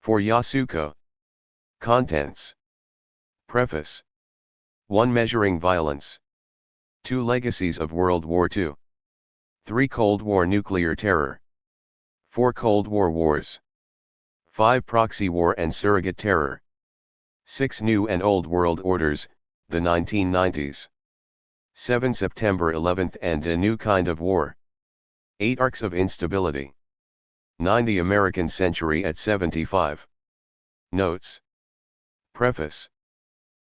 For Yasuko. Contents. Preface. 1. Measuring violence. 2. Legacies of World War II. 3. Cold War nuclear terror. 4. Cold War wars. 5. Proxy war and surrogate terror. 6. New and Old World Orders, the 1990s. 7. September 11th and a New Kind of War. 8. Arcs of Instability. 9. The American Century at 75. Notes. Preface.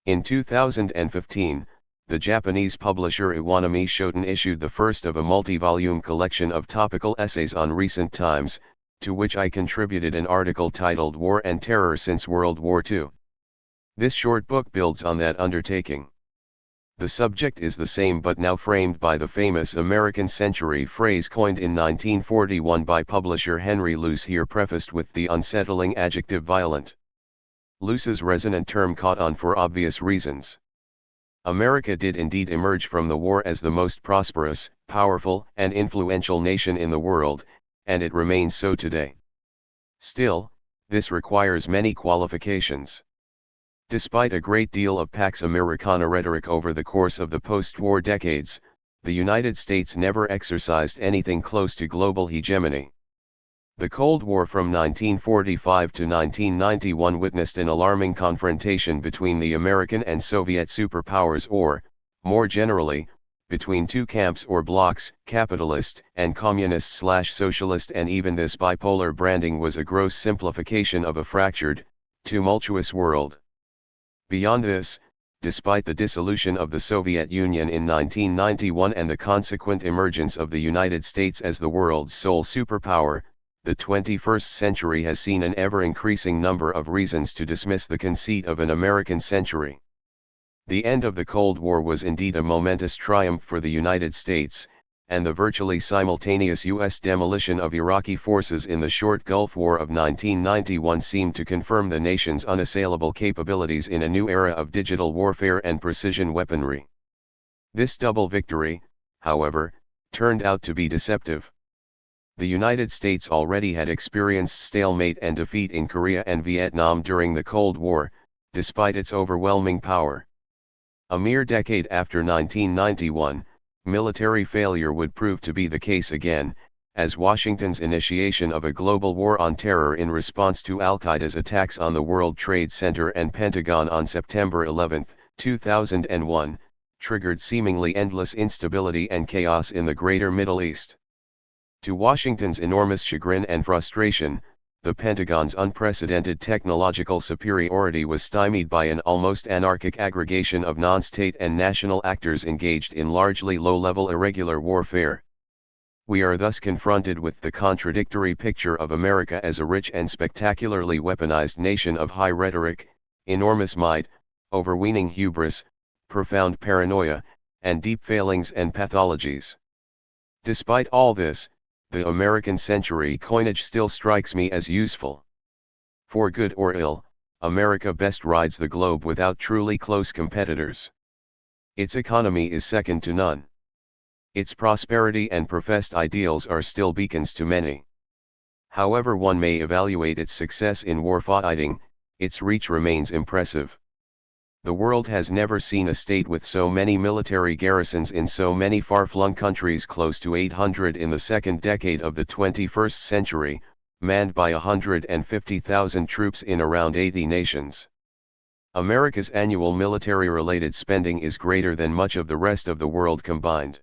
In 2015, the Japanese publisher Iwanami Shoten issued the first of a multi-volume collection of topical essays on recent times, to which I contributed an article titled War and Terror Since World War II. This short book builds on that undertaking. The subject is the same but now framed by the famous American Century phrase coined in 1941 by publisher Henry Luce, here prefaced with the unsettling adjective violent. Luce's resonant term caught on for obvious reasons. America did indeed emerge from the war as the most prosperous, powerful, and influential nation in the world, and it remains so today. Still, this requires many qualifications. Despite a great deal of Pax Americana rhetoric over the course of the post-war decades, the United States never exercised anything close to global hegemony. The Cold War from 1945 to 1991 witnessed an alarming confrontation between the American and Soviet superpowers, or, more generally, between two camps or blocs, capitalist and communist/socialist, and even this bipolar branding was a gross simplification of a fractured, tumultuous world. Beyond this, despite the dissolution of the Soviet Union in 1991 and the consequent emergence of the United States as the world's sole superpower, the 21st century has seen an ever-increasing number of reasons to dismiss the conceit of an American century. The end of the Cold War was indeed a momentous triumph for the United States, and the virtually simultaneous U.S. demolition of Iraqi forces in the short Gulf War of 1991 seemed to confirm the nation's unassailable capabilities in a new era of digital warfare and precision weaponry. This double victory, however, turned out to be deceptive. The United States already had experienced stalemate and defeat in Korea and Vietnam during the Cold War, despite its overwhelming power. A mere decade after 1991, military failure would prove to be the case again, as Washington's initiation of a global war on terror in response to Al-Qaeda's attacks on the World Trade Center and Pentagon on September 11, 2001, triggered seemingly endless instability and chaos in the greater Middle East. To Washington's enormous chagrin and frustration, the Pentagon's unprecedented technological superiority was stymied by an almost anarchic aggregation of non-state and national actors engaged in largely low-level irregular warfare. We are thus confronted with the contradictory picture of America as a rich and spectacularly weaponized nation of high rhetoric, enormous might, overweening hubris, profound paranoia, and deep failings and pathologies. Despite all this, the American century coinage still strikes me as useful. For good or ill, America best rides the globe without truly close competitors. Its economy is second to none. Its prosperity and professed ideals are still beacons to many. However one may evaluate its success in warfighting, its reach remains impressive. The world has never seen a state with so many military garrisons in so many far-flung countries, close to 800 in the second decade of the 21st century, manned by 150,000 troops in around 80 nations. America's annual military-related spending is greater than much of the rest of the world combined.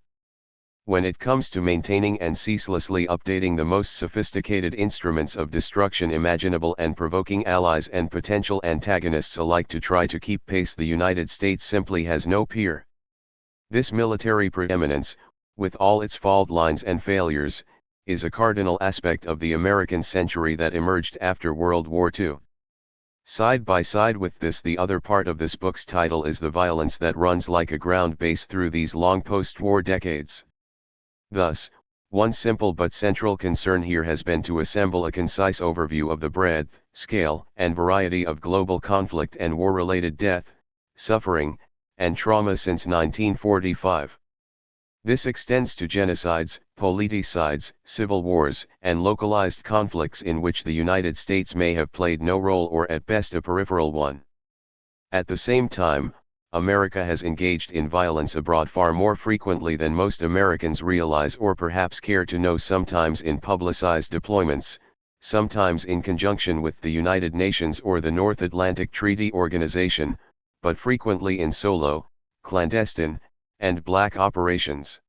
When it comes to maintaining and ceaselessly updating the most sophisticated instruments of destruction imaginable and provoking allies and potential antagonists alike to try to keep pace, the United States simply has no peer. This military preeminence, with all its fault lines and failures, is a cardinal aspect of the American century that emerged after World War II. Side by side with this, the other part of this book's title is the violence that runs like a ground base through these long post-war decades. Thus, one simple but central concern here has been to assemble a concise overview of the breadth, scale, and variety of global conflict and war-related death, suffering, and trauma since 1945. This extends to genocides, politicides, civil wars, and localized conflicts in which the United States may have played no role or at best a peripheral one. At the same time, America has engaged in violence abroad far more frequently than most Americans realize or perhaps care to know, sometimes in publicized deployments, sometimes in conjunction with the United Nations or the North Atlantic Treaty Organization, but frequently in solo, clandestine, and black operations.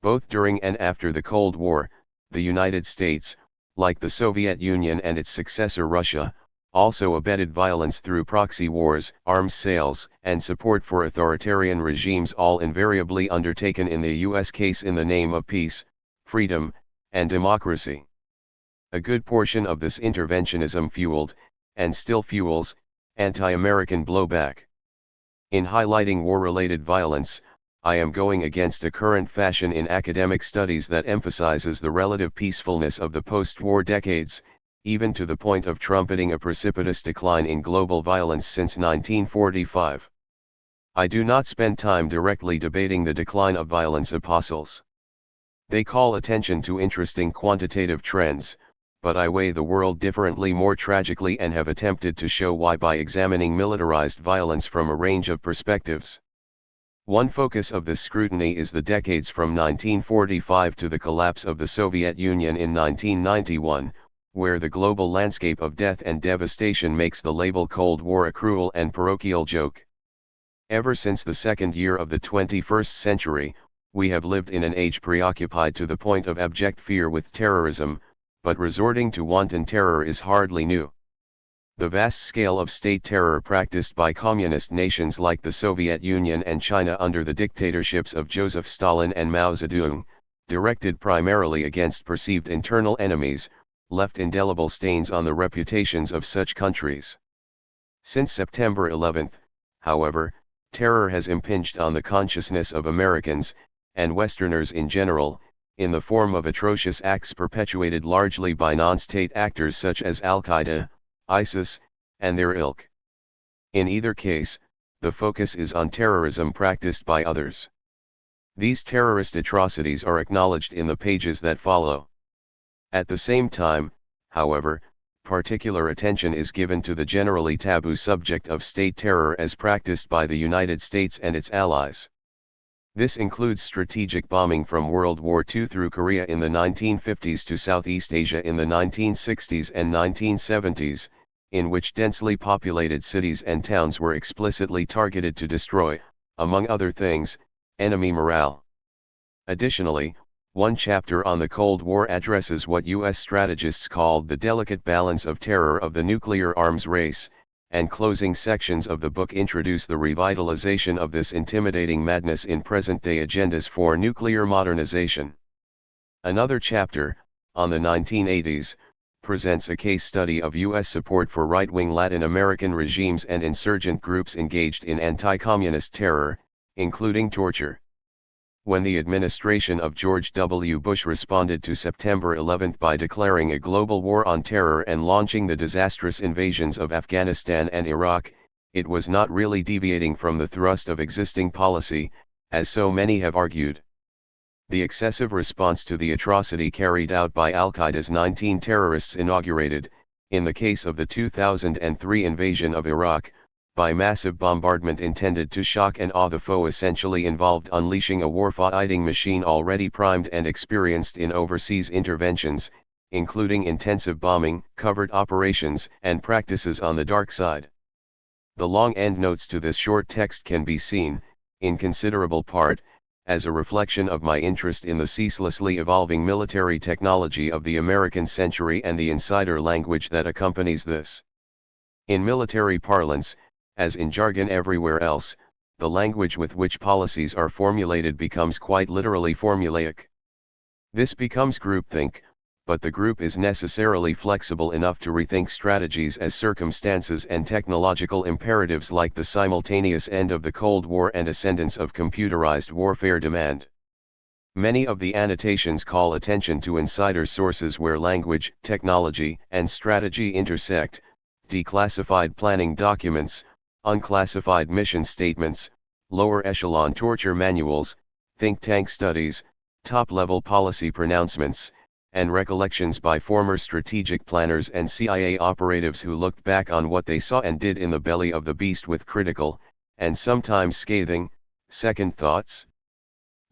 Both during and after the Cold War, the United States, like the Soviet Union and its successor Russia, also abetted violence through proxy wars, arms sales, and support for authoritarian regimes, all invariably undertaken in the U.S. case in the name of peace, freedom, and democracy. A good portion of this interventionism fueled, and still fuels, anti-American blowback. In highlighting war-related violence, I am going against a current fashion in academic studies that emphasizes the relative peacefulness of the post-war decades, even to the point of trumpeting a precipitous decline in global violence since 1945. I do not spend time directly debating the decline of violence apostles. They call attention to interesting quantitative trends, but I weigh the world differently, more tragically, and have attempted to show why by examining militarized violence from a range of perspectives. One focus of this scrutiny is the decades from 1945 to the collapse of the Soviet Union in 1991, where the global landscape of death and devastation makes the label Cold War a cruel and parochial joke. Ever since the second year of the 21st century, we have lived in an age preoccupied to the point of abject fear with terrorism, but resorting to wanton terror is hardly new. The vast scale of state terror practiced by communist nations like the Soviet Union and China under the dictatorships of Joseph Stalin and Mao Zedong, directed primarily against perceived internal enemies, left indelible stains on the reputations of such countries. Since September 11, however, terror has impinged on the consciousness of Americans, and Westerners in general, in the form of atrocious acts perpetuated largely by non-state actors such as Al-Qaeda, ISIS, and their ilk. In either case, the focus is on terrorism practiced by others. These terrorist atrocities are acknowledged in the pages that follow. At the same time, however, particular attention is given to the generally taboo subject of state terror as practiced by the United States and its allies. This includes strategic bombing from World War II through Korea in the 1950s to Southeast Asia in the 1960s and 1970s, in which densely populated cities and towns were explicitly targeted to destroy, among other things, enemy morale. Additionally, one chapter on the Cold War addresses what U.S. strategists called the delicate balance of terror of the nuclear arms race, and closing sections of the book introduce the revitalization of this intimidating madness in present-day agendas for nuclear modernization. Another chapter, on the 1980s, presents a case study of U.S. support for right-wing Latin American regimes and insurgent groups engaged in anti-communist terror, including torture. When the administration of George W. Bush responded to September 11 by declaring a global war on terror and launching the disastrous invasions of Afghanistan and Iraq, it was not really deviating from the thrust of existing policy, as so many have argued. The excessive response to the atrocity carried out by Al-Qaeda's 19 terrorists inaugurated, in the case of the 2003 invasion of Iraq, by massive bombardment intended to shock and awe the foe, essentially involved unleashing a war-fighting machine already primed and experienced in overseas interventions, including intensive bombing, covert operations, and practices on the dark side. The long endnotes to this short text can be seen, in considerable part, as a reflection of my interest in the ceaselessly evolving military technology of the American century and the insider language that accompanies this. In military parlance, as in jargon everywhere else, the language with which policies are formulated becomes quite literally formulaic. This becomes groupthink, but the group is necessarily flexible enough to rethink strategies as circumstances and technological imperatives like the simultaneous end of the Cold War and ascendance of computerized warfare demand. Many of the annotations call attention to insider sources where language, technology, and strategy intersect, declassified planning documents, unclassified mission statements, lower echelon torture manuals, think tank studies, top-level policy pronouncements, and recollections by former strategic planners and CIA operatives who looked back on what they saw and did in the belly of the beast with critical, and sometimes scathing, second thoughts.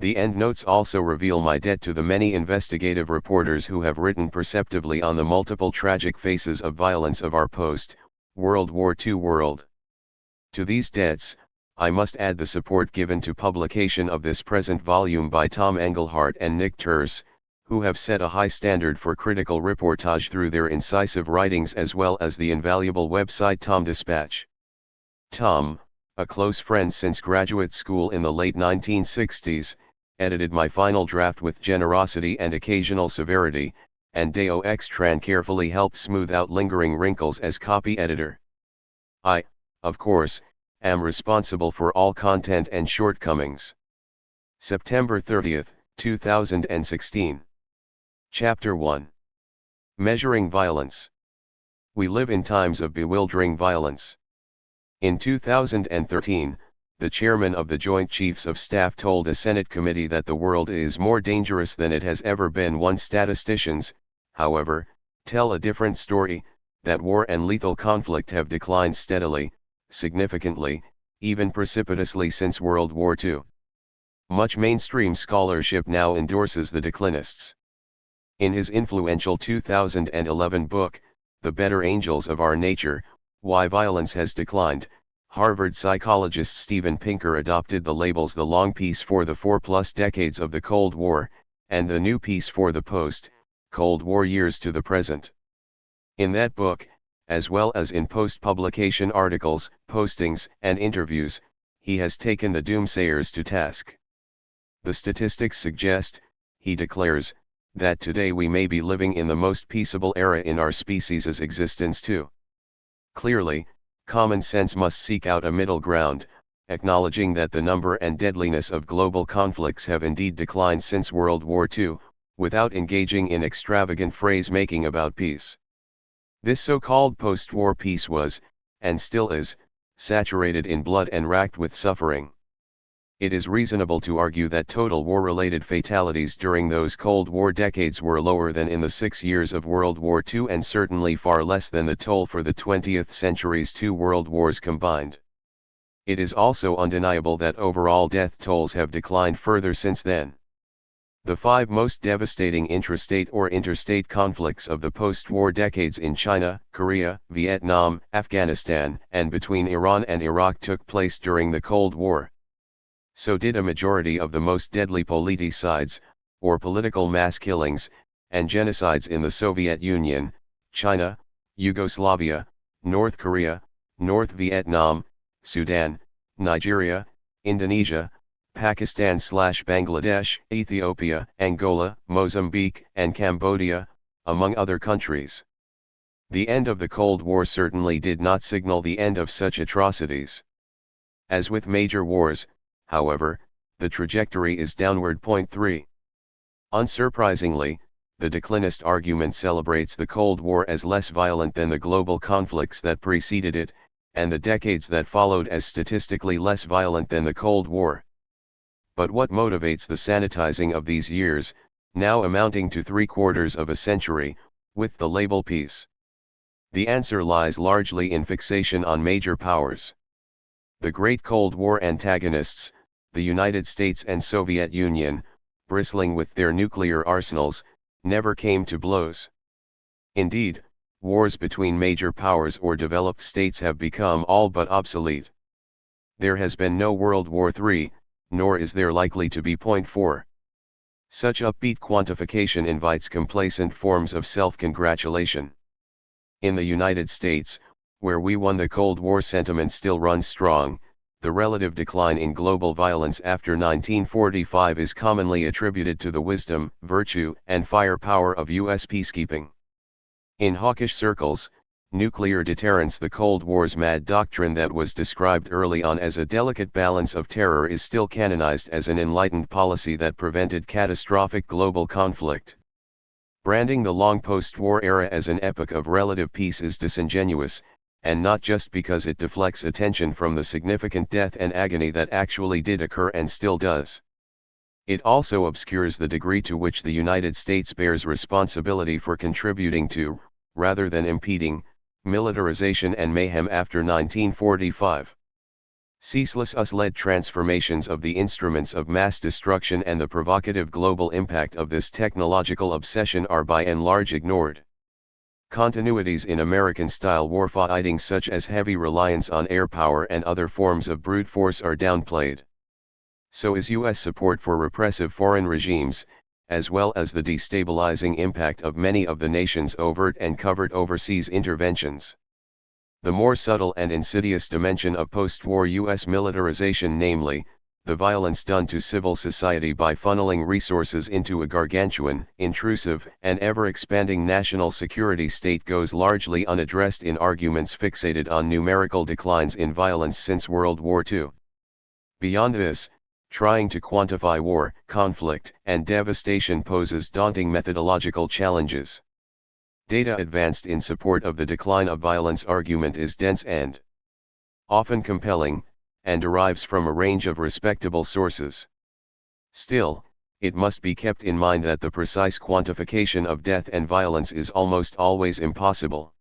The endnotes also reveal my debt to the many investigative reporters who have written perceptively on the multiple tragic faces of violence of our post-World War II world. To these debts, I must add the support given to publication of this present volume by Tom Engelhardt and Nick Terse, who have set a high standard for critical reportage through their incisive writings as well as the invaluable website Tom Dispatch. Tom, a close friend since graduate school in the late 1960s, edited my final draft with generosity and occasional severity, and Deo Extran carefully helped smooth out lingering wrinkles as copy editor. I, of course, am responsible for all content and shortcomings. September 30, 2016. Chapter 1. Measuring Violence. We live in times of bewildering violence. In 2013, the chairman of the Joint Chiefs of Staff told a Senate committee that the world is more dangerous than it has ever been. Statisticians, however, tell a different story, that war and lethal conflict have declined steadily, significantly, even precipitously since World War II. Much mainstream scholarship now endorses the declinists. In his influential 2011 book, The Better Angels of Our Nature, Why Violence Has Declined, Harvard psychologist Steven Pinker adopted the labels The Long Peace for the 4+ decades of the Cold War, and The New Peace for the Post-Cold War years to the present. In that book, as well as in post-publication articles, postings, and interviews, he has taken the doomsayers to task. The statistics suggest, he declares, that today we may be living in the most peaceable era in our species' existence too. Clearly, common sense must seek out a middle ground, acknowledging that the number and deadliness of global conflicts have indeed declined since World War II, without engaging in extravagant phrase-making about peace. This so-called post-war peace was, and still is, saturated in blood and racked with suffering. It is reasonable to argue that total war-related fatalities during those Cold War decades were lower than in the 6 years of World War II and certainly far less than the toll for the 20th century's 2 world wars combined. It is also undeniable that overall death tolls have declined further since then. The 5 most devastating intrastate or interstate conflicts of the post-war decades in China, Korea, Vietnam, Afghanistan, and between Iran and Iraq took place during the Cold War. So did a majority of the most deadly politicides, or political mass killings, and genocides in the Soviet Union, China, Yugoslavia, North Korea, North Vietnam, Sudan, Nigeria, Indonesia, Pakistan/Bangladesh, Ethiopia, Angola, Mozambique, and Cambodia, among other countries. The end of the Cold War certainly did not signal the end of such atrocities. As with major wars, however, the trajectory is downward. 3. Unsurprisingly, the declinist argument celebrates the Cold War as less violent than the global conflicts that preceded it, and the decades that followed as statistically less violent than the Cold War. But what motivates the sanitizing of these years, now amounting to 3/4 of a century, with the label peace? The answer lies largely in fixation on major powers. The great Cold War antagonists, the United States and Soviet Union, bristling with their nuclear arsenals, never came to blows. Indeed, wars between major powers or developed states have become all but obsolete. There has been no World War III, nor is there likely to be. 4. Such upbeat quantification invites complacent forms of self-congratulation. In the United States, where we won the Cold War, sentiment still runs strong. The relative decline in global violence after 1945 is commonly attributed to the wisdom, virtue, and firepower of U.S. peacekeeping. In hawkish circles, nuclear deterrence, the Cold War's mad doctrine that was described early on as a delicate balance of terror, is still canonized as an enlightened policy that prevented catastrophic global conflict. Branding the long post-war era as an epoch of relative peace is disingenuous, and not just because it deflects attention from the significant death and agony that actually did occur and still does. It also obscures the degree to which the United States bears responsibility for contributing to, rather than impeding, militarization and mayhem after 1945. Ceaseless US-led transformations of the instruments of mass destruction and the provocative global impact of this technological obsession are by and large ignored. Continuities in American-style warfighting such as heavy reliance on air power and other forms of brute force are downplayed. So is U.S. support for repressive foreign regimes, as well as the destabilizing impact of many of the nation's overt and covert overseas interventions. The more subtle and insidious dimension of post-war U.S. militarization, namely, the violence done to civil society by funneling resources into a gargantuan, intrusive, and ever-expanding national security state, goes largely unaddressed in arguments fixated on numerical declines in violence since World War II. Beyond this, trying to quantify war, conflict, and devastation poses daunting methodological challenges. Data advanced in support of the decline of violence argument is dense and often compelling, and derives from a range of respectable sources. Still, it must be kept in mind that the precise quantification of death and violence is almost always impossible.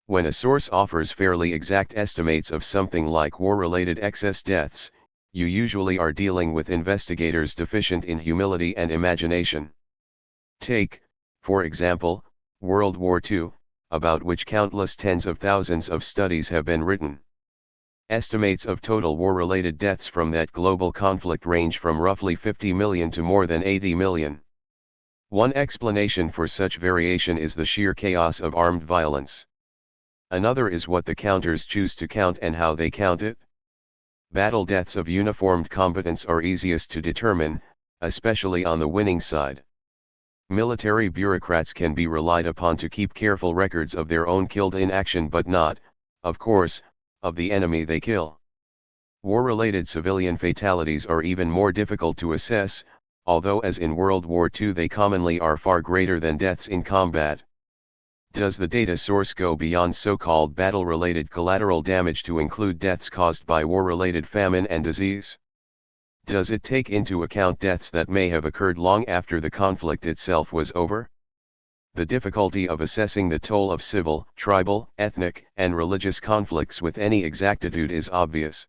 When a source offers fairly exact estimates of something like war-related excess deaths, you usually are dealing with investigators deficient in humility and imagination. Take, for example, World War II, about which countless tens of thousands of studies have been written. Estimates of total war-related deaths from that global conflict range from roughly 50 million to more than 80 million. One explanation for such variation is the sheer chaos of armed violence. Another is what the counters choose to count and how they count it. Battle deaths of uniformed combatants are easiest to determine, especially on the winning side. Military bureaucrats can be relied upon to keep careful records of their own killed in action, but not, of course, of the enemy they kill. War-related civilian fatalities are even more difficult to assess, although as in World War II they commonly are far greater than deaths in combat. Does the data source go beyond so-called battle-related collateral damage to include deaths caused by war-related famine and disease? Does it take into account deaths that may have occurred long after the conflict itself was over? The difficulty of assessing the toll of civil, tribal, ethnic, and religious conflicts with any exactitude is obvious.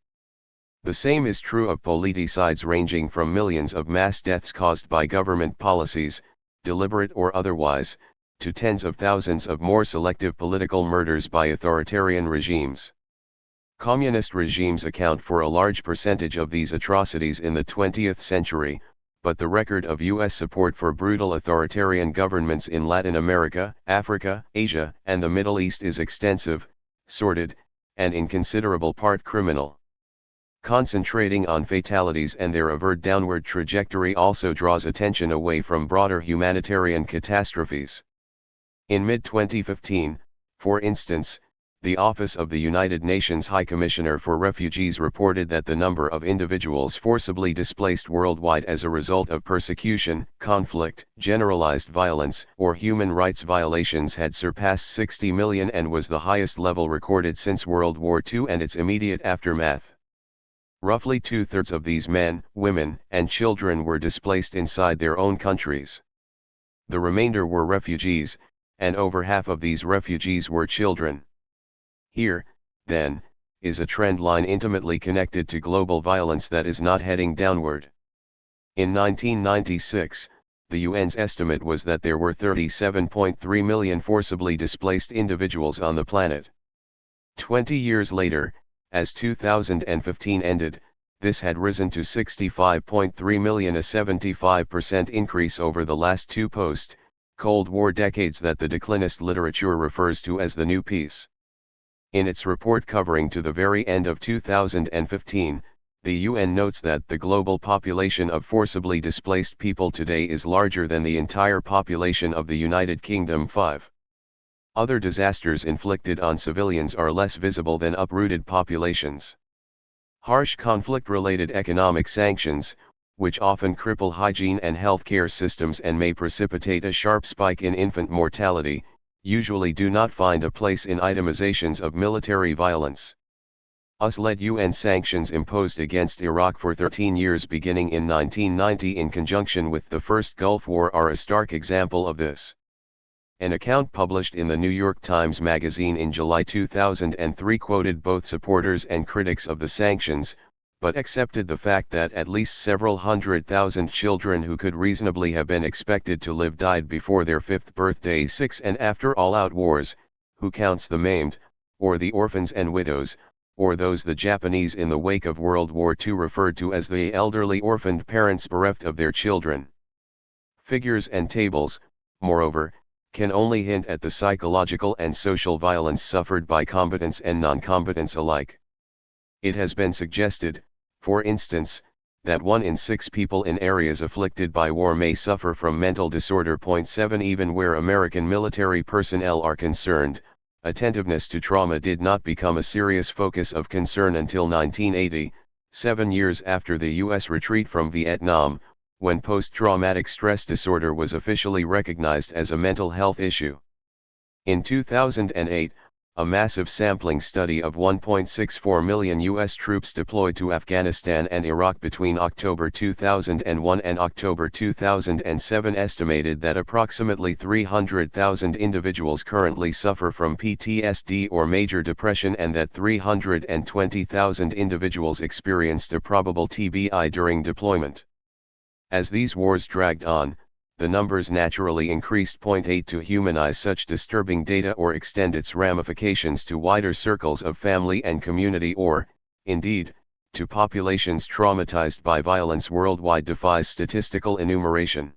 The same is true of politicides, ranging from millions of mass deaths caused by government policies, deliberate or otherwise, to tens of thousands of more selective political murders by authoritarian regimes. Communist regimes account for a large percentage of these atrocities in the 20th century, but the record of U.S. support for brutal authoritarian governments in Latin America, Africa, Asia, and the Middle East is extensive, sordid, and in considerable part criminal. Concentrating on fatalities and their avert downward trajectory also draws attention away from broader humanitarian catastrophes. In mid-2015, for instance, the Office of the United Nations High Commissioner for Refugees reported that the number of individuals forcibly displaced worldwide as a result of persecution, conflict, generalized violence, or human rights violations had surpassed 60 million and was the highest level recorded since World War II and its immediate aftermath. Roughly two-thirds of these men, women, and children were displaced inside their own countries. The remainder were refugees, and over half of these refugees were children. Here, then, is a trend line intimately connected to global violence that is not heading downward. In 1996, the UN's estimate was that there were 37.3 million forcibly displaced individuals on the planet. 20 years later, as 2015 ended, this had risen to 65.3 million, a 75% increase over the last two post-Cold War decades that the declinist literature refers to as the New Peace. In its report covering to the very end of 2015, the UN notes that the global population of forcibly displaced people today is larger than the entire population of the United Kingdom. 5. Other disasters inflicted on civilians are less visible than uprooted populations. Harsh conflict-related economic sanctions, which often cripple hygiene and healthcare systems and may precipitate a sharp spike in infant mortality, usually do not find a place in itemizations of military violence. US-led UN sanctions imposed against Iraq for 13 years beginning in 1990 in conjunction with the First Gulf War are a stark example of this. An account published in the New York Times Magazine in July 2003 quoted both supporters and critics of the sanctions, but accepted the fact that at least several 100,000 children who could reasonably have been expected to live died before their 5th birthday. 6 And after all-out wars, who counts the maimed, or the orphans and widows, or those the Japanese in the wake of World War II referred to as the elderly orphaned parents bereft of their children? Figures and tables, moreover, can only hint at the psychological and social violence suffered by combatants and non-combatants alike. It has been suggested, for instance, that 1 in 6 people in areas afflicted by war may suffer from mental disorder. 7 Even where American military personnel are concerned, attentiveness to trauma did not become a serious focus of concern until 1980, 7 years after the U.S. retreat from Vietnam, when post-traumatic stress disorder was officially recognized as a mental health issue. In 2008, a massive sampling study of 1.64 million U.S. troops deployed to Afghanistan and Iraq between October 2001 and October 2007 estimated that approximately 300,000 individuals currently suffer from PTSD or major depression and that 320,000 individuals experienced a probable TBI during deployment. As these wars dragged on, the numbers naturally increased. 8 To humanize such disturbing data or extend its ramifications to wider circles of family and community or, indeed, to populations traumatized by violence worldwide defies statistical enumeration.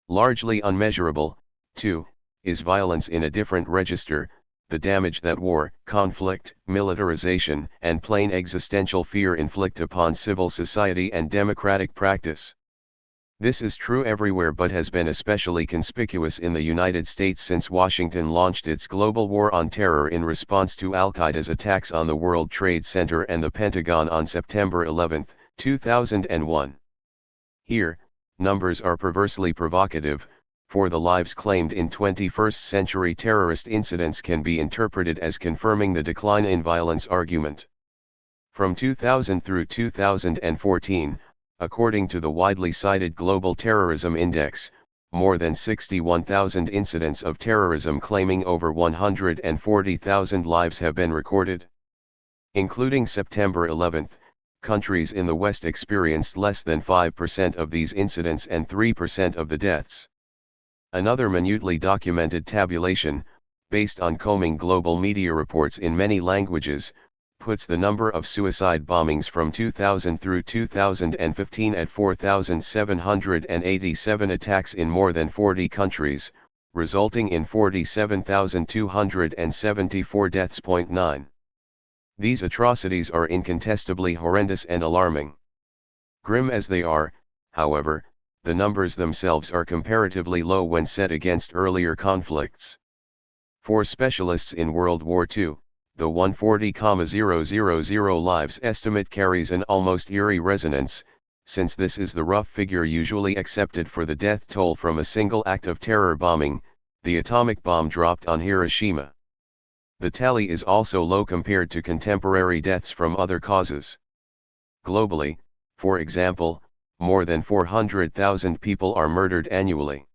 Largely unmeasurable, too, is violence in a different register, the damage that war, conflict, militarization, and plain existential fear inflict upon civil society and democratic practice. This is true everywhere but has been especially conspicuous in the United States since Washington launched its global war on terror in response to Al-Qaeda's attacks on the World Trade Center and the Pentagon on September 11, 2001. Here, numbers are perversely provocative, for the lives claimed in 21st-century terrorist incidents can be interpreted as confirming the decline in violence argument. From 2000 through 2014, according to the widely cited Global Terrorism Index, more than 61,000 incidents of terrorism claiming over 140,000 lives have been recorded. Including September 11, countries in the West experienced less than 5% of these incidents and 3% of the deaths. Another minutely documented tabulation, based on combing global media reports in many languages, puts the number of suicide bombings from 2000 through 2015 at 4,787 attacks in more than 40 countries, resulting in 47,274 deaths. 9. These atrocities are incontestably horrendous and alarming. Grim as they are, however, the numbers themselves are comparatively low when set against earlier conflicts. For specialists in World War II, the 140,000 lives estimate carries an almost eerie resonance, since this is the rough figure usually accepted for the death toll from a single act of terror bombing, the atomic bomb dropped on Hiroshima. The tally is also low compared to contemporary deaths from other causes. Globally, for example, more than 400,000 people are murdered annually.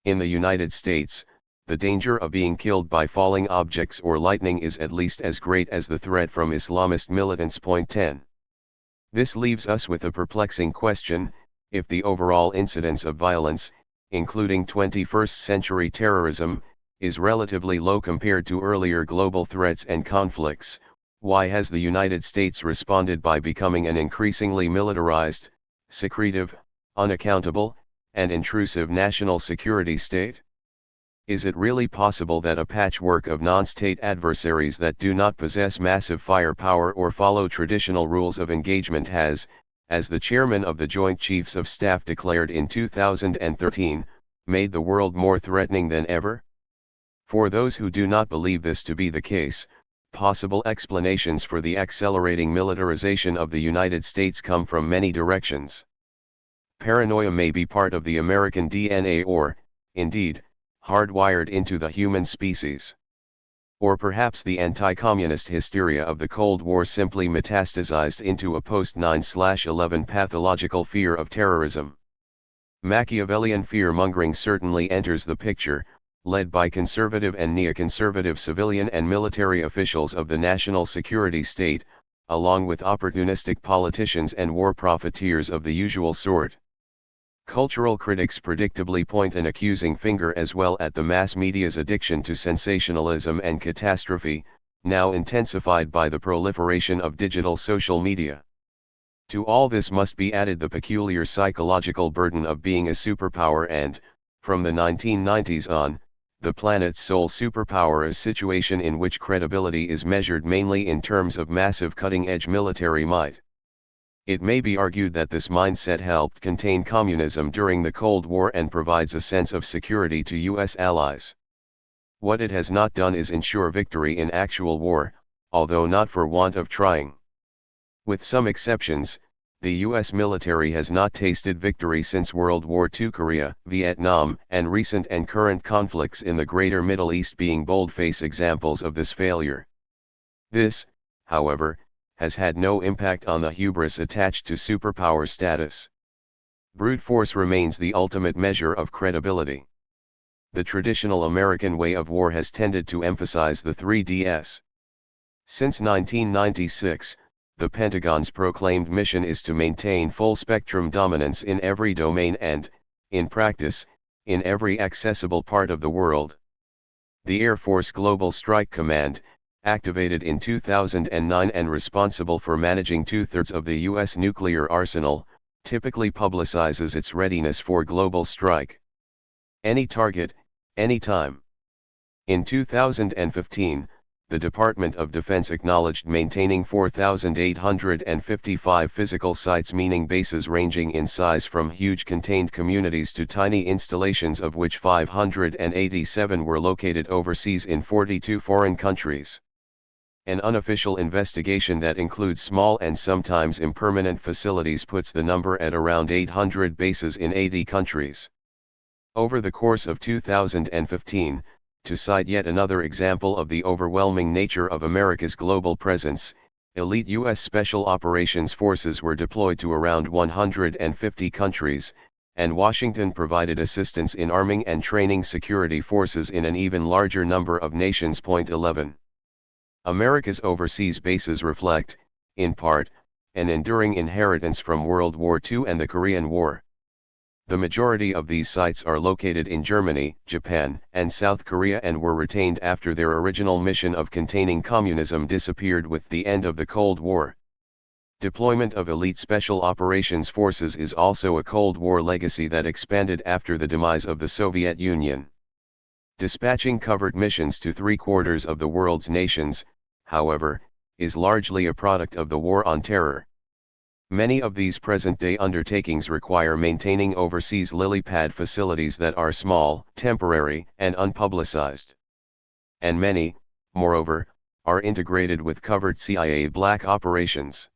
In the United States, the danger of being killed by falling objects or lightning is at least as great as the threat from Islamist militants. 10. This leaves us with a perplexing question: if the overall incidence of violence, including 21st-century terrorism, is relatively low compared to earlier global threats and conflicts, why has the United States responded by becoming an increasingly militarized, secretive, unaccountable, and intrusive national security state? Is it really possible that a patchwork of non-state adversaries that do not possess massive firepower or follow traditional rules of engagement has, as the chairman of the Joint Chiefs of Staff declared in 2013, made the world more threatening than ever? For those who do not believe this to be the case, possible explanations for the accelerating militarization of the United States come from many directions. Paranoia may be part of the American DNA or, indeed, hardwired into the human species. Or perhaps the anti-communist hysteria of the Cold War simply metastasized into a post-9/11 pathological fear of terrorism. Machiavellian fear-mongering certainly enters the picture, led by conservative and neoconservative civilian and military officials of the national security state, along with opportunistic politicians and war profiteers of the usual sort. Cultural critics predictably point an accusing finger as well at the mass media's addiction to sensationalism and catastrophe, now intensified by the proliferation of digital social media. To all this must be added the peculiar psychological burden of being a superpower and, from the 1990s on, the planet's sole superpower, a situation in which credibility is measured mainly in terms of massive cutting-edge military might. It may be argued that this mindset helped contain communism during the Cold War and provides a sense of security to U.S. allies. What it has not done is ensure victory in actual war, although not for want of trying. With some exceptions, the U.S. military has not tasted victory since World War II, Korea, Vietnam, and recent and current conflicts in the Greater Middle East being boldface examples of this failure. This, however, has had no impact on the hubris attached to superpower status. Brute force remains the ultimate measure of credibility. The traditional American way of war has tended to emphasize the 3Ds. Since 1996, the Pentagon's proclaimed mission is to maintain full-spectrum dominance in every domain and, in practice, in every accessible part of the world. The Air Force Global Strike Command, activated in 2009 and responsible for managing 2/3 of the U.S. nuclear arsenal, typically publicizes its readiness for global strike. Any target, anytime. In 2015, the Department of Defense acknowledged maintaining 4,855 physical sites, meaning bases ranging in size from huge contained communities to tiny installations, of which 587 were located overseas in 42 foreign countries. An unofficial investigation that includes small and sometimes impermanent facilities puts the number at around 800 bases in 80 countries. Over the course of 2015, to cite yet another example of the overwhelming nature of America's global presence, elite U.S. Special Operations Forces were deployed to around 150 countries, and Washington provided assistance in arming and training security forces in an even larger number of nations. 11. America's overseas bases reflect, in part, an enduring inheritance from World War II and the Korean War. The majority of these sites are located in Germany, Japan, and South Korea and were retained after their original mission of containing communism disappeared with the end of the Cold War. Deployment of elite special operations forces is also a Cold War legacy that expanded after the demise of the Soviet Union. Dispatching covert missions to 3/4 of the world's nations, however, is largely a product of the War on Terror. Many of these present-day undertakings require maintaining overseas lily pad facilities that are small, temporary, and unpublicized. And many, moreover, are integrated with covert CIA black operations.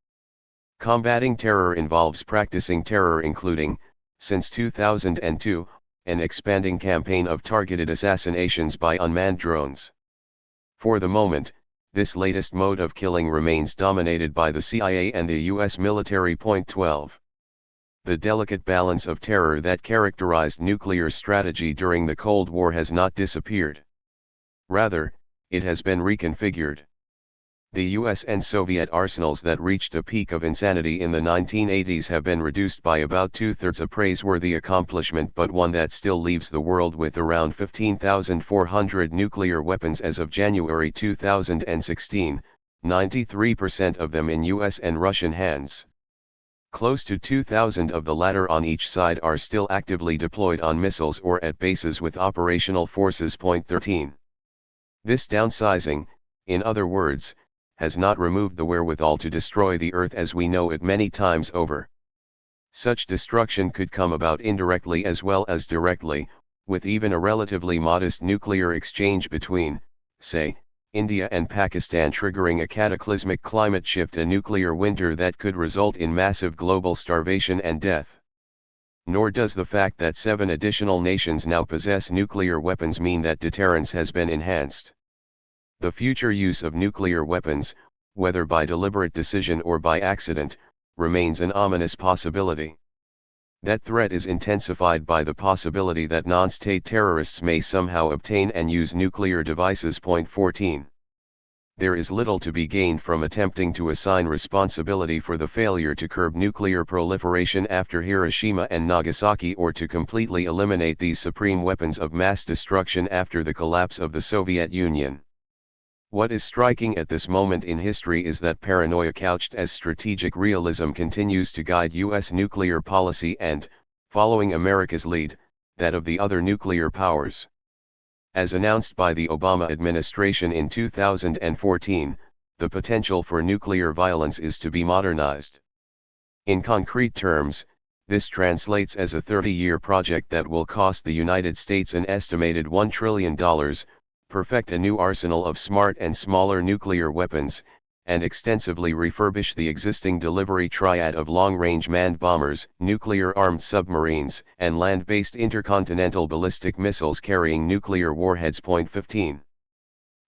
Combating terror involves practicing terror, including, since 2002, an expanding campaign of targeted assassinations by unmanned drones. For the moment, this latest mode of killing remains dominated by the CIA and the U.S. military. 12. The delicate balance of terror that characterized nuclear strategy during the Cold War has not disappeared. Rather, it has been reconfigured. The US and Soviet arsenals that reached a peak of insanity in the 1980s have been reduced by about 2/3, a praiseworthy accomplishment, but one that still leaves the world with around 15,400 nuclear weapons as of January 2016, 93% of them in US and Russian hands. Close to 2,000 of the latter on each side are still actively deployed on missiles or at bases with operational forces. 13. This downsizing, in other words, has not removed the wherewithal to destroy the Earth as we know it many times over. Such destruction could come about indirectly as well as directly, with even a relatively modest nuclear exchange between, say, India and Pakistan triggering a cataclysmic climate shift, a nuclear winter that could result in massive global starvation and death. Nor does the fact that 7 additional nations now possess nuclear weapons mean that deterrence has been enhanced. The future use of nuclear weapons, whether by deliberate decision or by accident, remains an ominous possibility. That threat is intensified by the possibility that non-state terrorists may somehow obtain and use nuclear devices. 14. There is little to be gained from attempting to assign responsibility for the failure to curb nuclear proliferation after Hiroshima and Nagasaki, or to completely eliminate these supreme weapons of mass destruction after the collapse of the Soviet Union. What is striking at this moment in history is that paranoia couched as strategic realism continues to guide U.S. nuclear policy and, following America's lead, that of the other nuclear powers. As announced by the Obama administration in 2014, the potential for nuclear violence is to be modernized. In concrete terms, this translates as a 30-year project that will cost the United States an estimated $1 trillion, perfect a new arsenal of smart and smaller nuclear weapons, and extensively refurbish the existing delivery triad of long-range manned bombers, nuclear-armed submarines, and land-based intercontinental ballistic missiles carrying nuclear warheads. 15.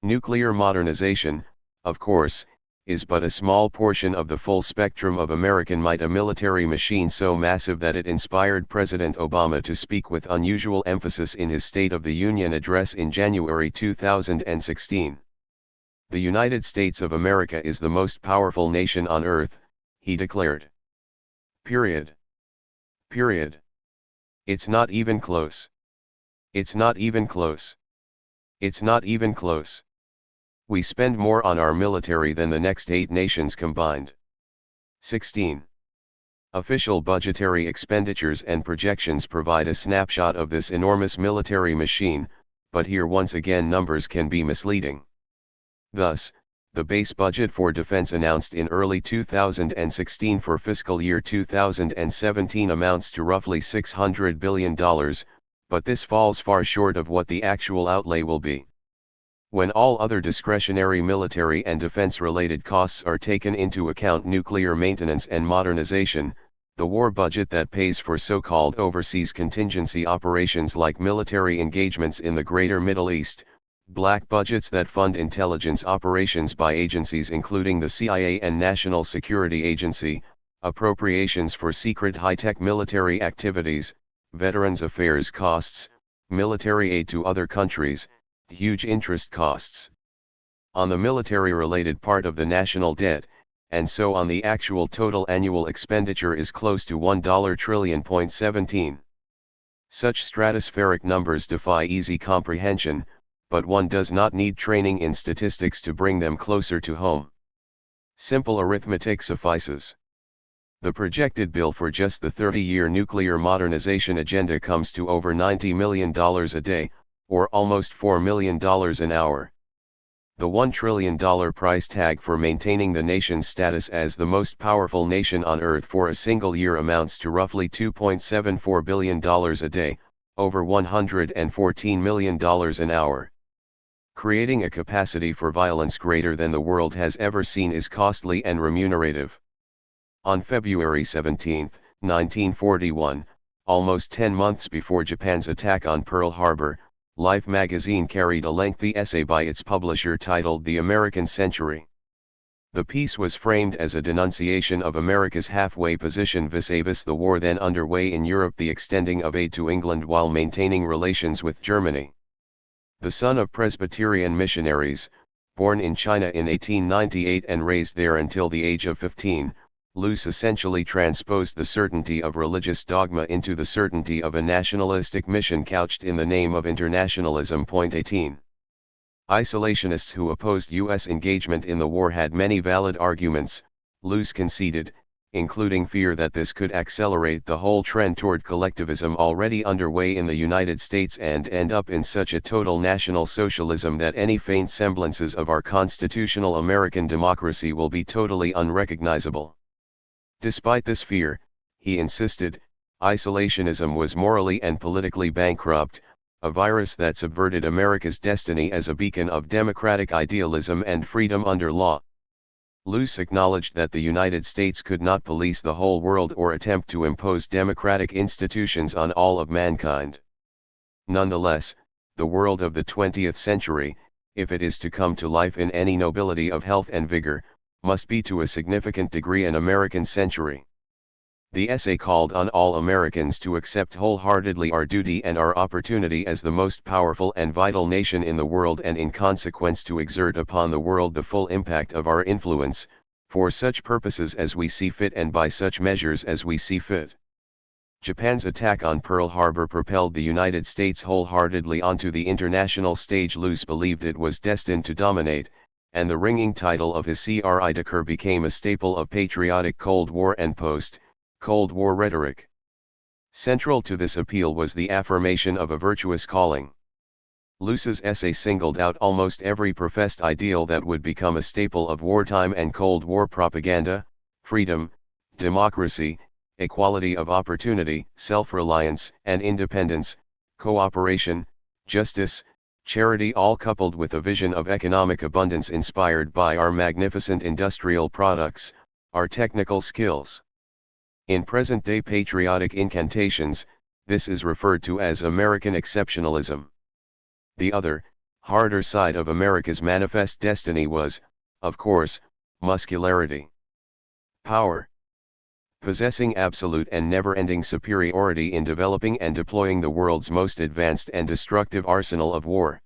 Nuclear modernization, of course, is but a small portion of the full spectrum of American might, a military machine so massive that it inspired President Obama to speak with unusual emphasis in his State of the Union address in January 2016. The United States of America is the most powerful nation on earth, he declared. Period. Period. It's not even close. It's not even close. It's not even close. We spend more on our military than the next 8 nations combined. 16. Official budgetary expenditures and projections provide a snapshot of this enormous military machine, but here once again numbers can be misleading. Thus, the base budget for defense announced in early 2016 for fiscal year 2017 amounts to roughly $600 billion, but this falls far short of what the actual outlay will be. When all other discretionary military and defense-related costs are taken into account, nuclear maintenance and modernization, the war budget that pays for so-called overseas contingency operations like military engagements in the Greater Middle East, black budgets that fund intelligence operations by agencies including the CIA and National Security Agency, appropriations for secret high-tech military activities, veterans affairs costs, military aid to other countries, huge interest costs on the military-related part of the national debt, and so on, the actual total annual expenditure is close to $1 trillion. 17. Such stratospheric numbers defy easy comprehension, but one does not need training in statistics to bring them closer to home. Simple arithmetic suffices. The projected bill for just the 30-year nuclear modernization agenda comes to over $90 million a day, or almost $4 million an hour. The $1 trillion price tag for maintaining the nation's status as the most powerful nation on Earth for a single year amounts to roughly $2.74 billion a day, over $114 million an hour. Creating a capacity for violence greater than the world has ever seen is costly and remunerative. On February 17, 1941, almost 10 months before Japan's attack on Pearl Harbor, Life magazine carried a lengthy essay by its publisher titled The American Century. The piece was framed as a denunciation of America's halfway position vis-a-vis the war then underway in Europe, the extending of aid to England while maintaining relations with Germany. The son of Presbyterian missionaries, born in China in 1898 and raised there until the age of 15, Luce essentially transposed the certainty of religious dogma into the certainty of a nationalistic mission couched in the name of internationalism. 18. Isolationists who opposed U.S. engagement in the war had many valid arguments, Luce conceded, including fear that this could accelerate the whole trend toward collectivism already underway in the United States and end up in such a total national socialism that any faint semblances of our constitutional American democracy will be totally unrecognizable. Despite this fear, he insisted, isolationism was morally and politically bankrupt, a virus that subverted America's destiny as a beacon of democratic idealism and freedom under law. Luce acknowledged that the United States could not police the whole world or attempt to impose democratic institutions on all of mankind. Nonetheless, the world of the 20th century, if it is to come to life in any nobility of health and vigor, must be to a significant degree an American century. The essay called on all Americans to accept wholeheartedly our duty and our opportunity as the most powerful and vital nation in the world, and in consequence to exert upon the world the full impact of our influence, for such purposes as we see fit and by such measures as we see fit. Japan's attack on Pearl Harbor propelled the United States wholeheartedly onto the international stage. Luce believed it was destined to dominate, and the ringing title of his CRI became a staple of patriotic Cold War and post-Cold War rhetoric. Central to this appeal was the affirmation of a virtuous calling. Luce's essay singled out almost every professed ideal that would become a staple of wartime and Cold War propaganda: freedom, democracy, equality of opportunity, self-reliance and independence, cooperation, justice, charity, all coupled with a vision of economic abundance inspired by our magnificent industrial products, our technical skills. In present-day patriotic incantations, this is referred to as American exceptionalism. The other, harder side of America's manifest destiny was, of course, muscularity. Power. Possessing absolute and never-ending superiority in developing and deploying the world's most advanced and destructive arsenal of war.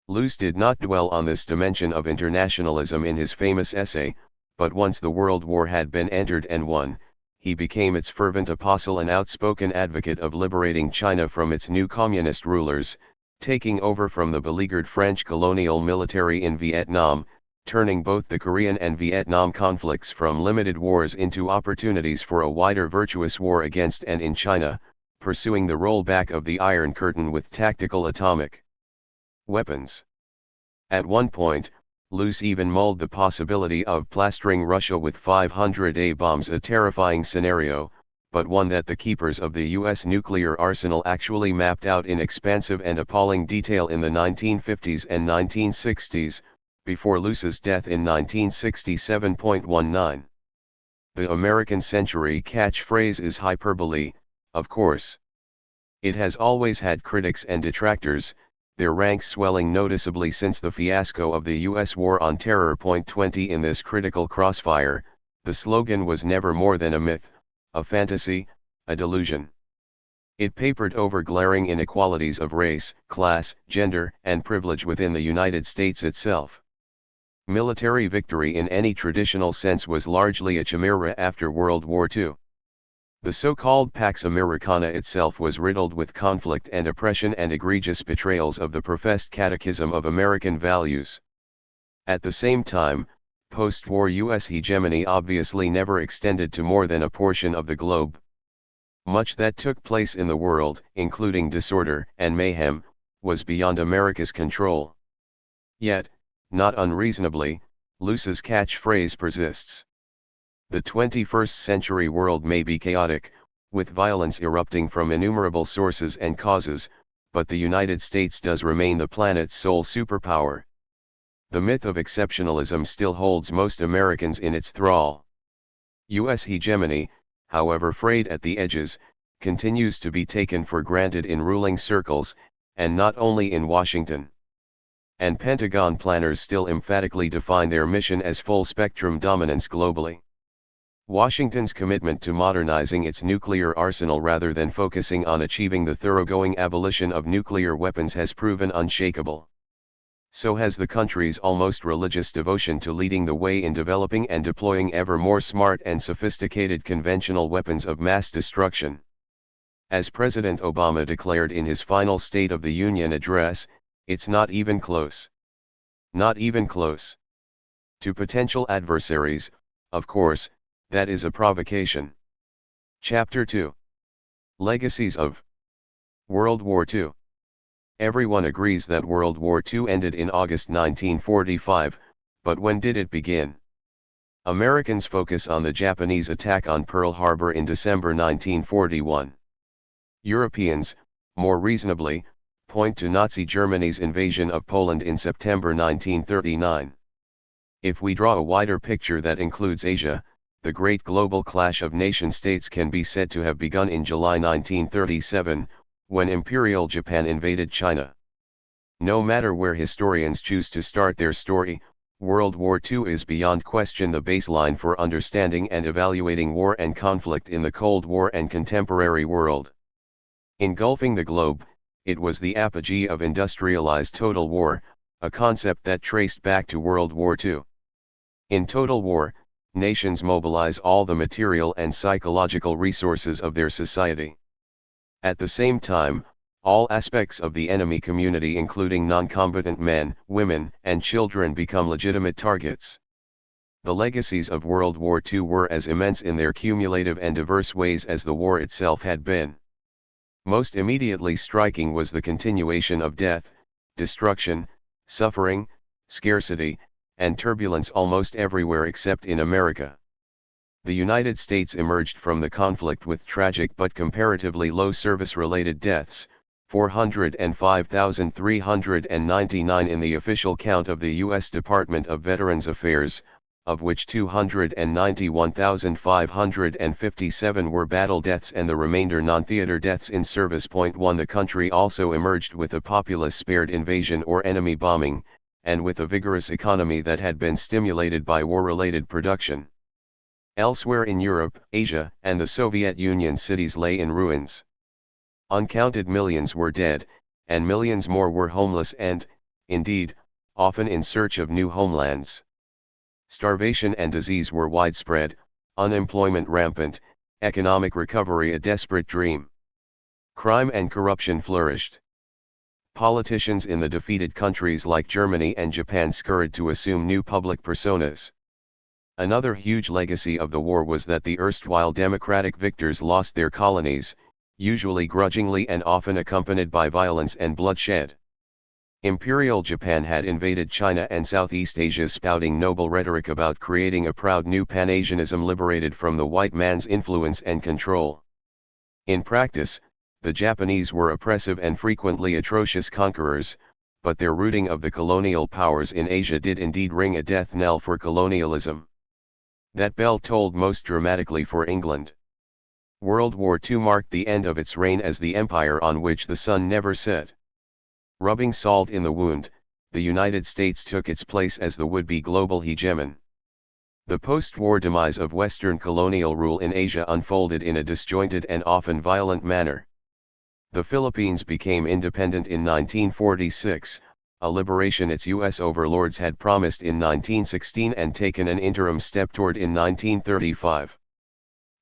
Luce did not dwell on this dimension of internationalism in his famous essay, but once the World War had been entered and won, he became its fervent apostle and outspoken advocate of liberating China from its new communist rulers, taking over from the beleaguered French colonial military in Vietnam, turning both the Korean and Vietnam conflicts from limited wars into opportunities for a wider virtuous war against and in China, pursuing the rollback of the Iron Curtain with tactical atomic weapons. At one point, Luce even mulled the possibility of plastering Russia with 500 A-bombs, a terrifying scenario, but one that the keepers of the U.S. nuclear arsenal actually mapped out in expansive and appalling detail in the 1950s and 1960s, before Luce's death in 1967.19. The American century catchphrase is hyperbole, of course. It has always had critics and detractors, their ranks swelling noticeably since the fiasco of the U.S. War on Terror. 20 In this critical crossfire, the slogan was never more than a myth, a fantasy, a delusion. It papered over glaring inequalities of race, class, gender, and privilege within the United States itself. Military victory in any traditional sense was largely a chimera after World War II. The so-called Pax Americana itself was riddled with conflict and oppression and egregious betrayals of the professed catechism of American values. At the same time, post-war U.S. hegemony obviously never extended to more than a portion of the globe. Much that took place in the world, including disorder and mayhem, was beyond America's control. Yet, not unreasonably, Luce's catchphrase persists. The 21st century world may be chaotic, with violence erupting from innumerable sources and causes, but the United States does remain the planet's sole superpower. The myth of exceptionalism still holds most Americans in its thrall. U.S. hegemony, however frayed at the edges, continues to be taken for granted in ruling circles, and not only in Washington. And Pentagon planners still emphatically define their mission as full-spectrum dominance globally. Washington's commitment to modernizing its nuclear arsenal rather than focusing on achieving the thoroughgoing abolition of nuclear weapons has proven unshakable. So has the country's almost religious devotion to leading the way in developing and deploying ever more smart and sophisticated conventional weapons of mass destruction. As President Obama declared in his final State of the Union address, it's not even close. Not even close. To potential adversaries, of course, that is a provocation. Chapter 2. Legacies of World War II. Everyone agrees that World War II ended in August 1945, but when did it begin? Americans focus on the Japanese attack on Pearl Harbor in December 1941. Europeans, more reasonably, point to Nazi Germany's invasion of Poland in September 1939. If we draw a wider picture that includes Asia, the great global clash of nation-states can be said to have begun in July 1937, when Imperial Japan invaded China. No matter where historians choose to start their story, World War II is beyond question the baseline for understanding and evaluating war and conflict in the Cold War and contemporary world. Engulfing the globe, it was the apogee of industrialized total war, a concept that traced back to World War II. In total war, nations mobilize all the material and psychological resources of their society. At the same time, all aspects of the enemy community including non-combatant men, women, and children become legitimate targets. The legacies of World War II were as immense in their cumulative and diverse ways as the war itself had been. Most immediately striking was the continuation of death, destruction, suffering, scarcity, and turbulence almost everywhere except in America. The United States emerged from the conflict with tragic but comparatively low service-related deaths, 405,399 in the official count of the U.S. Department of Veterans Affairs, of which 291,557 were battle deaths and the remainder non-theater deaths in service. 1 The country also emerged with a populace spared invasion or enemy bombing, and with a vigorous economy that had been stimulated by war-related production. Elsewhere in Europe, Asia, and the Soviet Union cities lay in ruins. Uncounted millions were dead, and millions more were homeless and, indeed, often in search of new homelands. Starvation and disease were widespread, unemployment rampant, economic recovery a desperate dream. Crime and corruption flourished. Politicians in the defeated countries like Germany and Japan scurried to assume new public personas. Another huge legacy of the war was that the erstwhile democratic victors lost their colonies, usually grudgingly and often accompanied by violence and bloodshed. Imperial Japan had invaded China and Southeast Asia spouting noble rhetoric about creating a proud new Pan-Asianism liberated from the white man's influence and control. In practice, the Japanese were oppressive and frequently atrocious conquerors, but their rooting of the colonial powers in Asia did indeed ring a death knell for colonialism. That bell tolled most dramatically for England. World War II marked the end of its reign as the empire on which the sun never set. Rubbing salt in the wound, the United States took its place as the would-be global hegemon. The post-war demise of Western colonial rule in Asia unfolded in a disjointed and often violent manner. The Philippines became independent in 1946, a liberation its U.S. overlords had promised in 1916 and taken an interim step toward in 1935.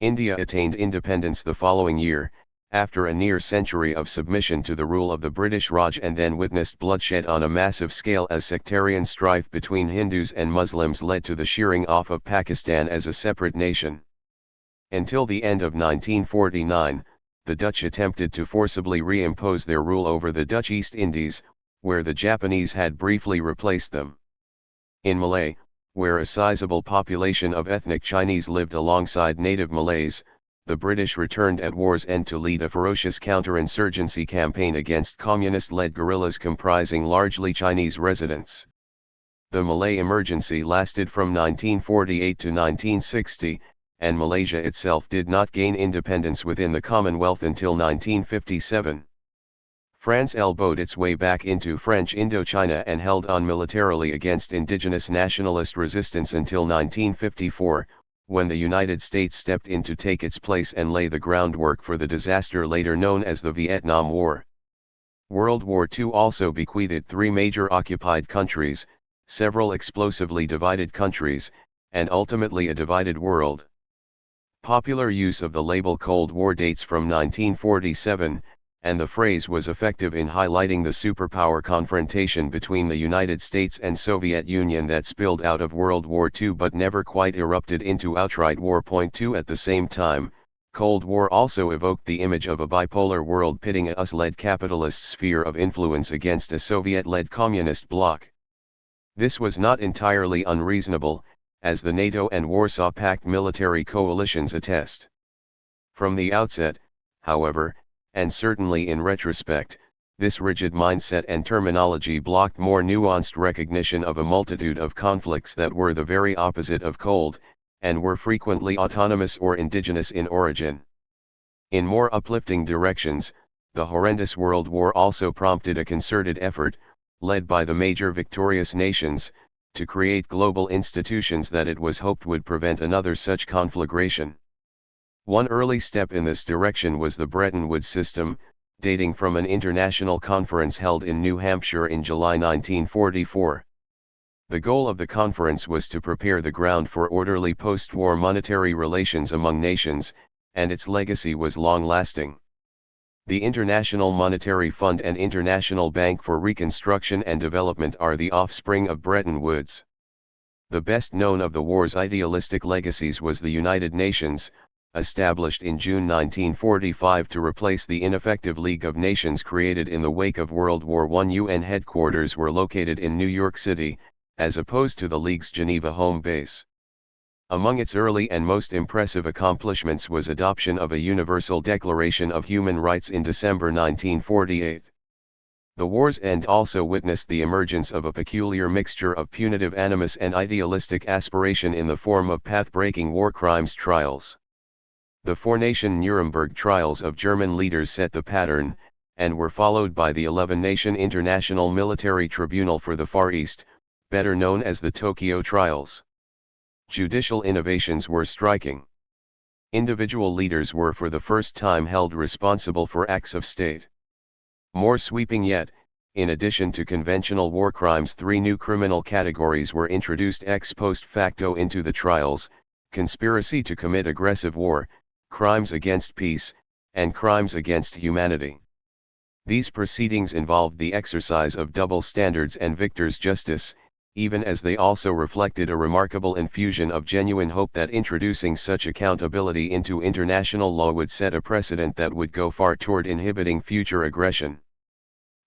India attained independence the following year, after a near century of submission to the rule of the British Raj, and then witnessed bloodshed on a massive scale as sectarian strife between Hindus and Muslims led to the shearing off of Pakistan as a separate nation. Until the end of 1949, the Dutch attempted to forcibly reimpose their rule over the Dutch East Indies, where the Japanese had briefly replaced them. In Malay, where a sizable population of ethnic Chinese lived alongside native Malays, the British returned at war's end to lead a ferocious counterinsurgency campaign against communist-led guerrillas comprising largely Chinese residents. The Malay emergency lasted from 1948 to 1960, and Malaysia itself did not gain independence within the Commonwealth until 1957. France elbowed its way back into French Indochina and held on militarily against indigenous nationalist resistance until 1954, when the United States stepped in to take its place and lay the groundwork for the disaster later known as the Vietnam War. World War II also bequeathed three major occupied countries, several explosively divided countries, and ultimately a divided world. Popular use of the label Cold War dates from 1947, and the phrase was effective in highlighting the superpower confrontation between the United States and Soviet Union that spilled out of World War II but never quite erupted into outright war. 2 At the same time, Cold War also evoked the image of a bipolar world pitting a US-led capitalist sphere of influence against a Soviet-led communist bloc. This was not entirely unreasonable, as the NATO and Warsaw Pact military coalitions attest. From the outset, however, and certainly in retrospect, this rigid mindset and terminology blocked more nuanced recognition of a multitude of conflicts that were the very opposite of cold, and were frequently autonomous or indigenous in origin. In more uplifting directions, the horrendous World War also prompted a concerted effort, led by the major victorious nations, to create global institutions that it was hoped would prevent another such conflagration. One early step in this direction was the Bretton Woods system, dating from an international conference held in New Hampshire in July 1944. The goal of the conference was to prepare the ground for orderly post-war monetary relations among nations, and its legacy was long-lasting. The International Monetary Fund and International Bank for Reconstruction and Development are the offspring of Bretton Woods. The best known of the war's idealistic legacies was the United Nations, established in June 1945 to replace the ineffective League of Nations created in the wake of World War I. UN headquarters were located in New York City, as opposed to the League's Geneva home base. Among its early and most impressive accomplishments was adoption of a Universal Declaration of Human Rights in December 1948. The war's end also witnessed the emergence of a peculiar mixture of punitive animus and idealistic aspiration in the form of path-breaking war crimes trials. The four-nation Nuremberg trials of German leaders set the pattern, and were followed by the 11-nation International Military Tribunal for the Far East, better known as the Tokyo trials. Judicial innovations were striking. Individual leaders were for the first time held responsible for acts of state. More sweeping yet, in addition to conventional war crimes, 3 new criminal categories were introduced ex post facto into the trials: conspiracy to commit aggressive war, crimes against peace, and crimes against humanity. These proceedings involved the exercise of double standards and victor's justice, even as they also reflected a remarkable infusion of genuine hope that introducing such accountability into international law would set a precedent that would go far toward inhibiting future aggression.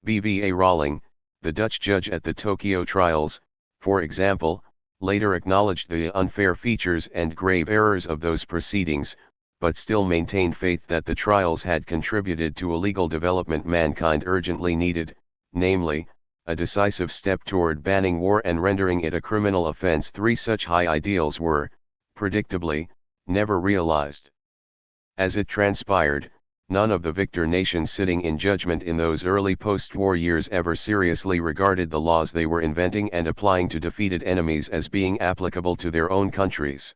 B.V.A. Rawling, the Dutch judge at the Tokyo trials, for example, later acknowledged the unfair features and grave errors of those proceedings, but still maintained faith that the trials had contributed to a legal development mankind urgently needed, namely, a decisive step toward banning war and rendering it a criminal offense. 3 such high ideals were, predictably, never realized. As it transpired, none of the victor nations sitting in judgment in those early post-war years ever seriously regarded the laws they were inventing and applying to defeated enemies as being applicable to their own countries.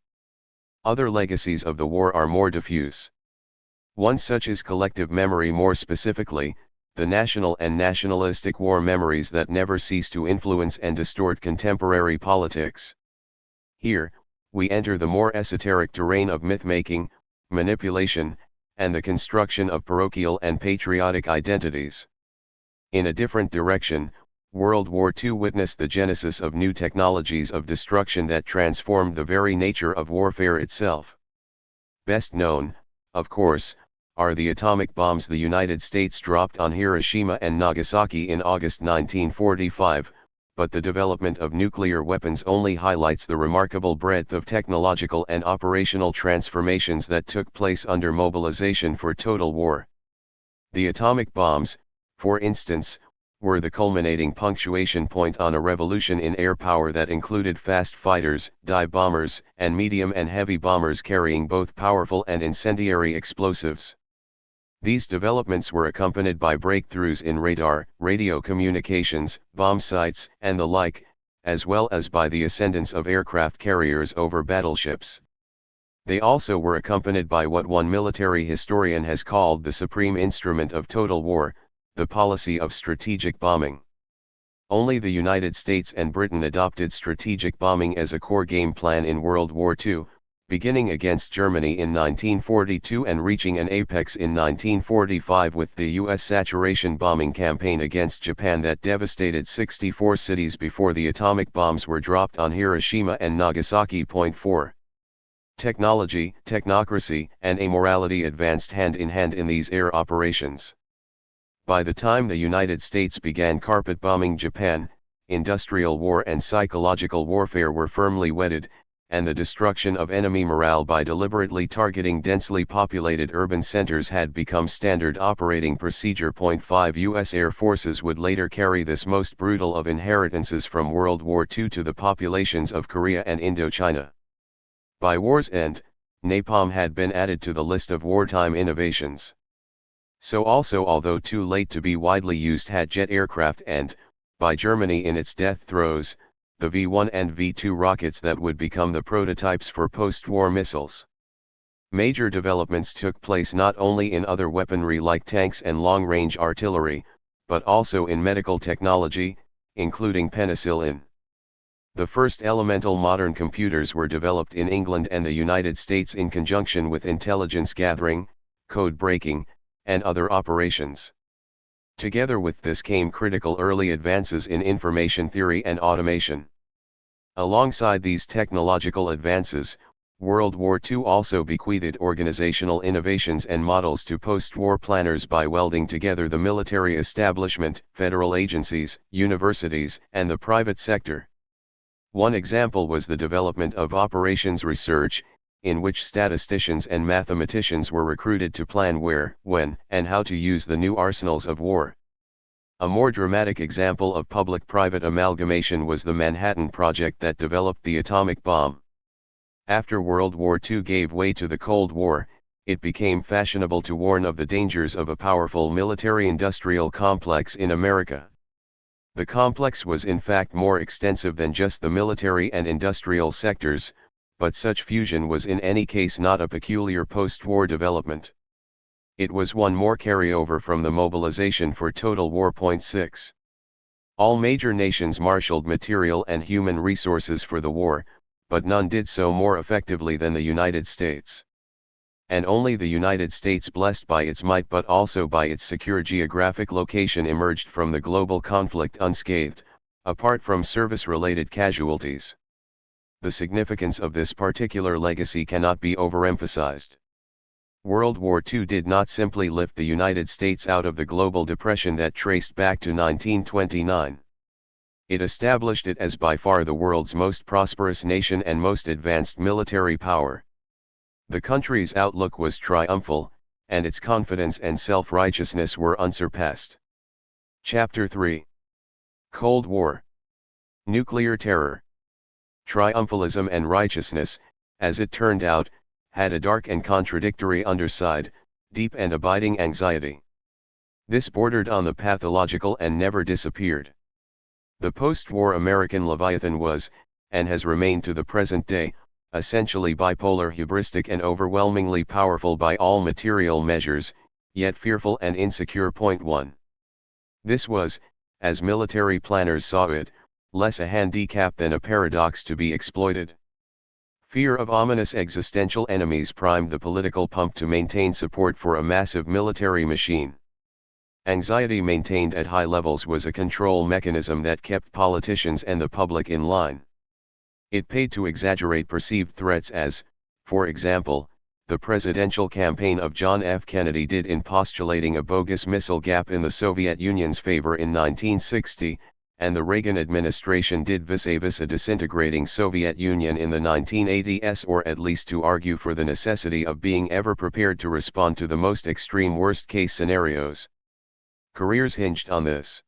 Other legacies of the war are more diffuse. One such is collective memory, more specifically, the national and nationalistic war memories that never cease to influence and distort contemporary politics. Here, we enter the more esoteric terrain of myth-making, manipulation, and the construction of parochial and patriotic identities. In a different direction, World War II witnessed the genesis of new technologies of destruction that transformed the very nature of warfare itself. Best known, of course, are the atomic bombs the United States dropped on Hiroshima and Nagasaki in August 1945, but the development of nuclear weapons only highlights the remarkable breadth of technological and operational transformations that took place under mobilization for total war. The atomic bombs, for instance, were the culminating punctuation point on a revolution in air power that included fast fighters, dive bombers, and medium and heavy bombers carrying both powerful and incendiary explosives. These developments were accompanied by breakthroughs in radar, radio communications, bomb sights, and the like, as well as by the ascendance of aircraft carriers over battleships. They also were accompanied by what one military historian has called the supreme instrument of total war, the policy of strategic bombing. Only the United States and Britain adopted strategic bombing as a core game plan in World War II, beginning against Germany in 1942 and reaching an apex in 1945 with the U.S. saturation bombing campaign against Japan that devastated 64 cities before the atomic bombs were dropped on Hiroshima and Nagasaki. 4. Technology, technocracy, and amorality advanced hand in hand in these air operations. By the time the United States began carpet bombing Japan, industrial war and psychological warfare were firmly wedded, and the destruction of enemy morale by deliberately targeting densely populated urban centers had become standard operating procedure. 5 U.S. Air Forces would later carry this most brutal of inheritances from World War II to the populations of Korea and Indochina. By war's end, napalm had been added to the list of wartime innovations. So also, although too late to be widely used, had jet aircraft and, by Germany in its death throes, the V-1 and V-2 rockets that would become the prototypes for post-war missiles. Major developments took place not only in other weaponry like tanks and long-range artillery, but also in medical technology, including penicillin. The first elemental modern computers were developed in England and the United States in conjunction with intelligence gathering, code breaking, and other operations. Together with this came critical early advances in information theory and automation. Alongside these technological advances, World War II also bequeathed organizational innovations and models to post-war planners by welding together the military establishment, federal agencies, universities, and the private sector. One example was the development of operations research, in which statisticians and mathematicians were recruited to plan where, when, and how to use the new arsenals of war. A more dramatic example of public-private amalgamation was the Manhattan Project that developed the atomic bomb. After World War II gave way to the Cold War, it became fashionable to warn of the dangers of a powerful military-industrial complex in America. The complex was in fact more extensive than just the military and industrial sectors, but such fusion was in any case not a peculiar post-war development. It was one more carryover from the mobilization for Total War. 6. All major nations marshaled material and human resources for the war, but none did so more effectively than the United States. And only the United States, blessed by its might but also by its secure geographic location, emerged from the global conflict unscathed, apart from service-related casualties. The significance of this particular legacy cannot be overemphasized. World War II did not simply lift the United States out of the global depression that traced back to 1929. It established it as by far the world's most prosperous nation and most advanced military power. The country's outlook was triumphal, and its confidence and self-righteousness were unsurpassed. Chapter 3. Cold War. Nuclear terror. Triumphalism and righteousness, as it turned out, had a dark and contradictory underside, deep and abiding anxiety. This bordered on the pathological and never disappeared. The post-war American Leviathan was, and has remained to the present day, essentially bipolar, hubristic and overwhelmingly powerful by all material measures, yet fearful and insecure. 1. This was, as military planners saw it, less a handicap than a paradox to be exploited. Fear of ominous existential enemies primed the political pump to maintain support for a massive military machine. Anxiety maintained at high levels was a control mechanism that kept politicians and the public in line. It paid to exaggerate perceived threats as, for example, the presidential campaign of John F. Kennedy did in postulating a bogus missile gap in the Soviet Union's favor in 1960, and the Reagan administration did vis-a-vis a disintegrating Soviet Union in the 1980s, or at least to argue for the necessity of being ever prepared to respond to the most extreme worst-case scenarios. Careers hinged on this.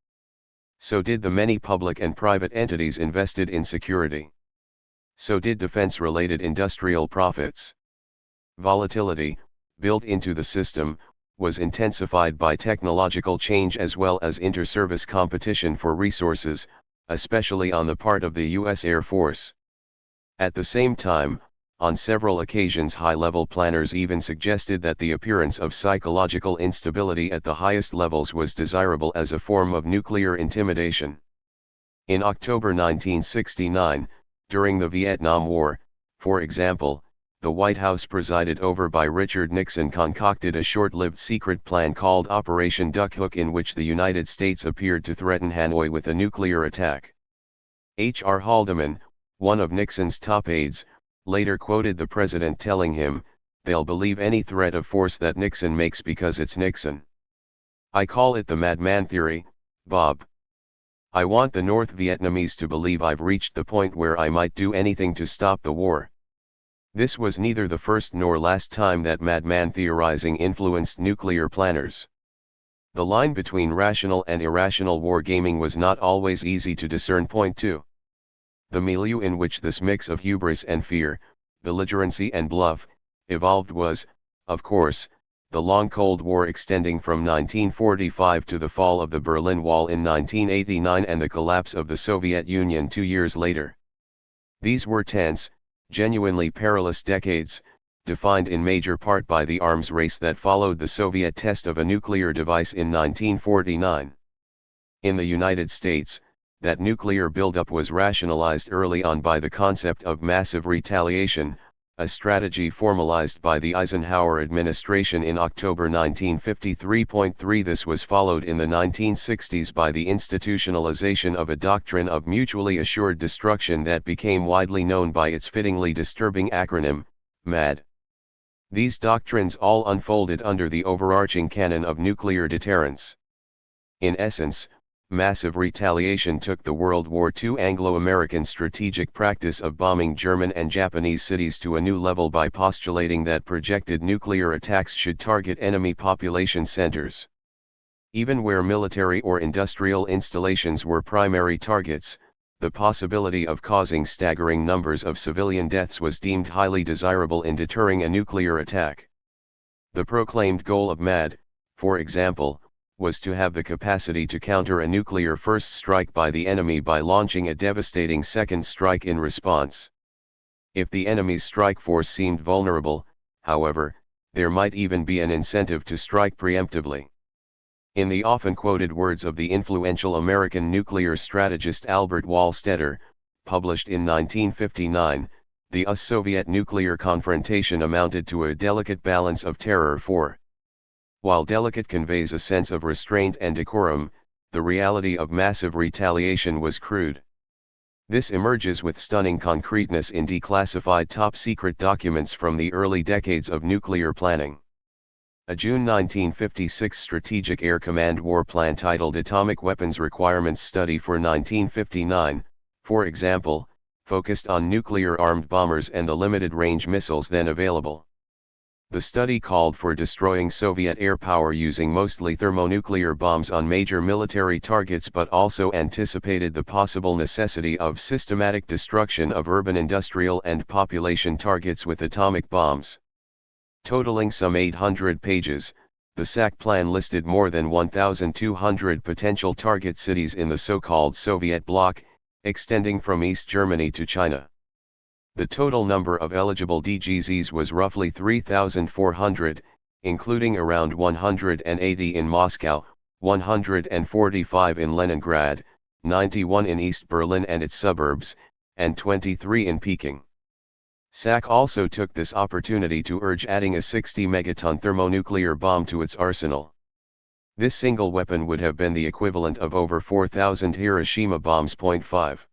So did the many public and private entities invested in security. So did defense-related industrial profits. Volatility, built into the system, was intensified by technological change as well as inter-service competition for resources, especially on the part of the U.S. Air Force. At the same time, on several occasions high-level planners even suggested that the appearance of psychological instability at the highest levels was desirable as a form of nuclear intimidation. In October 1969, during the Vietnam War, for example, the White House, presided over by Richard Nixon, concocted a short-lived secret plan called Operation Duck Hook, in which the United States appeared to threaten Hanoi with a nuclear attack. H.R. Haldeman, one of Nixon's top aides, later quoted the president telling him, "They'll believe any threat of force that Nixon makes because it's Nixon. I call it the madman theory, Bob. I want the North Vietnamese to believe I've reached the point where I might do anything to stop the war." This was neither the first nor last time that madman theorizing influenced nuclear planners. The line between rational and irrational wargaming was not always easy to discern. 2. The milieu in which this mix of hubris and fear, belligerency and bluff, evolved was, of course, the long Cold War extending from 1945 to the fall of the Berlin Wall in 1989 and the collapse of the Soviet Union 2 years later. These were tense, genuinely perilous decades, defined in major part by the arms race that followed the Soviet test of a nuclear device in 1949. In the United States, that nuclear buildup was rationalized early on by the concept of massive retaliation, a strategy formalized by the Eisenhower administration in October 1953. This was followed in the 1960s by the institutionalization of a doctrine of mutually assured destruction that became widely known by its fittingly disturbing acronym, MAD. These doctrines all unfolded under the overarching canon of nuclear deterrence. In essence, massive retaliation took the World War II Anglo-American strategic practice of bombing German and Japanese cities to a new level by postulating that projected nuclear attacks should target enemy population centers. Even where military or industrial installations were primary targets, the possibility of causing staggering numbers of civilian deaths was deemed highly desirable in deterring a nuclear attack. The proclaimed goal of MAD, for example, was to have the capacity to counter a nuclear first strike by the enemy by launching a devastating second strike in response. If the enemy's strike force seemed vulnerable, however, there might even be an incentive to strike preemptively. In the often quoted words of the influential American nuclear strategist Albert Wallstetter, published in 1959, the US-Soviet nuclear confrontation amounted to a delicate balance of terror for. While delicate conveys a sense of restraint and decorum, the reality of massive retaliation was crude. This emerges with stunning concreteness in declassified top-secret documents from the early decades of nuclear planning. A June 1956 Strategic Air Command war plan titled Atomic Weapons Requirements Study for 1959, for example, focused on nuclear-armed bombers and the limited-range missiles then available. The study called for destroying Soviet air power using mostly thermonuclear bombs on major military targets, but also anticipated the possible necessity of systematic destruction of urban industrial and population targets with atomic bombs. Totaling some 800 pages, the SAC plan listed more than 1,200 potential target cities in the so-called Soviet bloc, extending from East Germany to China. The total number of eligible DGZs was roughly 3,400, including around 180 in Moscow, 145 in Leningrad, 91 in East Berlin and its suburbs, and 23 in Peking. SAC also took this opportunity to urge adding a 60-megaton thermonuclear bomb to its arsenal. This single weapon would have been the equivalent of over 4,000 Hiroshima bombs. 5.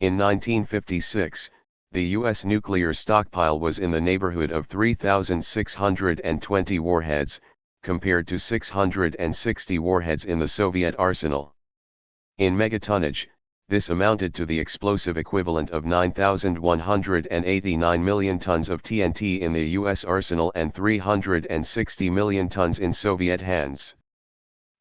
In 1956, the U.S. nuclear stockpile was in the neighborhood of 3,620 warheads, compared to 660 warheads in the Soviet arsenal. In megatonnage, this amounted to the explosive equivalent of 9,189 million tons of TNT in the U.S. arsenal and 360 million tons in Soviet hands.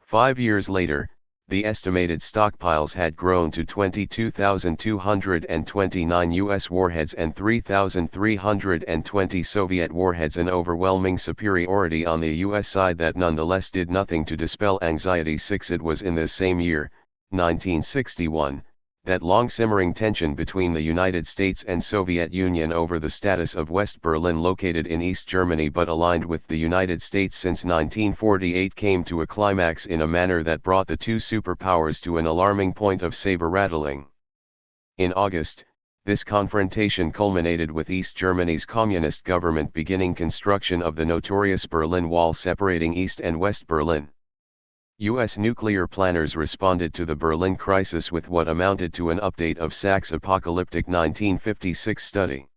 5 years later, the estimated stockpiles had grown to 22,229 U.S. warheads and 3,320 Soviet warheads, an overwhelming superiority on the U.S. side that nonetheless did nothing to dispel anxiety. 6. It was in this same year, 1961, that long-simmering tension between the United States and Soviet Union over the status of West Berlin, located in East Germany but aligned with the United States since 1948, came to a climax in a manner that brought the two superpowers to an alarming point of saber-rattling. In August, this confrontation culminated with East Germany's communist government beginning construction of the notorious Berlin Wall separating East and West Berlin. U.S. nuclear planners responded to the Berlin crisis with what amounted to an update of SAC's apocalyptic 1956 study.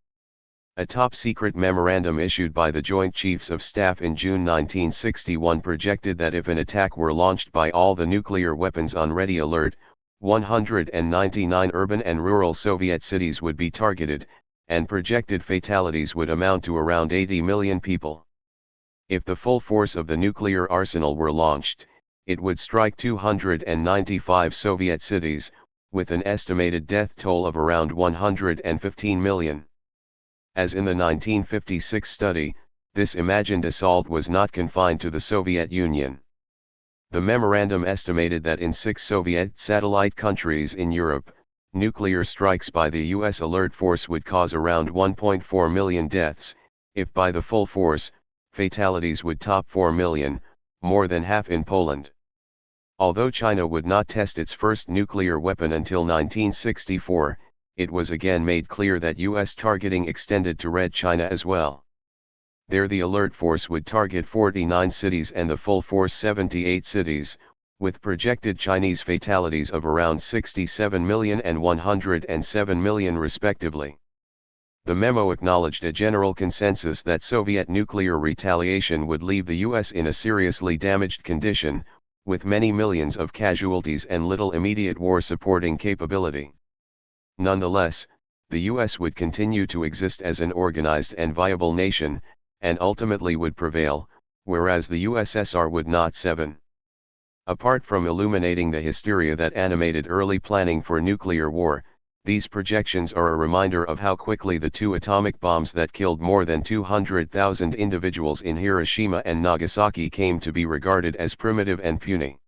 A top-secret memorandum issued by the Joint Chiefs of Staff in June 1961 projected that if an attack were launched by all the nuclear weapons on ready alert, 199 urban and rural Soviet cities would be targeted, and projected fatalities would amount to around 80 million people. If the full force of the nuclear arsenal were launched, it would strike 295 Soviet cities, with an estimated death toll of around 115 million. As in the 1956 study, this imagined assault was not confined to the Soviet Union. The memorandum estimated that in 6 Soviet satellite countries in Europe, nuclear strikes by the U.S. alert force would cause around 1.4 million deaths. If by the full force, fatalities would top 4 million, more than half in Poland. Although China would not test its first nuclear weapon until 1964, it was again made clear that U.S. targeting extended to Red China as well. There the alert force would target 49 cities and the full force 78 cities, with projected Chinese fatalities of around 67 million and 107 million respectively. The memo acknowledged a general consensus that Soviet nuclear retaliation would leave the U.S. in a seriously damaged condition, with many millions of casualties and little immediate war-supporting capability. Nonetheless, the U.S. would continue to exist as an organized and viable nation, and ultimately would prevail, whereas the USSR would not. 7. Apart from illuminating the hysteria that animated early planning for nuclear war, these projections are a reminder of how quickly the 2 atomic bombs that killed more than 200,000 individuals in Hiroshima and Nagasaki came to be regarded as primitive and puny.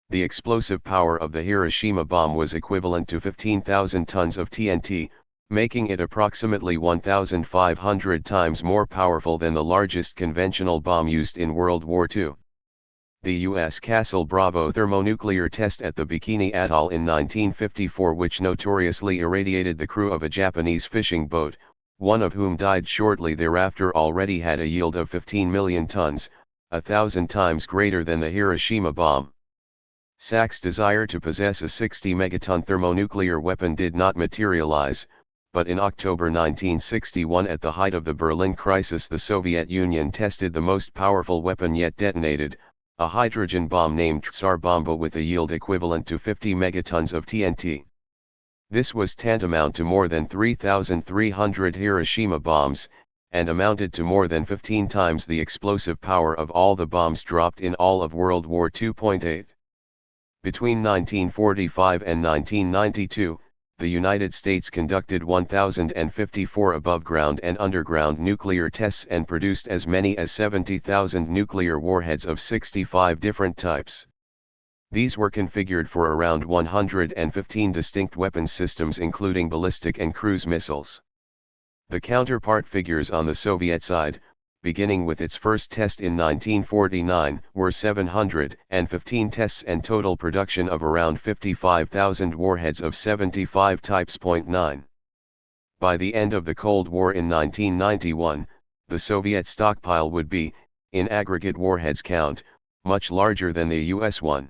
The explosive power of the Hiroshima bomb was equivalent to 15,000 tons of TNT, making it approximately 1,500 times more powerful than the largest conventional bomb used in World War II. The U.S. Castle Bravo thermonuclear test at the Bikini Atoll in 1954, which notoriously irradiated the crew of a Japanese fishing boat, one of whom died shortly thereafter, already had a yield of 15 million tons, 1,000 times greater than the Hiroshima bomb. SAC's desire to possess a 60-megaton thermonuclear weapon did not materialize, but in October 1961, at the height of the Berlin crisis, the Soviet Union tested the most powerful weapon yet detonated, a hydrogen bomb named Tsar Bomba with a yield equivalent to 50 megatons of TNT. This was tantamount to more than 3,300 Hiroshima bombs, and amounted to more than 15 times the explosive power of all the bombs dropped in all of World War II. 8. Between 1945 and 1992, the United States conducted 1,054 above-ground and underground nuclear tests and produced as many as 70,000 nuclear warheads of 65 different types. These were configured for around 115 distinct weapons systems, including ballistic and cruise missiles. The counterpart figures on the Soviet side, beginning with its first test in 1949, were 715 tests and total production of around 55,000 warheads of 75 types. 9. By the end of the Cold War in 1991, the Soviet stockpile would be, in aggregate warheads count, much larger than the US one.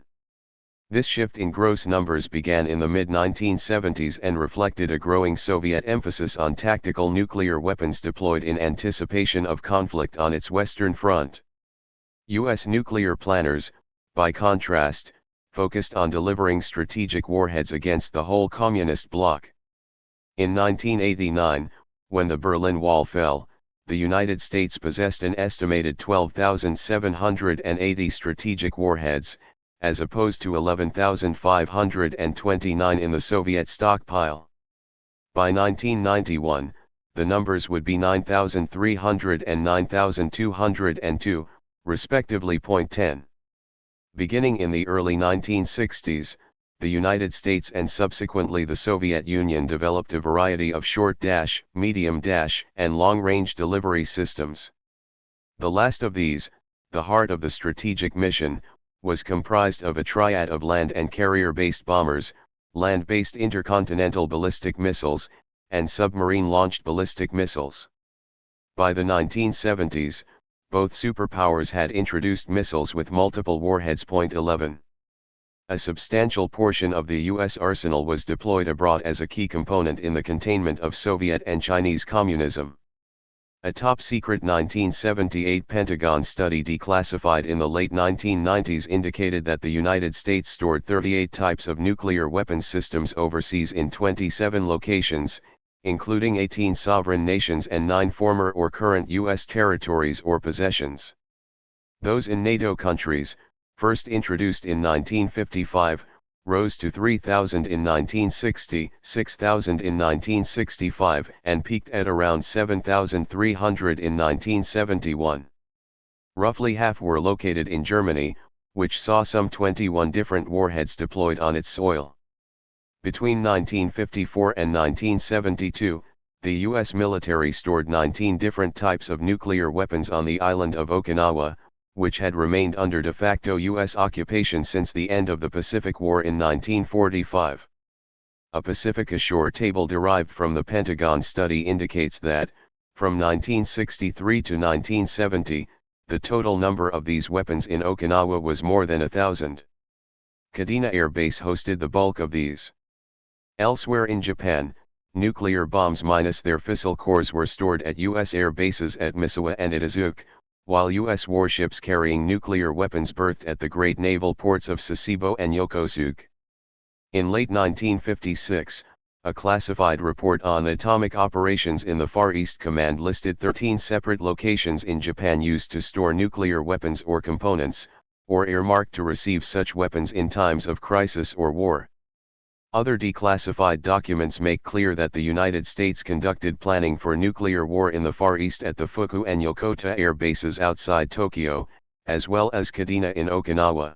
This shift in gross numbers began in the mid-1970s and reflected a growing Soviet emphasis on tactical nuclear weapons deployed in anticipation of conflict on its western front. U.S. nuclear planners, by contrast, focused on delivering strategic warheads against the whole communist bloc. In 1989, when the Berlin Wall fell, the United States possessed an estimated 12,780 strategic warheads, as opposed to 11,529 in the Soviet stockpile. By 1991, the numbers would be 9,300 and 9,202, respectively. 10. Beginning in the early 1960s, the United States and subsequently the Soviet Union developed a variety of short, medium, and long-range delivery systems. The last of these, the heart of the strategic mission, was comprised of a triad of land and carrier-based bombers, land-based intercontinental ballistic missiles, and submarine-launched ballistic missiles. By the 1970s, both superpowers had introduced missiles with multiple warheads. 11. A substantial portion of the U.S. arsenal was deployed abroad as a key component in the containment of Soviet and Chinese communism. A top-secret 1978 Pentagon study declassified in the late 1990s indicated that the United States stored 38 types of nuclear weapons systems overseas in 27 locations, including 18 sovereign nations and 9 former or current U.S. territories or possessions. Those in NATO countries, first introduced in 1955, rose to 3,000 in 1960, 6,000 in 1965, and peaked at around 7,300 in 1971. Roughly half were located in Germany, which saw some 21 different warheads deployed on its soil. Between 1954 and 1972, the U.S. military stored 19 different types of nuclear weapons on the island of Okinawa, which had remained under de facto U.S. occupation since the end of the Pacific War in 1945. A Pacific Ashore table derived from the Pentagon study indicates that, from 1963 to 1970, the total number of these weapons in Okinawa was more than 1,000. Kadena Air Base hosted the bulk of these. Elsewhere in Japan, nuclear bombs minus their fissile cores were stored at U.S. air bases at Misawa and Itazuke, while U.S. warships carrying nuclear weapons berthed at the great naval ports of Sasebo and Yokosuka. In late 1956, a classified report on atomic operations in the Far East Command listed 13 separate locations in Japan used to store nuclear weapons or components, or earmarked to receive such weapons in times of crisis or war. Other declassified documents make clear that the United States conducted planning for nuclear war in the Far East at the Fuku and Yokota air bases outside Tokyo, as well as Kadena in Okinawa.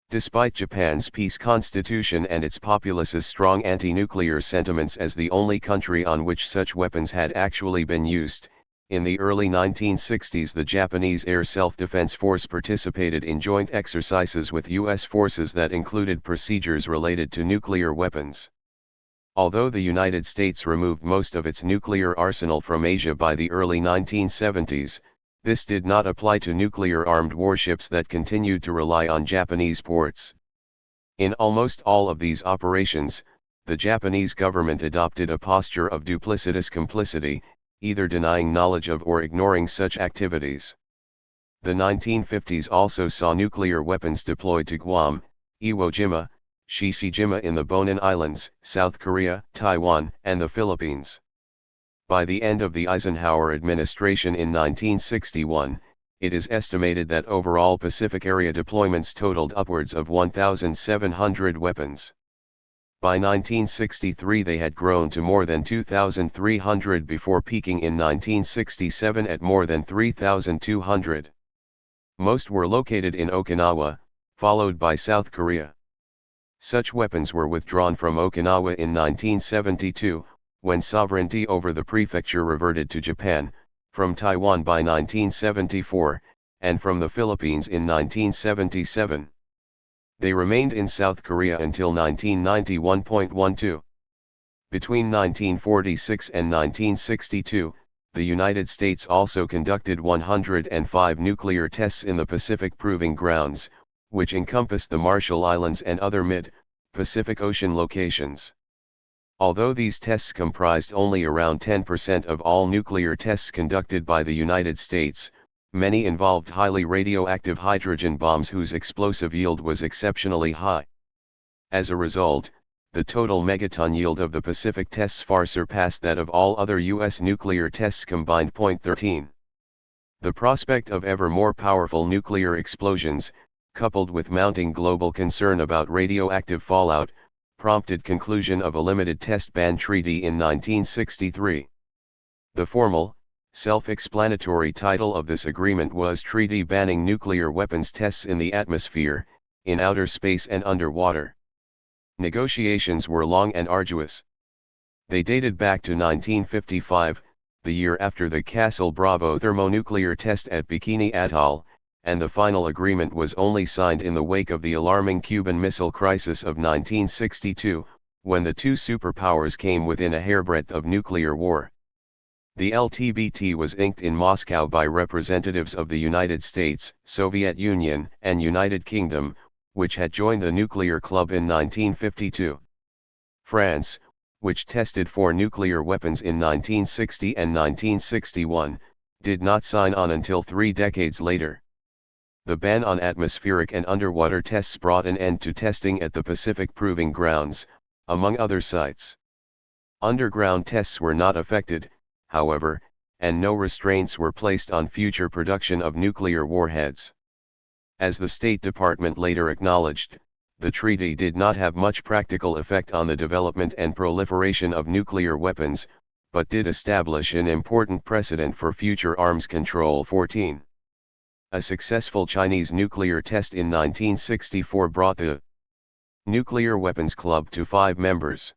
Despite Japan's peace constitution and its populace's strong anti-nuclear sentiments as the only country on which such weapons had actually been used, in the early 1960s the Japanese Air Self-Defense Force participated in joint exercises with U.S. forces that included procedures related to nuclear weapons. Although the United States removed most of its nuclear arsenal from Asia by the early 1970s, this did not apply to nuclear-armed warships that continued to rely on Japanese ports. In almost all of these operations, the Japanese government adopted a posture of duplicitous complicity, either denying knowledge of or ignoring such activities. The 1950s also saw nuclear weapons deployed to Guam, Iwo Jima, Shishijima in the Bonin Islands, South Korea, Taiwan, and the Philippines. By the end of the Eisenhower administration in 1961, it is estimated that overall Pacific area deployments totaled upwards of 1,700 weapons. By 1963 they had grown to more than 2,300 before peaking in 1967 at more than 3,200. Most were located in Okinawa, followed by South Korea. Such weapons were withdrawn from Okinawa in 1972, when sovereignty over the prefecture reverted to Japan, from Taiwan by 1974, and from the Philippines in 1977. They remained in South Korea until 1991.12. Between 1946 and 1962, the United States also conducted 105 nuclear tests in the Pacific Proving Grounds, which encompassed the Marshall Islands and other mid-Pacific Ocean locations. Although these tests comprised only around 10% of all nuclear tests conducted by the United States, many involved highly radioactive hydrogen bombs whose explosive yield was exceptionally high. As a result, the total megaton yield of the Pacific tests far surpassed that of all other U.S. nuclear tests combined. 13. The prospect of ever more powerful nuclear explosions, coupled with mounting global concern about radioactive fallout, prompted conclusion of a limited test ban treaty in 1963. The formal, self-explanatory title of this agreement was Treaty Banning Nuclear Weapons Tests in the Atmosphere, in Outer Space and Underwater. Negotiations were long and arduous. They dated back to 1955, the year after the Castle Bravo thermonuclear test at Bikini Atoll, and the final agreement was only signed in the wake of the alarming Cuban Missile Crisis of 1962, when the two superpowers came within a hairbreadth of nuclear war. The LTBT was inked in Moscow by representatives of the United States, Soviet Union, and United Kingdom, which had joined the nuclear club in 1952. France, which tested 4 nuclear weapons in 1960 and 1961, did not sign on until 3 decades later. The ban on atmospheric and underwater tests brought an end to testing at the Pacific Proving Grounds, among other sites. Underground tests were not affected, however, and no restraints were placed on future production of nuclear warheads. As the State Department later acknowledged, the treaty did not have much practical effect on the development and proliferation of nuclear weapons, but did establish an important precedent for future arms control. 14. A successful Chinese nuclear test in 1964 brought the Nuclear Weapons Club to 5 members.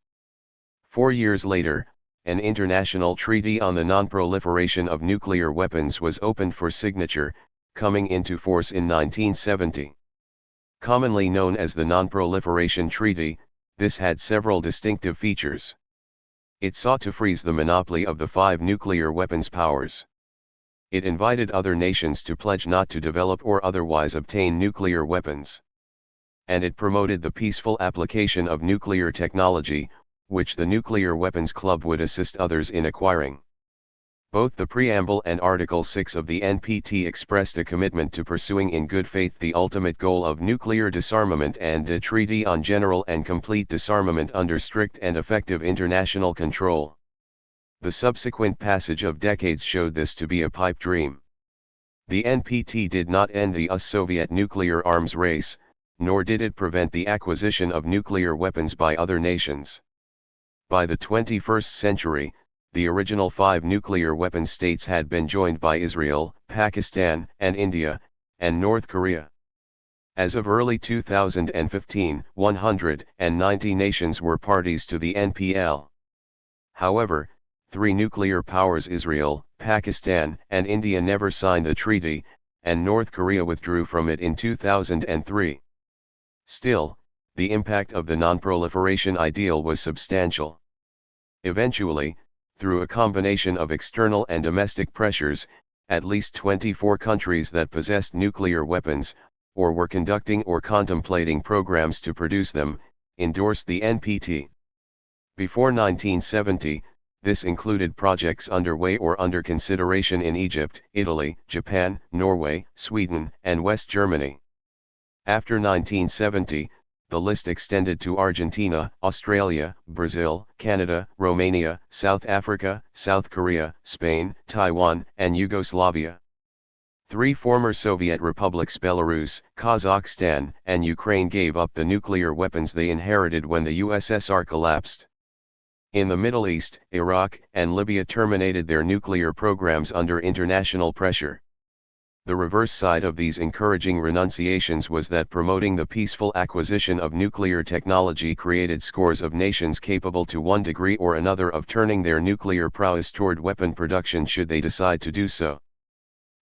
4 years later, an international treaty on the non-proliferation of nuclear weapons was opened for signature, coming into force in 1970. Commonly known as the Non-Proliferation Treaty, this had several distinctive features. It sought to freeze the monopoly of the 5 nuclear weapons powers. It invited other nations to pledge not to develop or otherwise obtain nuclear weapons. And it promoted the peaceful application of nuclear technology, which the Nuclear Weapons Club would assist others in acquiring. Both the preamble and Article 6 of the NPT expressed a commitment to pursuing in good faith the ultimate goal of nuclear disarmament and a treaty on general and complete disarmament under strict and effective international control. The subsequent passage of decades showed this to be a pipe dream. The NPT did not end the US-Soviet nuclear arms race, nor did it prevent the acquisition of nuclear weapons by other nations. By the 21st century, the original 5 nuclear weapon states had been joined by Israel, Pakistan, and India, and North Korea. As of early 2015, 190 nations were parties to the NPL. However, 3 nuclear powers, Israel, Pakistan, and India, never signed the treaty, and North Korea withdrew from it in 2003. Still, the impact of the non-proliferation ideal was substantial. Eventually, through a combination of external and domestic pressures, at least 24 countries that possessed nuclear weapons, or were conducting or contemplating programs to produce them, endorsed the NPT. Before 1970, this included projects underway or under consideration in Egypt, Italy, Japan, Norway, Sweden, and West Germany. After 1970, the list extended to Argentina, Australia, Brazil, Canada, Romania, South Africa, South Korea, Spain, Taiwan, and Yugoslavia. 3 former Soviet republics, Belarus, Kazakhstan, and Ukraine, gave up the nuclear weapons they inherited when the USSR collapsed. In the Middle East, Iraq and Libya terminated their nuclear programs under international pressure. The reverse side of these encouraging renunciations was that promoting the peaceful acquisition of nuclear technology created scores of nations capable to one degree or another of turning their nuclear prowess toward weapon production should they decide to do so.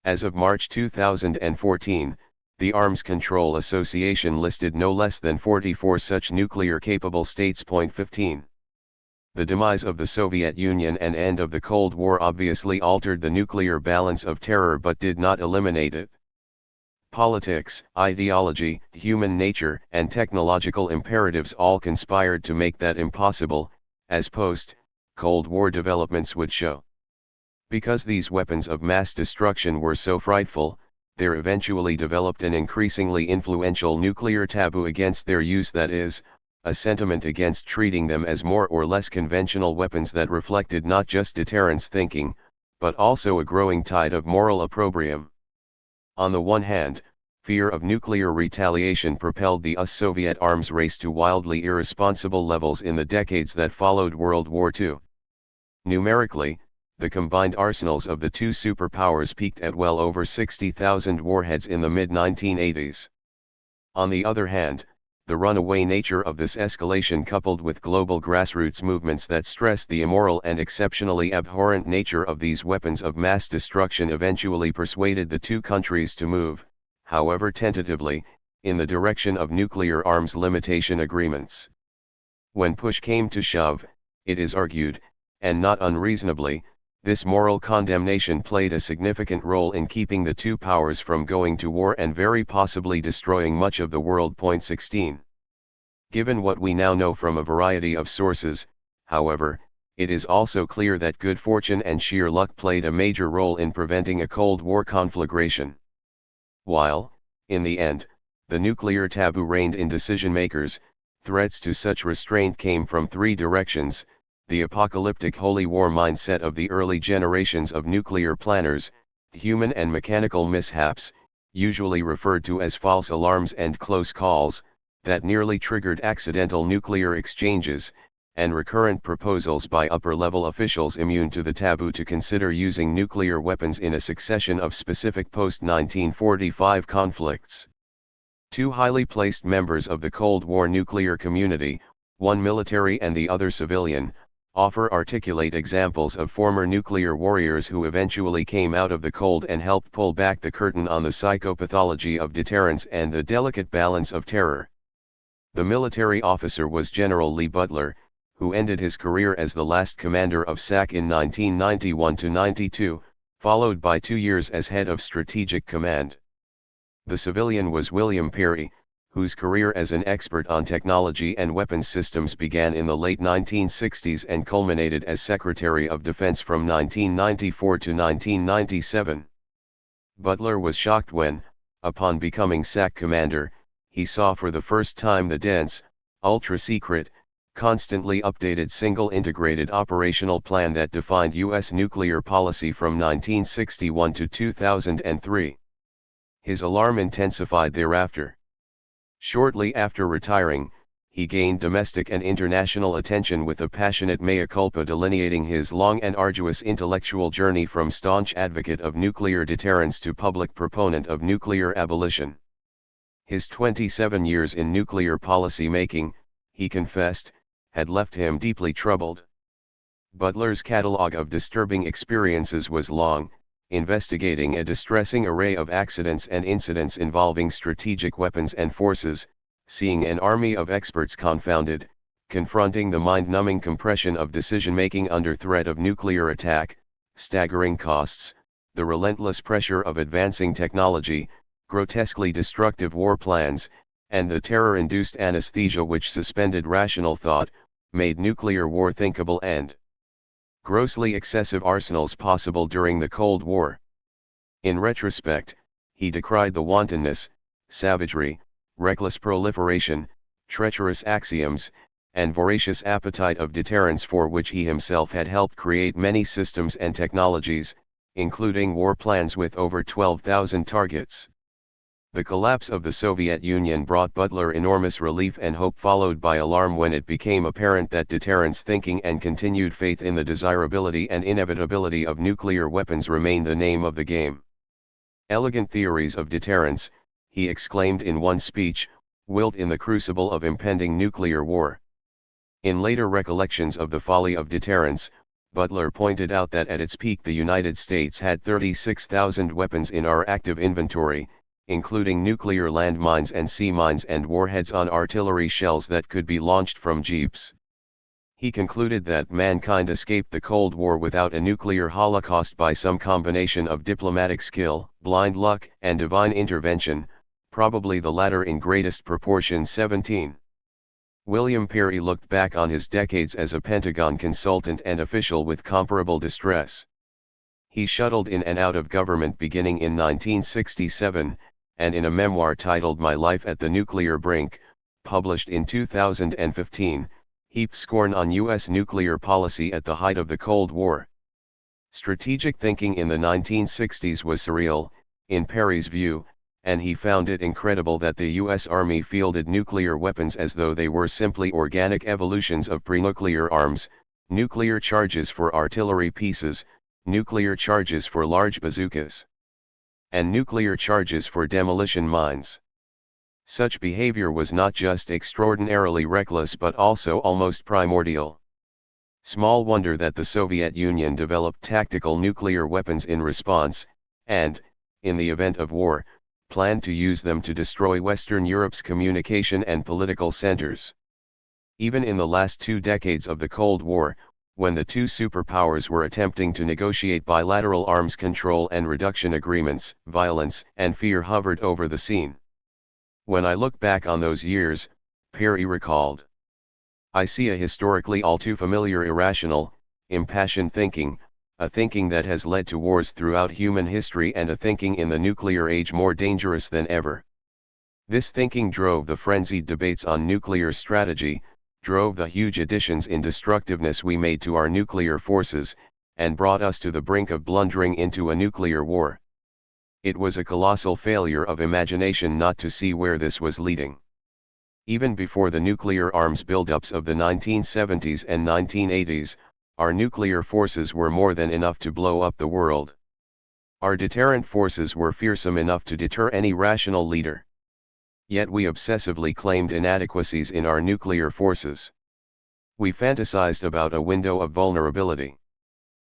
As of March 2014, the Arms Control Association listed no less than 44 such nuclear-capable states. 15. The demise of the Soviet Union and end of the Cold War obviously altered the nuclear balance of terror but did not eliminate it. Politics, ideology, human nature, and technological imperatives all conspired to make that impossible, as post-Cold War developments would show. Because these weapons of mass destruction were so frightful, there eventually developed an increasingly influential nuclear taboo against their use, that is, a sentiment against treating them as more or less conventional weapons that reflected not just deterrence thinking, but also a growing tide of moral opprobrium. On the one hand, fear of nuclear retaliation propelled the US-Soviet arms race to wildly irresponsible levels in the decades that followed World War II. Numerically, the combined arsenals of the 2 superpowers peaked at well over 60,000 warheads in the mid-1980s. On the other hand, the runaway nature of this escalation, coupled with global grassroots movements that stressed the immoral and exceptionally abhorrent nature of these weapons of mass destruction, eventually persuaded the 2 countries to move, however tentatively, in the direction of nuclear arms limitation agreements. When push came to shove, it is argued, and not unreasonably, this moral condemnation played a significant role in keeping the 2 powers from going to war and very possibly destroying much of the world. 16. Given what we now know from a variety of sources, however, it is also clear that good fortune and sheer luck played a major role in preventing a Cold War conflagration. While, in the end, the nuclear taboo reigned in decision-makers, threats to such restraint came from 3 directions: the apocalyptic holy war mindset of the early generations of nuclear planners, human and mechanical mishaps, usually referred to as false alarms and close calls, that nearly triggered accidental nuclear exchanges, and recurrent proposals by upper-level officials immune to the taboo to consider using nuclear weapons in a succession of specific post-1945 conflicts. Two highly placed members of the Cold War nuclear community, one military and the other civilian, offer articulate examples of former nuclear warriors who eventually came out of the cold and helped pull back the curtain on the psychopathology of deterrence and the delicate balance of terror. The military officer was General Lee Butler, who ended his career as the last commander of SAC in 1991-92, followed by 2 years as head of Strategic Command. The civilian was William Perry, whose career as an expert on technology and weapons systems began in the late 1960s and culminated as Secretary of Defense from 1994 to 1997. Butler was shocked when, upon becoming SAC commander, he saw for the first time the dense, ultra-secret, constantly updated single integrated operational plan that defined U.S. nuclear policy from 1961 to 2003. His alarm intensified thereafter. Shortly after retiring, he gained domestic and international attention with a passionate mea culpa delineating his long and arduous intellectual journey from staunch advocate of nuclear deterrence to public proponent of nuclear abolition. His 27 years in nuclear policy making, he confessed, had left him deeply troubled. Butler's catalogue of disturbing experiences was long, investigating a distressing array of accidents and incidents involving strategic weapons and forces, seeing an army of experts confounded, confronting the mind-numbing compression of decision-making under threat of nuclear attack, staggering costs, the relentless pressure of advancing technology, grotesquely destructive war plans, and the terror-induced anesthesia which suspended rational thought, made nuclear war thinkable and grossly excessive arsenals possible during the Cold War. In retrospect, he decried the wantonness, savagery, reckless proliferation, treacherous axioms, and voracious appetite of deterrence for which he himself had helped create many systems and technologies, including war plans with over 12,000 targets. The collapse of the Soviet Union brought Butler enormous relief and hope, followed by alarm when it became apparent that deterrence thinking and continued faith in the desirability and inevitability of nuclear weapons remained the name of the game. "Elegant theories of deterrence," he exclaimed in one speech, "wilt in the crucible of impending nuclear war." In later recollections of the folly of deterrence, Butler pointed out that at its peak the United States had 36,000 weapons in our active inventory, including nuclear landmines and sea mines and warheads on artillery shells that could be launched from jeeps. He concluded that mankind escaped the Cold War without a nuclear holocaust by some combination of diplomatic skill, blind luck, and divine intervention, probably the latter in greatest proportion. 17. William Perry looked back on his decades as a Pentagon consultant and official with comparable distress. He shuttled in and out of government beginning in 1967, and in a memoir titled My Life at the Nuclear Brink, published in 2015, heaped scorn on U.S. nuclear policy at the height of the Cold War. Strategic thinking in the 1960s was surreal, in Perry's view, and he found it incredible that the U.S. Army fielded nuclear weapons as though they were simply organic evolutions of pre-nuclear arms, nuclear charges for artillery pieces, nuclear charges for large bazookas, and nuclear charges for demolition mines. Such behavior was not just extraordinarily reckless but also almost primordial. Small wonder that the Soviet Union developed tactical nuclear weapons in response, and, in the event of war, planned to use them to destroy Western Europe's communication and political centers. Even in the last 2 decades of the Cold War, when the two superpowers were attempting to negotiate bilateral arms control and reduction agreements, violence and fear hovered over the scene. "When I look back on those years," Perry recalled, "I see a historically all too familiar irrational, impassioned thinking, a thinking that has led to wars throughout human history and a thinking in the nuclear age more dangerous than ever. This thinking drove the frenzied debates on nuclear strategy, drove the huge additions in destructiveness we made to our nuclear forces, and brought us to the brink of blundering into a nuclear war. It was a colossal failure of imagination not to see where this was leading. Even before the nuclear arms buildups of the 1970s and 1980s, our nuclear forces were more than enough to blow up the world. Our deterrent forces were fearsome enough to deter any rational leader. Yet we obsessively claimed inadequacies in our nuclear forces. We fantasized about a window of vulnerability.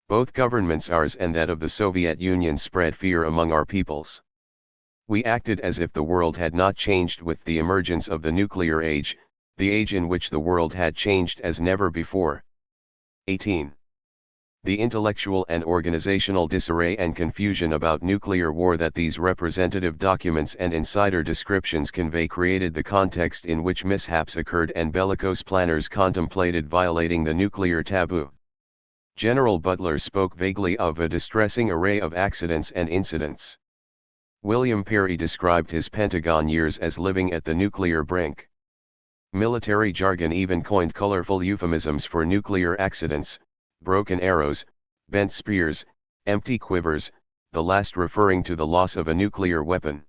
Both governments, ours and that of the Soviet Union, spread fear among our peoples. We acted as if the world had not changed with the emergence of the nuclear age, the age in which the world had changed as never before. 18. The intellectual and organizational disarray and confusion about nuclear war that these representative documents and insider descriptions convey created the context in which mishaps occurred and bellicose planners contemplated violating the nuclear taboo. General Butler spoke vaguely of a distressing array of accidents and incidents. William Perry described his Pentagon years as living at the nuclear brink. Military jargon even coined colorful euphemisms for nuclear accidents: broken arrows, bent spears, empty quivers, the last referring to the loss of a nuclear weapon.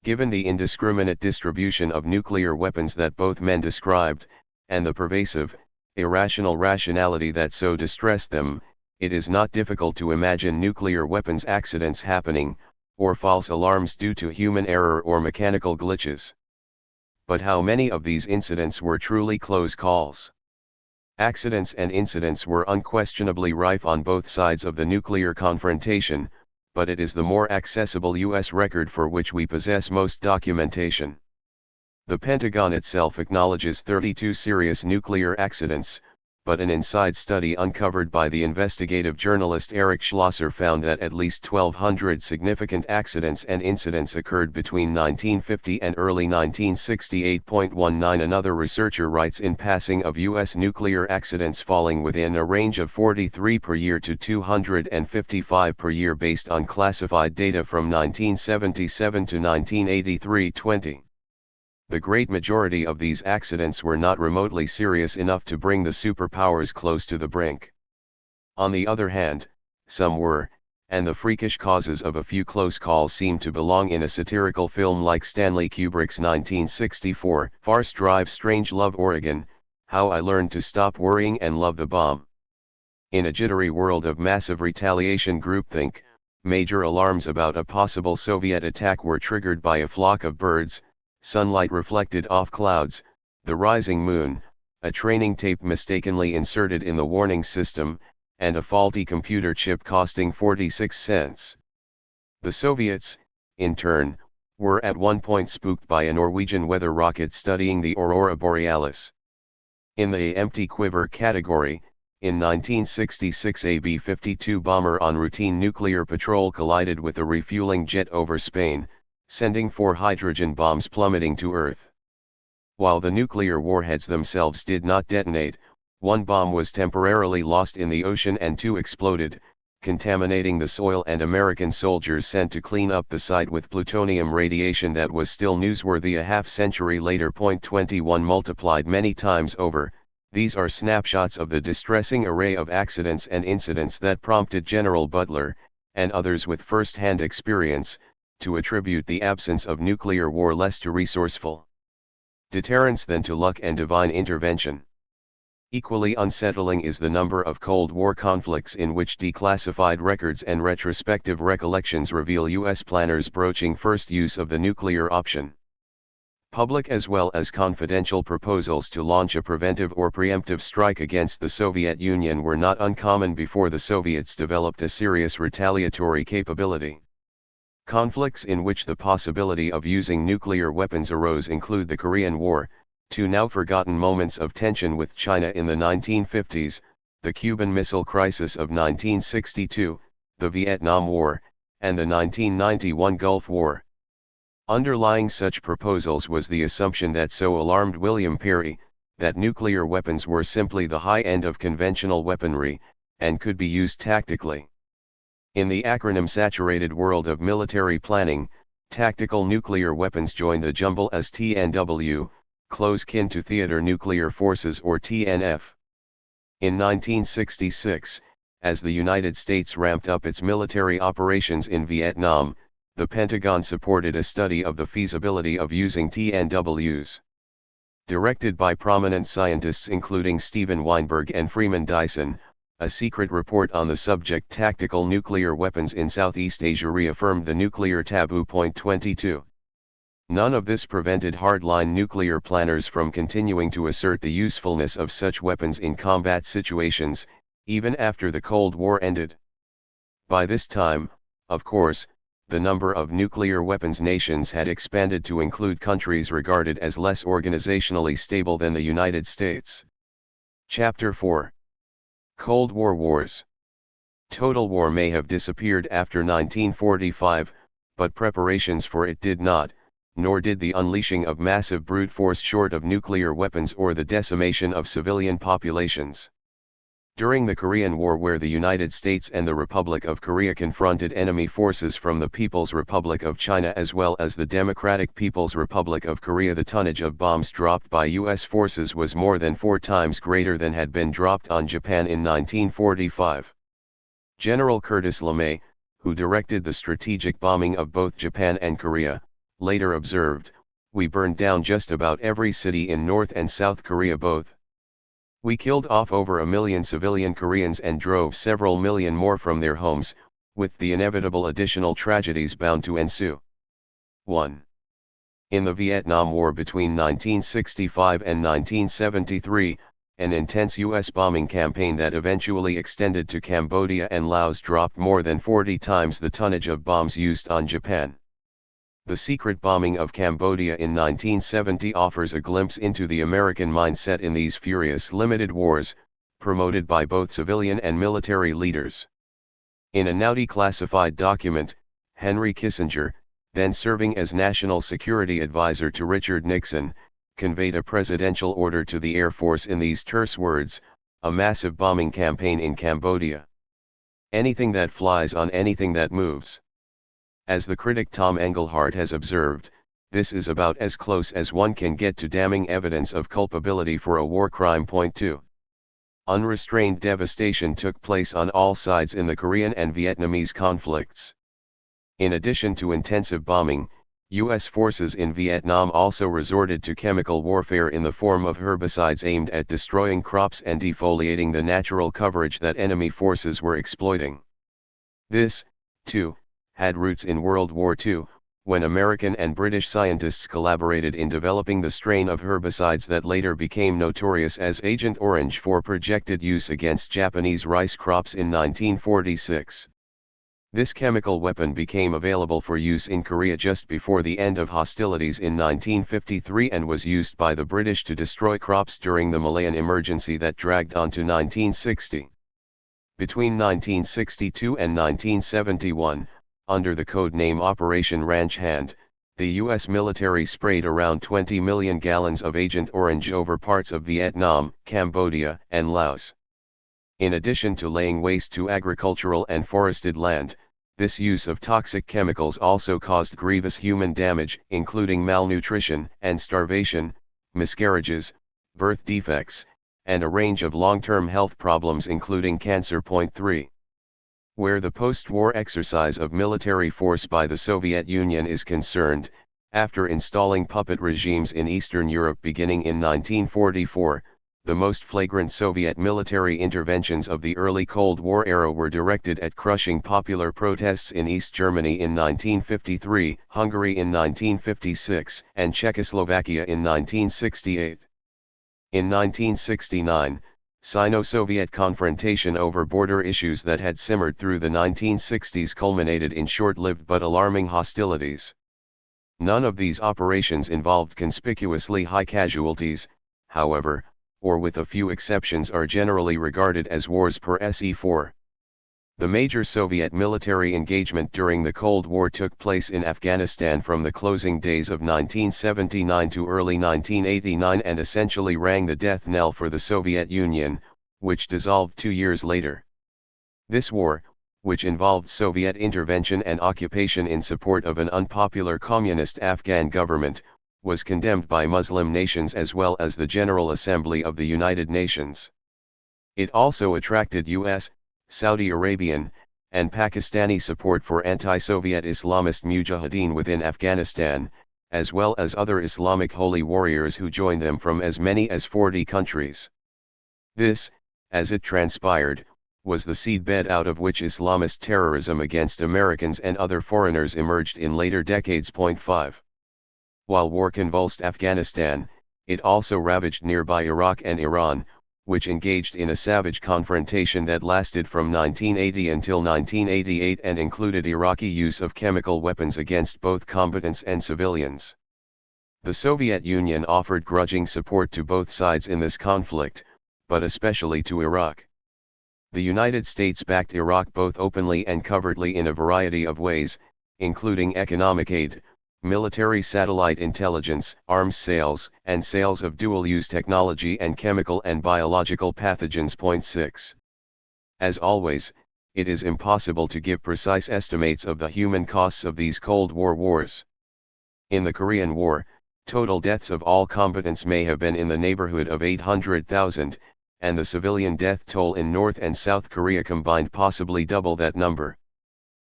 Given the indiscriminate distribution of nuclear weapons that both men described, and the pervasive, irrational rationality that so distressed them, it is not difficult to imagine nuclear weapons accidents happening, or false alarms due to human error or mechanical glitches. But how many of these incidents were truly close calls? Accidents and incidents were unquestionably rife on both sides of the nuclear confrontation, but it is the more accessible U.S. record for which we possess most documentation. The Pentagon itself acknowledges 32 serious nuclear accidents, but an inside study uncovered by the investigative journalist Eric Schlosser found that at least 1,200 significant accidents and incidents occurred between 1950 and early 1968.19. Another researcher writes, in passing, of U.S. nuclear accidents falling within a range of 43 per year to 255 per year based on classified data from 1977 to 1983-20. The great majority of these accidents were not remotely serious enough to bring the superpowers close to the brink. On the other hand, some were, and the freakish causes of a few close calls seem to belong in a satirical film like Stanley Kubrick's 1964 farce Drive Strange Love Oregon, How I Learned to Stop Worrying and Love the Bomb. In a jittery world of massive retaliation groupthink, major alarms about a possible Soviet attack were triggered by a flock of birds, sunlight reflected off clouds, the rising moon, a training tape mistakenly inserted in the warning system, and a faulty computer chip costing 46 cents. The Soviets, in turn, were at one point spooked by a Norwegian weather rocket studying the aurora borealis. In the empty quiver category, in 1966 a B-52 bomber on routine nuclear patrol collided with a refueling jet over Spain, sending 4 hydrogen bombs plummeting to Earth. While the nuclear warheads themselves did not detonate, 1 bomb was temporarily lost in the ocean and 2 exploded, contaminating the soil and American soldiers sent to clean up the site with plutonium radiation that was still newsworthy a half-century later. 21 multiplied many times over, these are snapshots of the distressing array of accidents and incidents that prompted General Butler, and others with first-hand experience, to attribute the absence of nuclear war less to resourceful deterrence than to luck and divine intervention. Equally unsettling is the number of Cold War conflicts in which declassified records and retrospective recollections reveal U.S. planners broaching first use of the nuclear option. Public as well as confidential proposals to launch a preventive or preemptive strike against the Soviet Union were not uncommon before the Soviets developed a serious retaliatory capability. Conflicts in which the possibility of using nuclear weapons arose include the Korean War, 2 now forgotten moments of tension with China in the 1950s, the Cuban Missile Crisis of 1962, the Vietnam War, and the 1991 Gulf War. Underlying such proposals was the assumption that so alarmed William Perry, that nuclear weapons were simply the high end of conventional weaponry, and could be used tactically. In the acronym-saturated world of military planning, tactical nuclear weapons join the jumble as TNW, close kin to Theater Nuclear Forces or TNF. In 1966, as the United States ramped up its military operations in Vietnam, the Pentagon supported a study of the feasibility of using TNWs. Directed by prominent scientists including Steven Weinberg and Freeman Dyson, a secret report on the subject tactical nuclear weapons in Southeast Asia reaffirmed the nuclear taboo. Point 22. None of this prevented hardline nuclear planners from continuing to assert the usefulness of such weapons in combat situations, even after the Cold War ended. By this time, of course, the number of nuclear weapons nations had expanded to include countries regarded as less organizationally stable than the United States. Chapter 4. Cold War Wars. Total war may have disappeared after 1945, but preparations for it did not, nor did the unleashing of massive brute force short of nuclear weapons or the decimation of civilian populations. During the Korean War, where the United States and the Republic of Korea confronted enemy forces from the People's Republic of China as well as the Democratic People's Republic of Korea, the tonnage of bombs dropped by U.S. forces was more than 4 times greater than had been dropped on Japan in 1945. General Curtis LeMay, who directed the strategic bombing of both Japan and Korea, later observed, "We burned down just about every city in North and South Korea both. We killed off over 1 million civilian Koreans and drove several million more from their homes, with the inevitable additional tragedies bound to ensue." 1. In the Vietnam War between 1965 and 1973, an intense U.S. bombing campaign that eventually extended to Cambodia and Laos dropped more than 40 times the tonnage of bombs used on Japan. The secret bombing of Cambodia in 1970 offers a glimpse into the American mindset in these furious limited wars, promoted by both civilian and military leaders. In a now declassified document, Henry Kissinger, then serving as National Security Advisor to Richard Nixon, conveyed a presidential order to the Air Force in these terse words: "A massive bombing campaign in Cambodia. Anything that flies on anything that moves." As the critic Tom Engelhardt has observed, this is about as close as one can get to damning evidence of culpability for a war crime. Point 2. Unrestrained devastation took place on all sides in the Korean and Vietnamese conflicts. In addition to intensive bombing, U.S. forces in Vietnam also resorted to chemical warfare in the form of herbicides aimed at destroying crops and defoliating the natural coverage that enemy forces were exploiting. This, too, had roots in World War II, when American and British scientists collaborated in developing the strain of herbicides that later became notorious as Agent Orange for projected use against Japanese rice crops in 1946. This chemical weapon became available for use in Korea just before the end of hostilities in 1953 and was used by the British to destroy crops during the Malayan emergency that dragged on to 1960. Between 1962 and 1971, under the code name Operation Ranch Hand, the U.S. military sprayed around 20 million gallons of Agent Orange over parts of Vietnam, Cambodia, and Laos. In addition to laying waste to agricultural and forested land, this use of toxic chemicals also caused grievous human damage, including malnutrition and starvation, miscarriages, birth defects, and a range of long-term health problems including cancer. Point 3. Where the post-war exercise of military force by the Soviet Union is concerned, after installing puppet regimes in Eastern Europe beginning in 1944, the most flagrant Soviet military interventions of the early Cold War era were directed at crushing popular protests in East Germany in 1953, Hungary in 1956, and Czechoslovakia in 1968. In 1969, Sino-Soviet confrontation over border issues that had simmered through the 1960s culminated in short-lived but alarming hostilities. None of these operations involved conspicuously high casualties, however, or with a few exceptions are generally regarded as wars per se4. The major Soviet military engagement during the Cold War took place in Afghanistan from the closing days of 1979 to early 1989 and essentially rang the death knell for the Soviet Union, which dissolved 2 years later. This war, which involved Soviet intervention and occupation in support of an unpopular communist Afghan government, was condemned by Muslim nations as well as the General Assembly of the United Nations. It also attracted U.S., Saudi Arabian, and Pakistani support for anti-Soviet Islamist mujahideen within Afghanistan, as well as other Islamic holy warriors who joined them from as many as 40 countries. This, as it transpired, was the seedbed out of which Islamist terrorism against Americans and other foreigners emerged in later decades. 5. While war convulsed Afghanistan, it also ravaged nearby Iraq and Iran, which engaged in a savage confrontation that lasted from 1980 until 1988 and included Iraqi use of chemical weapons against both combatants and civilians. The Soviet Union offered grudging support to both sides in this conflict, but especially to Iraq. The United States backed Iraq both openly and covertly in a variety of ways, including economic aid, military satellite intelligence, arms sales, and sales of dual-use technology and chemical and biological pathogens. 6. As always, it is impossible to give precise estimates of the human costs of these Cold War wars. In the Korean War, total deaths of all combatants may have been in the neighborhood of 800,000, and the civilian death toll in North and South Korea combined possibly double that number.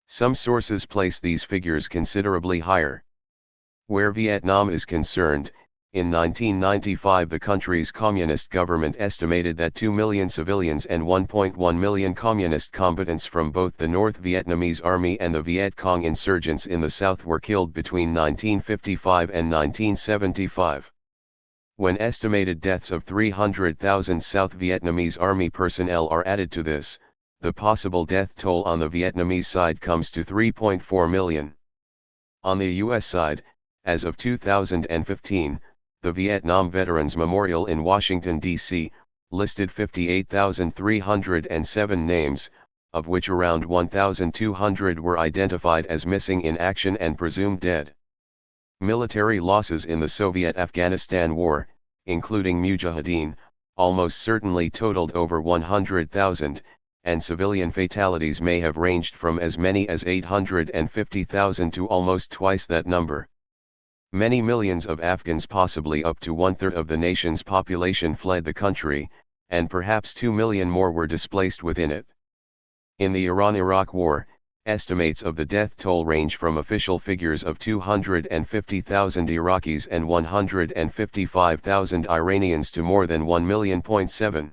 Some sources place these figures considerably higher. Where Vietnam is concerned, in 1995 the country's communist government estimated that 2 million civilians and 1.1 million communist combatants from both the North Vietnamese Army and the Viet Cong insurgents in the South were killed between 1955 and 1975. When estimated deaths of 300,000 South Vietnamese Army personnel are added to this, the possible death toll on the Vietnamese side comes to 3.4 million. On the U.S. side, as of 2015, the Vietnam Veterans Memorial in Washington, D.C., listed 58,307 names, of which around 1,200 were identified as missing in action and presumed dead. Military losses in the Soviet-Afghanistan War, including Mujahideen, almost certainly totaled over 100,000, and civilian fatalities may have ranged from as many as 850,000 to almost twice that number. Many millions of Afghans, possibly up to one-third of the nation's population, fled the country, and perhaps 2 million more were displaced within it. In the Iran-Iraq War, estimates of the death toll range from official figures of 250,000 Iraqis and 155,000 Iranians to more than 1 million. 7.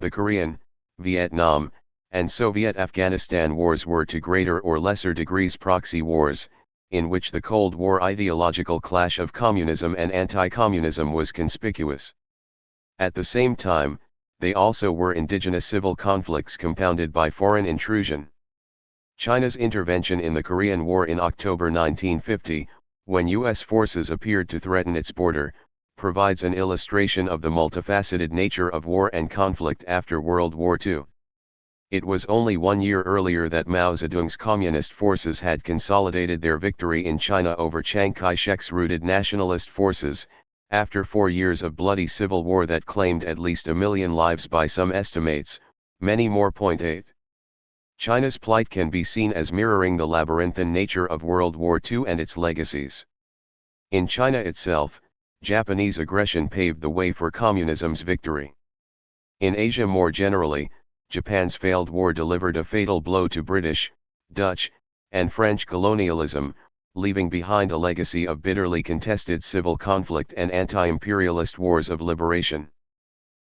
The Korean, Vietnam, and Soviet-Afghanistan wars were to greater or lesser degrees proxy wars, in which the Cold War ideological clash of communism and anti-communism was conspicuous. At the same time, they also were indigenous civil conflicts compounded by foreign intrusion. China's intervention in the Korean War in October 1950, when U.S. forces appeared to threaten its border, provides an illustration of the multifaceted nature of war and conflict after World War II. It was only 1 year earlier that Mao Zedong's communist forces had consolidated their victory in China over Chiang Kai-shek's rooted nationalist forces, after 4 years of bloody civil war that claimed at least 1 million lives by some estimates, many more. 8. China's plight can be seen as mirroring the labyrinthine nature of World War II and its legacies. In China itself, Japanese aggression paved the way for communism's victory. In Asia more generally, Japan's failed war delivered a fatal blow to British, Dutch, and French colonialism, leaving behind a legacy of bitterly contested civil conflict and anti-imperialist wars of liberation.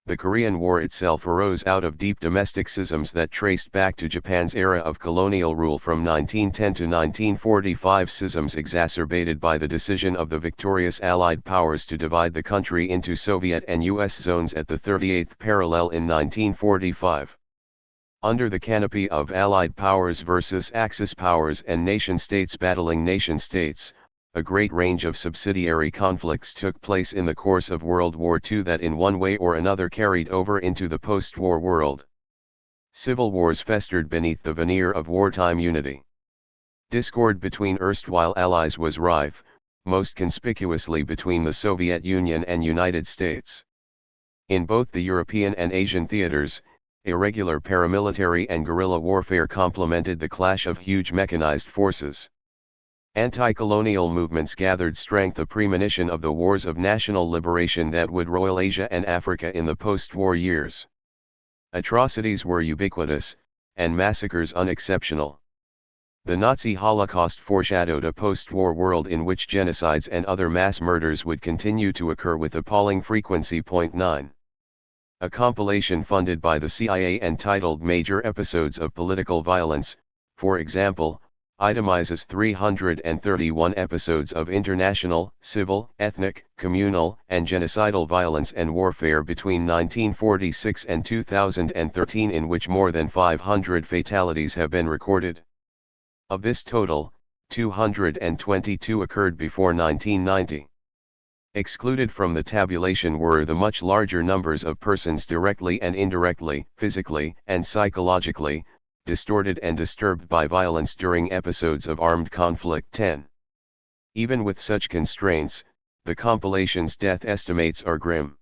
The Korean War itself arose out of deep domestic schisms that traced back to Japan's era of colonial rule from 1910 to 1945, schisms exacerbated by the decision of the victorious Allied powers to divide the country into Soviet and U.S. zones at the 38th parallel in 1945. Under the canopy of Allied powers versus Axis powers and nation-states battling nation-states, a great range of subsidiary conflicts took place in the course of World War II that in one way or another carried over into the post-war world. Civil wars festered beneath the veneer of wartime unity. Discord between erstwhile allies was rife, most conspicuously between the Soviet Union and United States. In both the European and Asian theaters, irregular paramilitary and guerrilla warfare complemented the clash of huge mechanized forces. Anti-colonial movements gathered strength, a premonition of the wars of national liberation that would roil Asia and Africa in the post-war years. Atrocities were ubiquitous, and massacres unexceptional. The Nazi Holocaust foreshadowed a post-war world in which genocides and other mass murders would continue to occur with appalling frequency. 9. A compilation funded by the CIA and titled Major Episodes of Political Violence, for example, itemizes 331 episodes of international, civil, ethnic, communal, and genocidal violence and warfare between 1946 and 2013, in which more than 500 fatalities have been recorded. Of this total, 222 occurred before 1990. Excluded from the tabulation were the much larger numbers of persons directly and indirectly, physically and psychologically, distorted and disturbed by violence during episodes of armed conflict. 10. Even with such constraints, the compilation's death estimates are grim.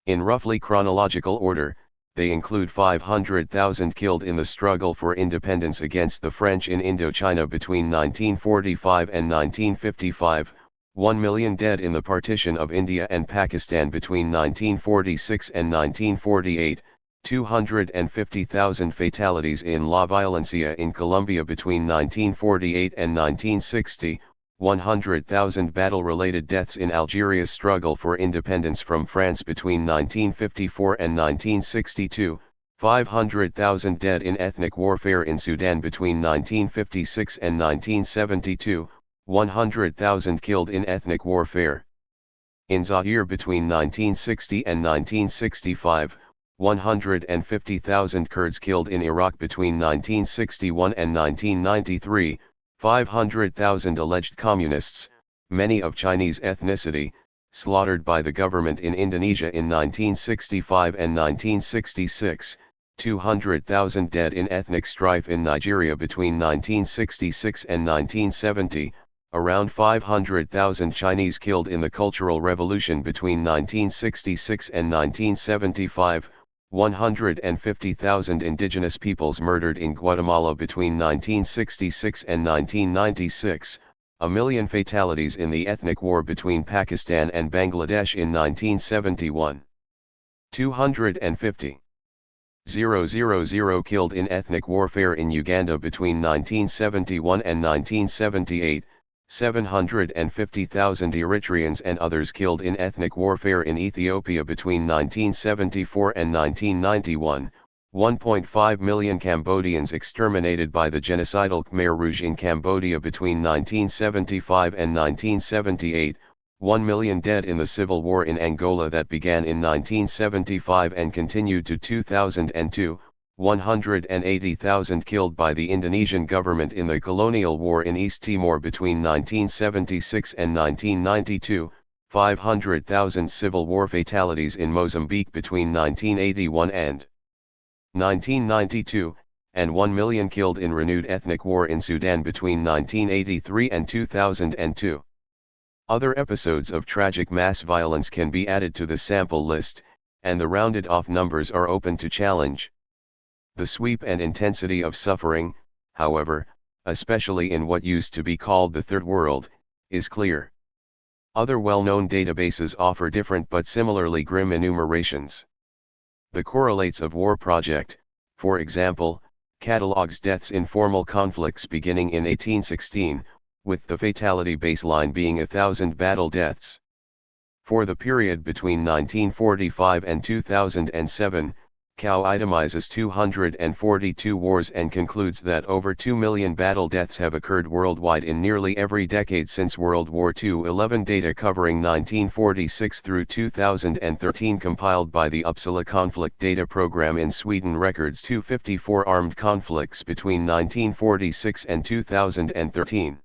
In roughly chronological order, they include 500,000 killed in the struggle for independence against the French in Indochina between 1945 and 1955, 1 million dead in the partition of India and Pakistan between 1946 and 1948, 250,000 fatalities in La Violencia in Colombia between 1948 and 1960, 100,000 battle-related deaths in Algeria's struggle for independence from France between 1954 and 1962, 500,000 dead in ethnic warfare in Sudan between 1956 and 1972, 100,000 killed in ethnic warfare in Zaire between 1960 and 1965, 150,000 Kurds killed in Iraq between 1961 and 1993, 500,000 alleged communists, many of Chinese ethnicity, slaughtered by the government in Indonesia in 1965 and 1966, 200,000 dead in ethnic strife in Nigeria between 1966 and 1970, around 500,000 Chinese killed in the Cultural Revolution between 1966 and 1975, 150,000 indigenous peoples murdered in Guatemala between 1966 and 1996, a million fatalities in the ethnic war between Pakistan and Bangladesh in 1971. 250,000 killed in ethnic warfare in Uganda between 1971 and 1978, 750,000 Eritreans and others killed in ethnic warfare in Ethiopia between 1974 and 1991, 1.5 million Cambodians exterminated by the genocidal Khmer Rouge in Cambodia between 1975 and 1978, 1 million dead in the civil war in Angola that began in 1975 and continued to 2002, 180,000 killed by the Indonesian government in the colonial war in East Timor between 1976 and 1992, 500,000 civil war fatalities in Mozambique between 1981 and 1992, and 1 million killed in renewed ethnic war in Sudan between 1983 and 2002. Other episodes of tragic mass violence can be added to the sample list, and the rounded-off numbers are open to challenge. The sweep and intensity of suffering, however, especially in what used to be called the Third World, is clear. Other well-known databases offer different but similarly grim enumerations. The Correlates of War Project, for example, catalogues deaths in formal conflicts beginning in 1816, with the fatality baseline being 1,000 battle deaths. For the period between 1945 and 2007, COW itemizes 242 wars and concludes that over 2 million battle deaths have occurred worldwide in nearly every decade since World War II. 11 data covering 1946 through 2013 compiled by the Uppsala Conflict Data Program in Sweden records 254 armed conflicts between 1946 and 2013.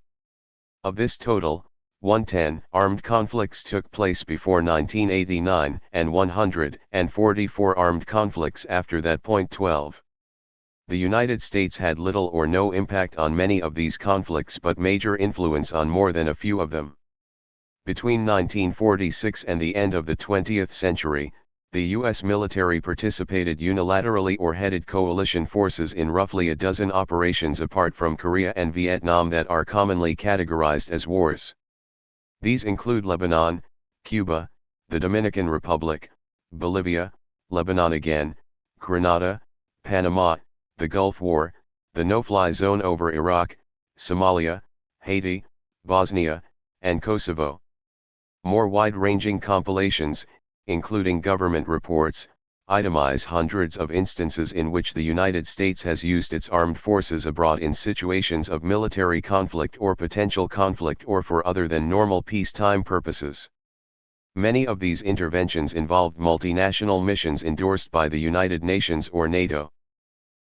Of this total, 110 armed conflicts took place before 1989 and 144 armed conflicts after that. 12. The United States had little or no impact on many of these conflicts but major influence on more than a few of them. Between 1946 and the end of the 20th century, the U.S. military participated unilaterally or headed coalition forces in roughly a dozen operations apart from Korea and Vietnam that are commonly categorized as wars. These include Lebanon, Cuba, the Dominican Republic, Bolivia, Lebanon again, Grenada, Panama, the Gulf War, the no-fly zone over Iraq, Somalia, Haiti, Bosnia, and Kosovo. More wide-ranging compilations, including government reports, itemize hundreds of instances in which the United States has used its armed forces abroad in situations of military conflict or potential conflict or for other than normal peacetime purposes. Many of these interventions involved multinational missions endorsed by the United Nations or NATO.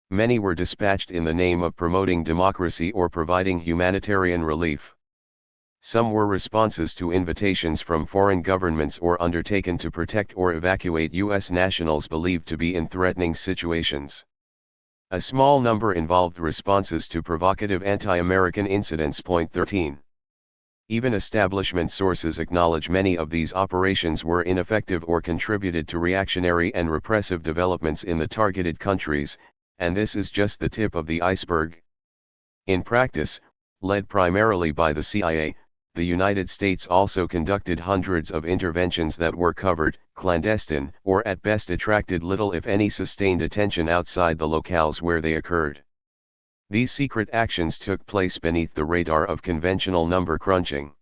Many were dispatched in the name of promoting democracy or providing humanitarian relief. Some were responses to invitations from foreign governments or undertaken to protect or evacuate U.S. nationals believed to be in threatening situations. A small number involved responses to provocative anti-American incidents. Point 13. Even establishment sources acknowledge many of these operations were ineffective or contributed to reactionary and repressive developments in the targeted countries, and this is just the tip of the iceberg. In practice, led primarily by the CIA, the United States also conducted hundreds of interventions that were covert, clandestine, or at best attracted little if any sustained attention outside the locales where they occurred. These secret actions took place beneath the radar of conventional number crunching.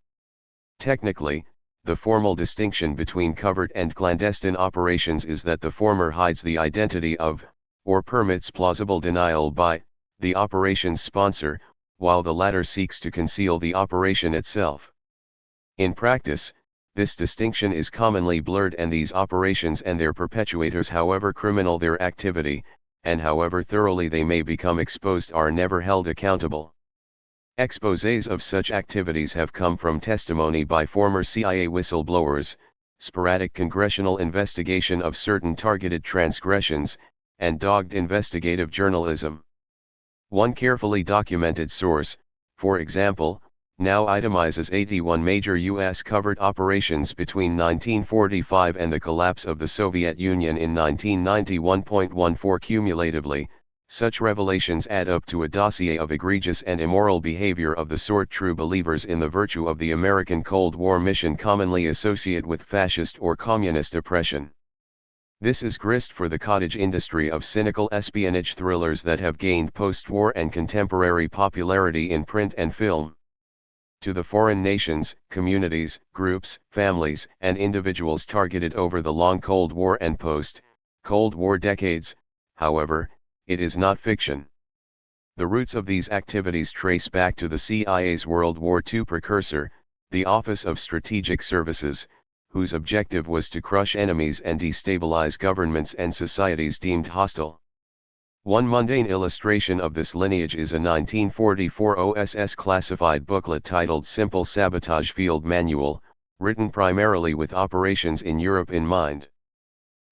Technically, the formal distinction between covert and clandestine operations is that the former hides the identity of, or permits plausible denial by, the operation's sponsor, while the latter seeks to conceal the operation itself. In practice, this distinction is commonly blurred, and these operations and their perpetuators, however criminal their activity, and however thoroughly they may become exposed, are never held accountable. Exposés of such activities have come from testimony by former CIA whistleblowers, sporadic congressional investigation of certain targeted transgressions, and dogged investigative journalism. One carefully documented source, for example, now itemizes 81 major U.S. covert operations between 1945 and the collapse of the Soviet Union in 1991.14 cumulatively. Such revelations add up to a dossier of egregious and immoral behavior of the sort true believers in the virtue of the American Cold War mission commonly associate with fascist or communist oppression. This is grist for the cottage industry of cynical espionage thrillers that have gained post-war and contemporary popularity in print and film. To the foreign nations, communities, groups, families, and individuals targeted over the long Cold War and post-Cold War decades, however, it is not fiction. The roots of these activities trace back to the CIA's World War II precursor, the Office of Strategic Services, whose objective was to crush enemies and destabilize governments and societies deemed hostile. One mundane illustration of this lineage is a 1944 OSS classified booklet titled Simple Sabotage Field Manual, written primarily with operations in Europe in mind.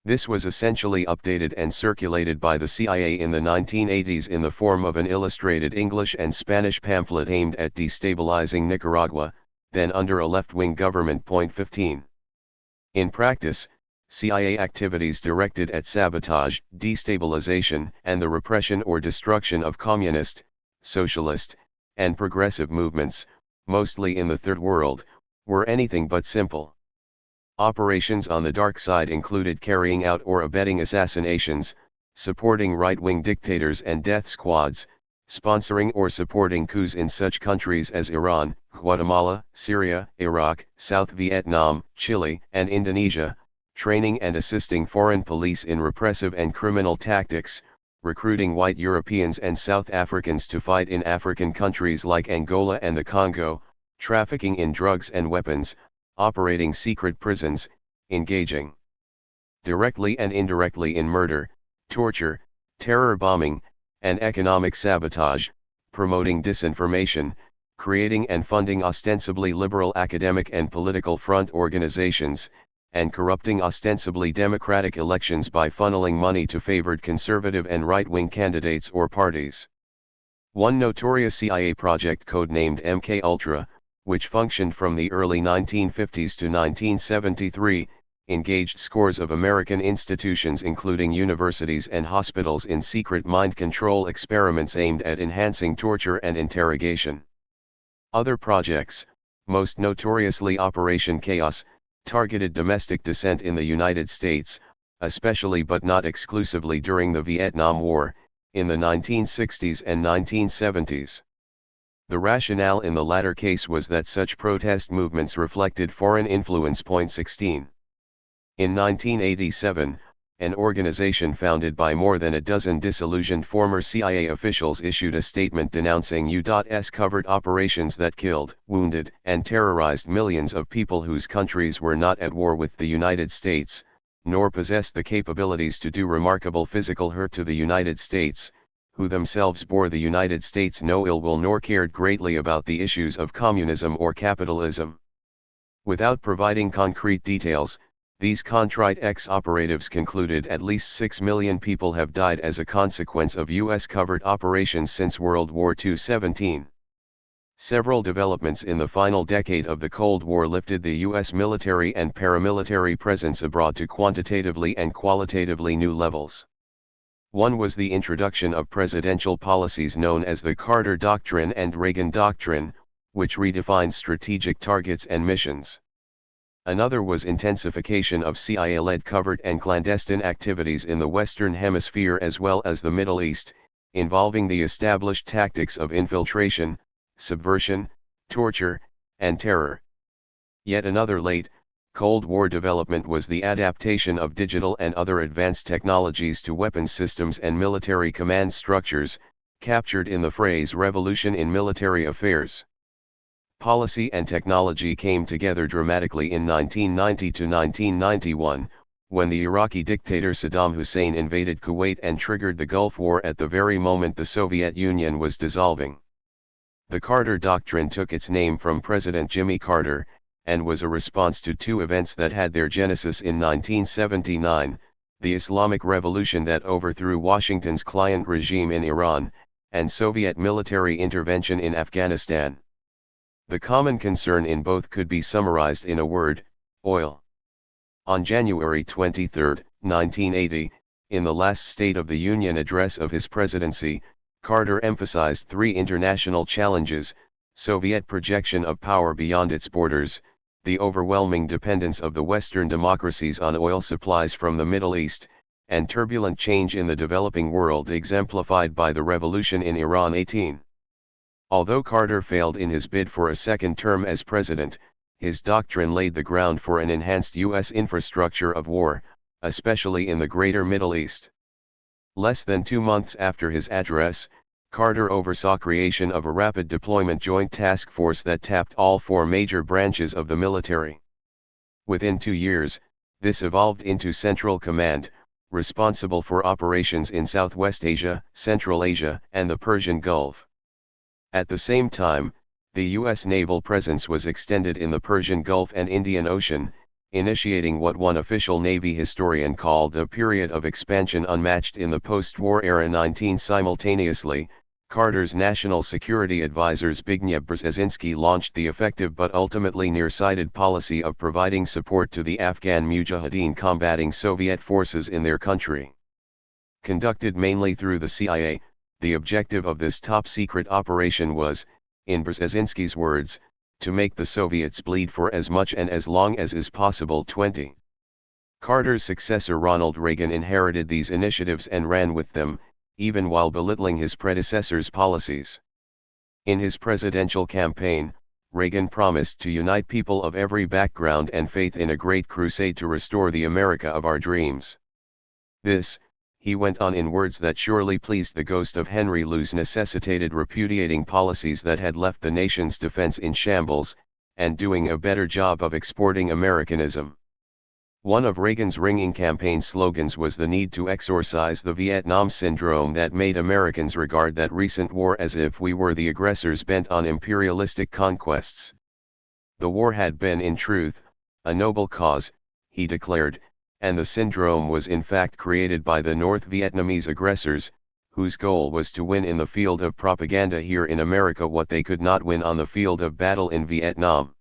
This was essentially updated and circulated by the CIA in the 1980s in the form of an illustrated English and Spanish pamphlet aimed at destabilizing Nicaragua, then under a left-wing government. Point 15. In practice, CIA activities directed at sabotage, destabilization, and the repression or destruction of communist, socialist, and progressive movements, mostly in the Third World, were anything but simple. Operations on the dark side included carrying out or abetting assassinations, supporting right-wing dictators and death squads, sponsoring or supporting coups in such countries as Iran, Guatemala, Syria, Iraq, South Vietnam, Chile, and Indonesia, training and assisting foreign police in repressive and criminal tactics, recruiting white Europeans and South Africans to fight in African countries like Angola and the Congo, trafficking in drugs and weapons, operating secret prisons, engaging directly and indirectly in murder, torture, terror bombing, and economic sabotage, promoting disinformation, creating and funding ostensibly liberal academic and political front organizations, and corrupting ostensibly democratic elections by funneling money to favored conservative and right-wing candidates or parties. One notorious CIA project codenamed MK-Ultra, which functioned from the early 1950s to 1973, engaged scores of American institutions including universities and hospitals in secret mind control experiments aimed at enhancing torture and interrogation. Other projects, most notoriously Operation Chaos, targeted domestic dissent in the United States, especially but not exclusively during the Vietnam War, in the 1960s and 1970s. The rationale in the latter case was that such protest movements reflected foreign influence. 16. In 1987, an organization founded by more than a dozen disillusioned former CIA officials issued a statement denouncing U.S. covert operations that killed, wounded, and terrorized millions of people whose countries were not at war with the United States, nor possessed the capabilities to do remarkable physical hurt to the United States, who themselves bore the United States no ill will nor cared greatly about the issues of communism or capitalism. Without providing concrete details, these contrite ex-operatives concluded at least 6 million people have died as a consequence of U.S. covert operations since World War II. 17. Several developments in the final decade of the Cold War lifted the U.S. military and paramilitary presence abroad to quantitatively and qualitatively new levels. One was the introduction of presidential policies known as the Carter Doctrine and Reagan Doctrine, which redefined strategic targets and missions. Another was intensification of CIA-led covert and clandestine activities in the Western Hemisphere as well as the Middle East, involving the established tactics of infiltration, subversion, torture, and terror. Yet another late, Cold War development was the adaptation of digital and other advanced technologies to weapons systems and military command structures, captured in the phrase "revolution in military affairs." Policy and technology came together dramatically in 1990 to 1991, when the Iraqi dictator Saddam Hussein invaded Kuwait and triggered the Gulf War at the very moment the Soviet Union was dissolving. The Carter Doctrine took its name from President Jimmy Carter, and was a response to two events that had their genesis in 1979, the Islamic Revolution that overthrew Washington's client regime in Iran, and Soviet military intervention in Afghanistan. The common concern in both could be summarized in a word: oil. On January 23, 1980, in the last State of the Union address of his presidency, Carter emphasized three international challenges: Soviet projection of power beyond its borders, the overwhelming dependence of the Western democracies on oil supplies from the Middle East, and turbulent change in the developing world exemplified by the revolution in Iran. 18. Although Carter failed in his bid for a second term as president, his doctrine laid the ground for an enhanced U.S. infrastructure of war, especially in the Greater Middle East. Less than 2 months after his address, Carter oversaw creation of a rapid deployment joint task force that tapped all four major branches of the military. Within 2 years, this evolved into Central Command, responsible for operations in Southwest Asia, Central Asia, and the Persian Gulf. At the same time, the U.S. naval presence was extended in the Persian Gulf and Indian Ocean, initiating what one official Navy historian called a period of expansion unmatched in the post-war era. 19. Simultaneously, Carter's national security advisor Zbigniew Brzezinski launched the effective but ultimately nearsighted policy of providing support to the Afghan Mujahideen combating Soviet forces in their country. Conducted mainly through the CIA, the objective of this top-secret operation was, in Brzezinski's words, to make the Soviets bleed for as much and as long as is possible. 20. Carter's successor Ronald Reagan inherited these initiatives and ran with them, even while belittling his predecessor's policies. In his presidential campaign, Reagan promised to unite people of every background and faith in a great crusade to restore the America of our dreams. This, he went on in words that surely pleased the ghost of Henry Luce, necessitated repudiating policies that had left the nation's defense in shambles, and doing a better job of exporting Americanism. One of Reagan's ringing campaign slogans was the need to exorcise the Vietnam syndrome that made Americans regard that recent war as if we were the aggressors bent on imperialistic conquests. The war had been, in truth, a noble cause, he declared, and the syndrome was in fact created by the North Vietnamese aggressors, whose goal was to win in the field of propaganda here in America what they could not win on the field of battle in Vietnam.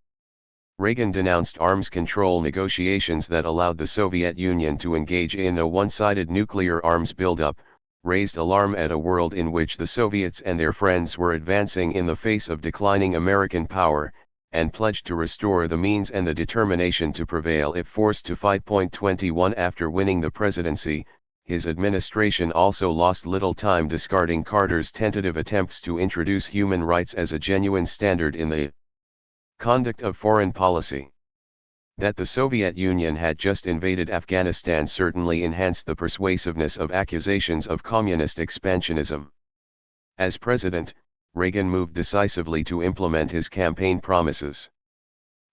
Reagan denounced arms control negotiations that allowed the Soviet Union to engage in a one-sided nuclear arms buildup, raised alarm at a world in which the Soviets and their friends were advancing in the face of declining American power, and pledged to restore the means and the determination to prevail if forced to fight. 21. After winning the presidency, his administration also lost little time discarding Carter's tentative attempts to introduce human rights as a genuine standard in the conduct of foreign policy. That the Soviet Union had just invaded Afghanistan certainly enhanced the persuasiveness of accusations of communist expansionism. As president, Reagan moved decisively to implement his campaign promises.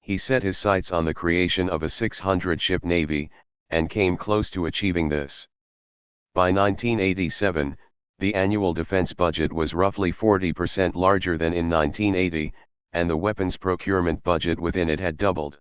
He set his sights on the creation of a 600-ship navy, and came close to achieving this. By 1987, the annual defense budget was roughly 40% larger than in 1980, and the weapons procurement budget within it had doubled.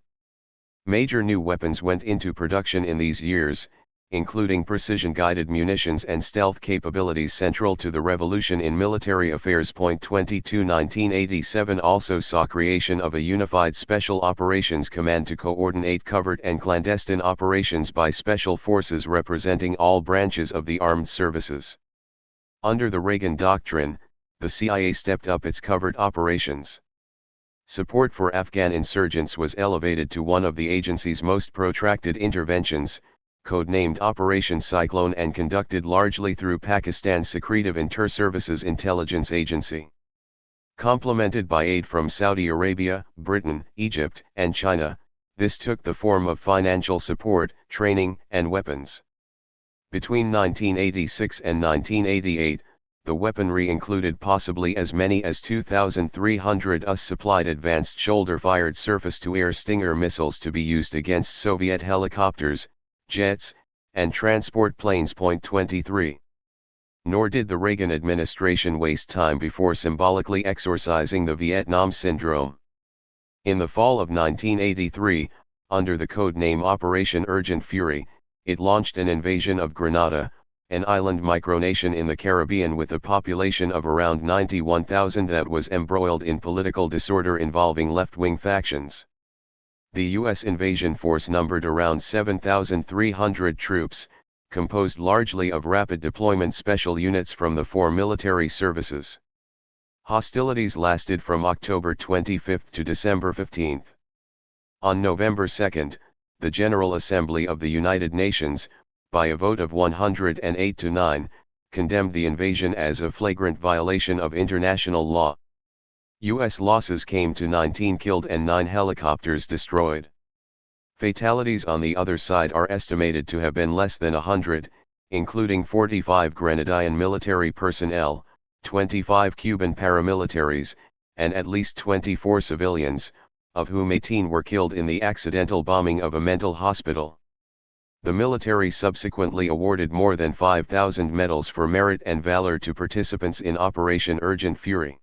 Major new weapons went into production in these years, including precision-guided munitions and stealth capabilities central to the revolution in military affairs. 22 1987 also saw creation of a unified Special Operations Command to coordinate covert and clandestine operations by special forces representing all branches of the armed services. Under the Reagan Doctrine, the CIA stepped up its covert operations. Support for Afghan insurgents was elevated to one of the agency's most protracted interventions, codenamed Operation Cyclone, and conducted largely through Pakistan's Secretive Inter-Services Intelligence Agency. Complemented by aid from Saudi Arabia, Britain, Egypt, and China, this took the form of financial support, training, and weapons. Between 1986 and 1988, the weaponry included possibly as many as 2,300 US-supplied advanced shoulder-fired surface-to-air Stinger missiles to be used against Soviet helicopters, jets, and transport planes. 23. Nor did the Reagan administration waste time before symbolically exorcising the Vietnam Syndrome. In the fall of 1983, under the codename Operation Urgent Fury, it launched an invasion of Grenada, an island micronation in the Caribbean with a population of around 91,000 that was embroiled in political disorder involving left-wing factions. The U.S. invasion force numbered around 7,300 troops, composed largely of rapid deployment special units from the four military services. Hostilities lasted from October 25 to December 15. On November 2, the General Assembly of the United Nations, by a vote of 108 to 9, condemned the invasion as a flagrant violation of international law. U.S. losses came to 19 killed and 9 helicopters destroyed. Fatalities on the other side are estimated to have been less than 100, including 45 Grenadian military personnel, 25 Cuban paramilitaries, and at least 24 civilians, of whom 18 were killed in the accidental bombing of a mental hospital. The military subsequently awarded more than 5,000 medals for merit and valor to participants in Operation Urgent Fury.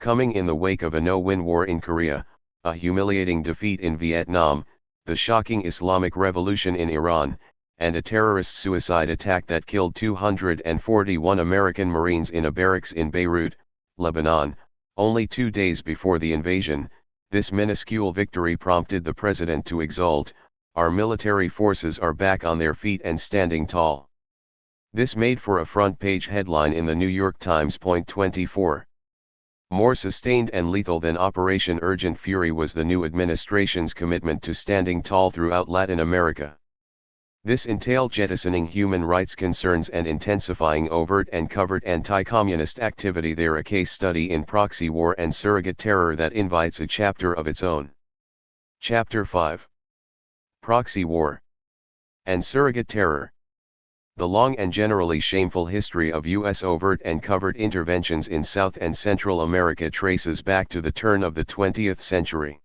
Coming in the wake of a no-win war in Korea, a humiliating defeat in Vietnam, the shocking Islamic Revolution in Iran, and a terrorist suicide attack that killed 241 American Marines in a barracks in Beirut, Lebanon, only 2 days before the invasion, this minuscule victory prompted the president to exult, "Our military forces are back on their feet and standing tall." This made for a front-page headline in the New York Times. 24. More sustained and lethal than Operation Urgent Fury was the new administration's commitment to standing tall throughout Latin America. This entailed jettisoning human rights concerns and intensifying overt and covert anti-communist activity there, a case study in proxy war and surrogate terror that invites a chapter of its own. Chapter 5. Proxy War and Surrogate Terror. The long and generally shameful history of U.S. overt and covert interventions in South and Central America traces back to the turn of the 20th century.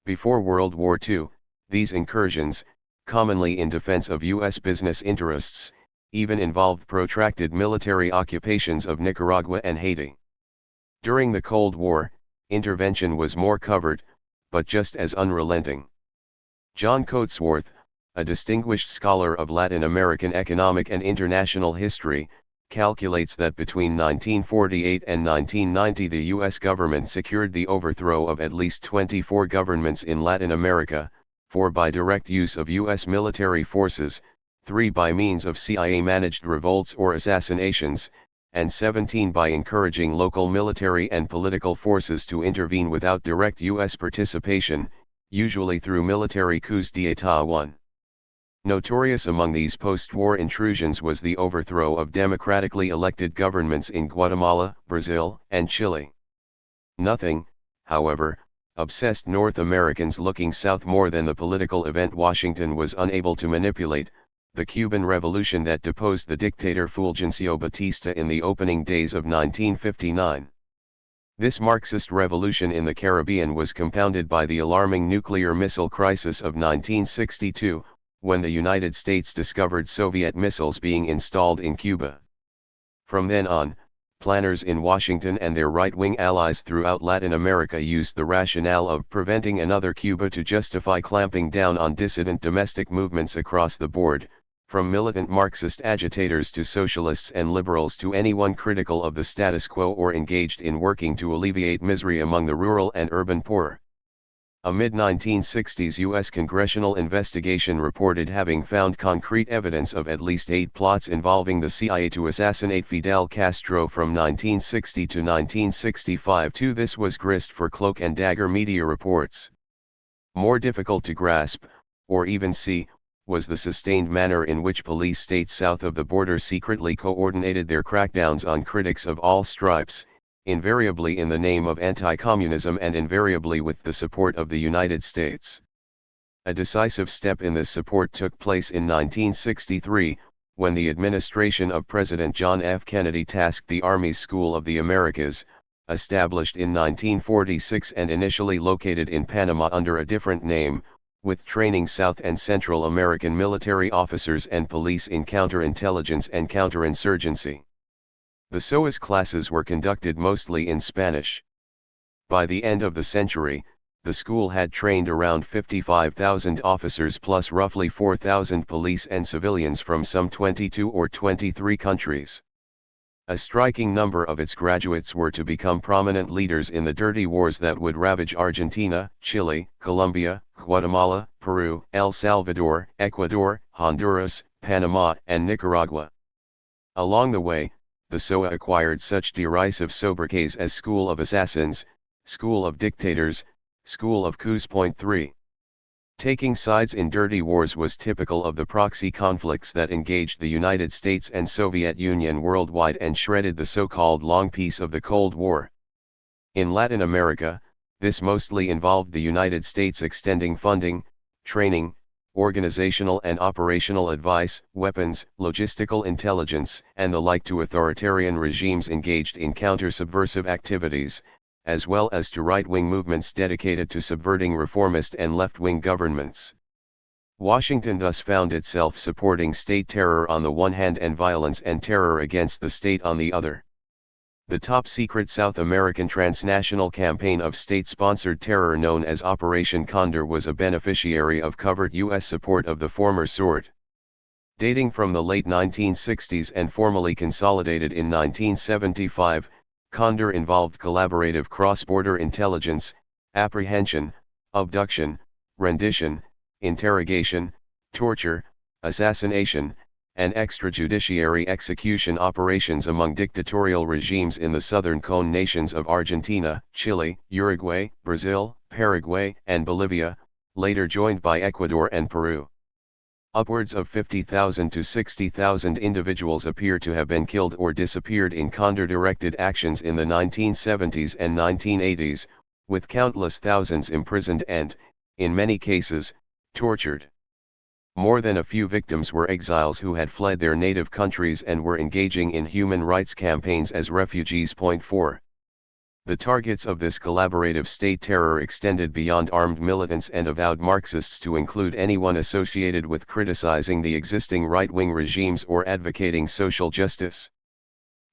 Before World War II, these incursions, commonly in defense of U.S. business interests, even involved protracted military occupations of Nicaragua and Haiti. During the Cold War, intervention was more covert, but just as unrelenting. John Coatsworth, a distinguished scholar of Latin American economic and international history, calculates that between 1948 and 1990 the U.S. government secured the overthrow of at least 24 governments in Latin America, 4 by direct use of U.S. military forces, 3 by means of CIA-managed revolts or assassinations, and 17 by encouraging local military and political forces to intervene without direct U.S. participation, usually through military coups d'état. 1. Notorious among these post-war intrusions was the overthrow of democratically elected governments in Guatemala, Brazil, and Chile. Nothing, however, obsessed North Americans looking south more than the political event Washington was unable to manipulate, the Cuban Revolution that deposed the dictator Fulgencio Batista in the opening days of 1959. This Marxist revolution in the Caribbean was compounded by the alarming nuclear missile crisis of 1962, when the United States discovered Soviet missiles being installed in Cuba. From then on, planners in Washington and their right-wing allies throughout Latin America used the rationale of preventing another Cuba to justify clamping down on dissident domestic movements across the board, from militant Marxist agitators to socialists and liberals to anyone critical of the status quo or engaged in working to alleviate misery among the rural and urban poor. A mid-1960s U.S. congressional investigation reported having found concrete evidence of at least 8 plots involving the CIA to assassinate Fidel Castro from 1960 to 1965. This was grist for cloak and dagger media reports. More difficult to grasp, or even see, was the sustained manner in which police states south of the border secretly coordinated their crackdowns on critics of all stripes, invariably in the name of anti-communism and invariably with the support of the United States. A decisive step in this support took place in 1963, when the administration of President John F. Kennedy tasked the Army's School of the Americas, established in 1946 and initially located in Panama under a different name, with training South and Central American military officers and police in counterintelligence and counterinsurgency. The SOAS classes were conducted mostly in Spanish. By the end of the century, the school had trained around 55,000 officers plus roughly 4,000 police and civilians from some 22 or 23 countries. A striking number of its graduates were to become prominent leaders in the dirty wars that would ravage Argentina, Chile, Colombia, Guatemala, Peru, El Salvador, Ecuador, Honduras, Panama, and Nicaragua. Along the way, the SOA acquired such derisive sobriquets as School of Assassins, School of Dictators, School of Coups. 3. Taking sides in dirty wars was typical of the proxy conflicts that engaged the United States and Soviet Union worldwide and shredded the so-called long peace of the Cold War. In Latin America, this mostly involved the United States extending funding, training, organizational and operational advice, weapons, logistical intelligence, and the like to authoritarian regimes engaged in counter-subversive activities, as well as to right-wing movements dedicated to subverting reformist and left-wing governments. Washington thus found itself supporting state terror on the one hand and violence and terror against the state on the other. The top-secret South American transnational campaign of state-sponsored terror known as Operation Condor was a beneficiary of covert U.S. support of the former sort. Dating from the late 1960s and formally consolidated in 1975, Condor involved collaborative cross-border intelligence, apprehension, abduction, rendition, interrogation, torture, assassination, and extrajudiciary execution operations among dictatorial regimes in the southern cone nations of Argentina, Chile, Uruguay, Brazil, Paraguay, and Bolivia, later joined by Ecuador and Peru. Upwards of 50,000 to 60,000 individuals appear to have been killed or disappeared in Condor-directed actions in the 1970s and 1980s, with countless thousands imprisoned and, in many cases, tortured. More than a few victims were exiles who had fled their native countries and were engaging in human rights campaigns as refugees. 4. The targets of this collaborative state terror extended beyond armed militants and avowed Marxists to include anyone associated with criticizing the existing right-wing regimes or advocating social justice.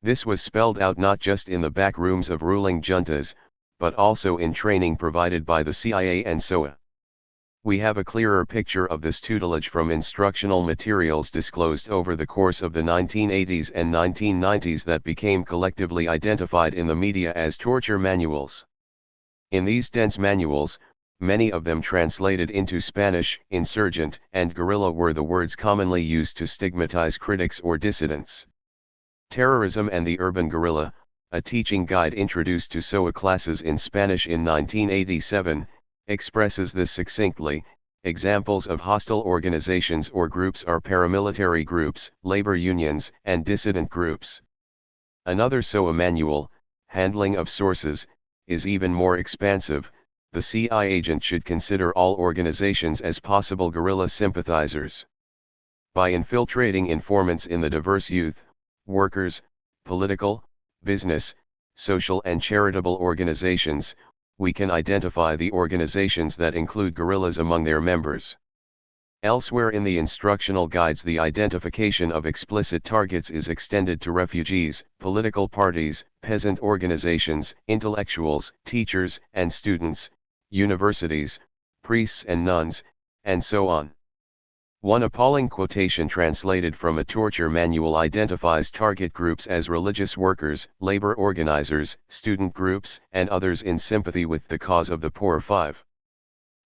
This was spelled out not just in the back rooms of ruling juntas, but also in training provided by the CIA and SOA. We have a clearer picture of this tutelage from instructional materials disclosed over the course of the 1980s and 1990s that became collectively identified in the media as torture manuals. In these dense manuals, many of them translated into Spanish, insurgent and guerrilla were the words commonly used to stigmatize critics or dissidents. Terrorism and the Urban Guerrilla, a teaching guide introduced to SOA classes in Spanish in 1987, expresses this succinctly. Examples of hostile organizations or groups are paramilitary groups, labor unions, and dissident groups. Another SOA manual, Handling of Sources, is even more expansive. The CIA agent should consider all organizations as possible guerrilla sympathizers. By infiltrating informants in the diverse youth, workers, political, business, social and charitable organizations, we can identify the organizations that include guerrillas among their members. Elsewhere in the instructional guides, the identification of explicit targets is extended to refugees, political parties, peasant organizations, intellectuals, teachers and students, universities, priests and nuns, and so on. One appalling quotation translated from a torture manual identifies target groups as religious workers, labor organizers, student groups, and others in sympathy with the cause of the poor. 5.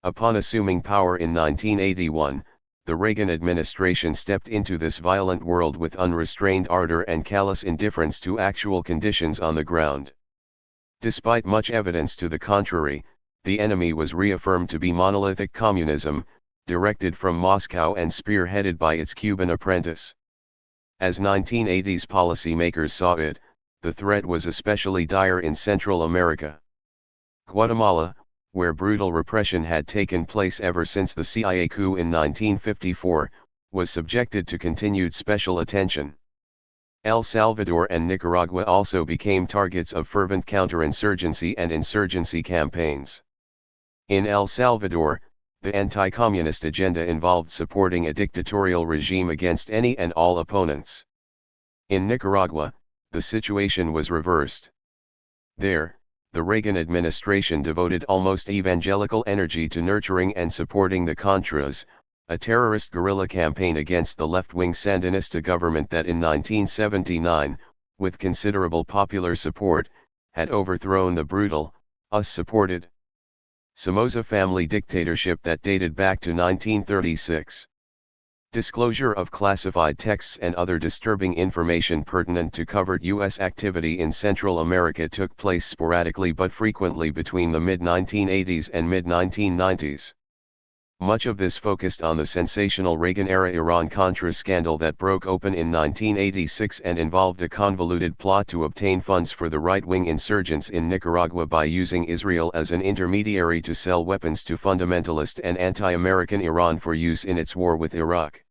Upon assuming power in 1981, the Reagan administration stepped into this violent world with unrestrained ardor and callous indifference to actual conditions on the ground. Despite much evidence to the contrary, the enemy was reaffirmed to be monolithic communism, directed from Moscow and spearheaded by its Cuban apprentice. As 1980s policymakers saw it, the threat was especially dire in Central America. Guatemala, where brutal repression had taken place ever since the CIA coup in 1954, was subjected to continued special attention. El Salvador and Nicaragua also became targets of fervent counterinsurgency and insurgency campaigns. In El Salvador, the anti-communist agenda involved supporting a dictatorial regime against any and all opponents. In Nicaragua, the situation was reversed. There, the Reagan administration devoted almost evangelical energy to nurturing and supporting the Contras, a terrorist guerrilla campaign against the left-wing Sandinista government that in 1979, with considerable popular support, had overthrown the brutal, US-supported Somoza family dictatorship that dated back to 1936. Disclosure of classified texts and other disturbing information pertinent to covert U.S. activity in Central America took place sporadically but frequently between the mid-1980s and mid-1990s. Much of this focused on the sensational Reagan-era Iran-Contra scandal that broke open in 1986 and involved a convoluted plot to obtain funds for the right-wing insurgents in Nicaragua by using Israel as an intermediary to sell weapons to fundamentalist and anti-American Iran for use in its war with Iraq.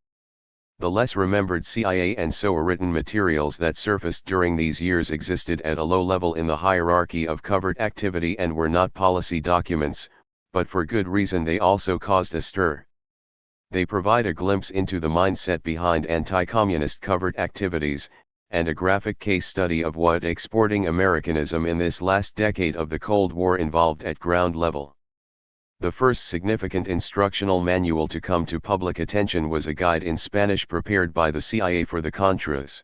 The less remembered CIA and SOA written materials that surfaced during these years existed at a low level in the hierarchy of covert activity and were not policy documents, but for good reason they also caused a stir. They provide a glimpse into the mindset behind anti-communist covert activities, and a graphic case study of what exporting Americanism in this last decade of the Cold War involved at ground level. The first significant instructional manual to come to public attention was a guide in Spanish prepared by the CIA for the Contras.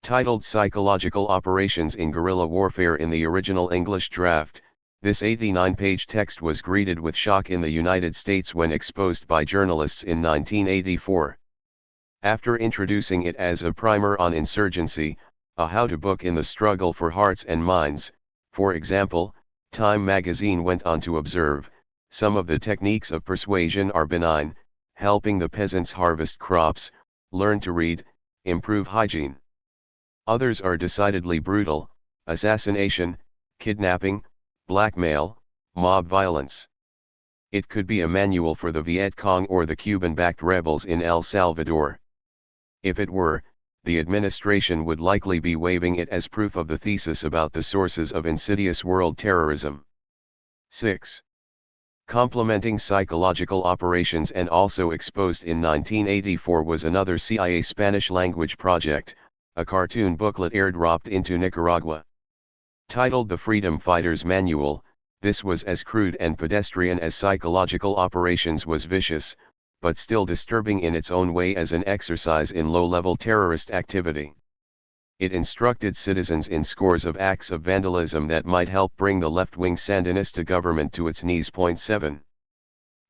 Titled Psychological Operations in Guerrilla Warfare in the original English draft, this 89-page text was greeted with shock in the United States when exposed by journalists in 1984. After introducing it as a primer on insurgency, a how-to book in the struggle for hearts and minds, for example, Time magazine went on to observe, some of the techniques of persuasion are benign, helping the peasants harvest crops, learn to read, improve hygiene. Others are decidedly brutal, assassination, kidnapping, blackmail, mob violence. It could be a manual for the Viet Cong or the Cuban-backed rebels in El Salvador. If it were, the administration would likely be waving it as proof of the thesis about the sources of insidious world terrorism. 6. Complementing psychological operations and also exposed in 1984 was another CIA Spanish-language project, a cartoon booklet airdropped into Nicaragua. Titled The Freedom Fighters Manual, this was as crude and pedestrian as psychological operations was vicious, but still disturbing in its own way as an exercise in low-level terrorist activity. It instructed citizens in scores of acts of vandalism that might help bring the left-wing Sandinista government to its knees. 7.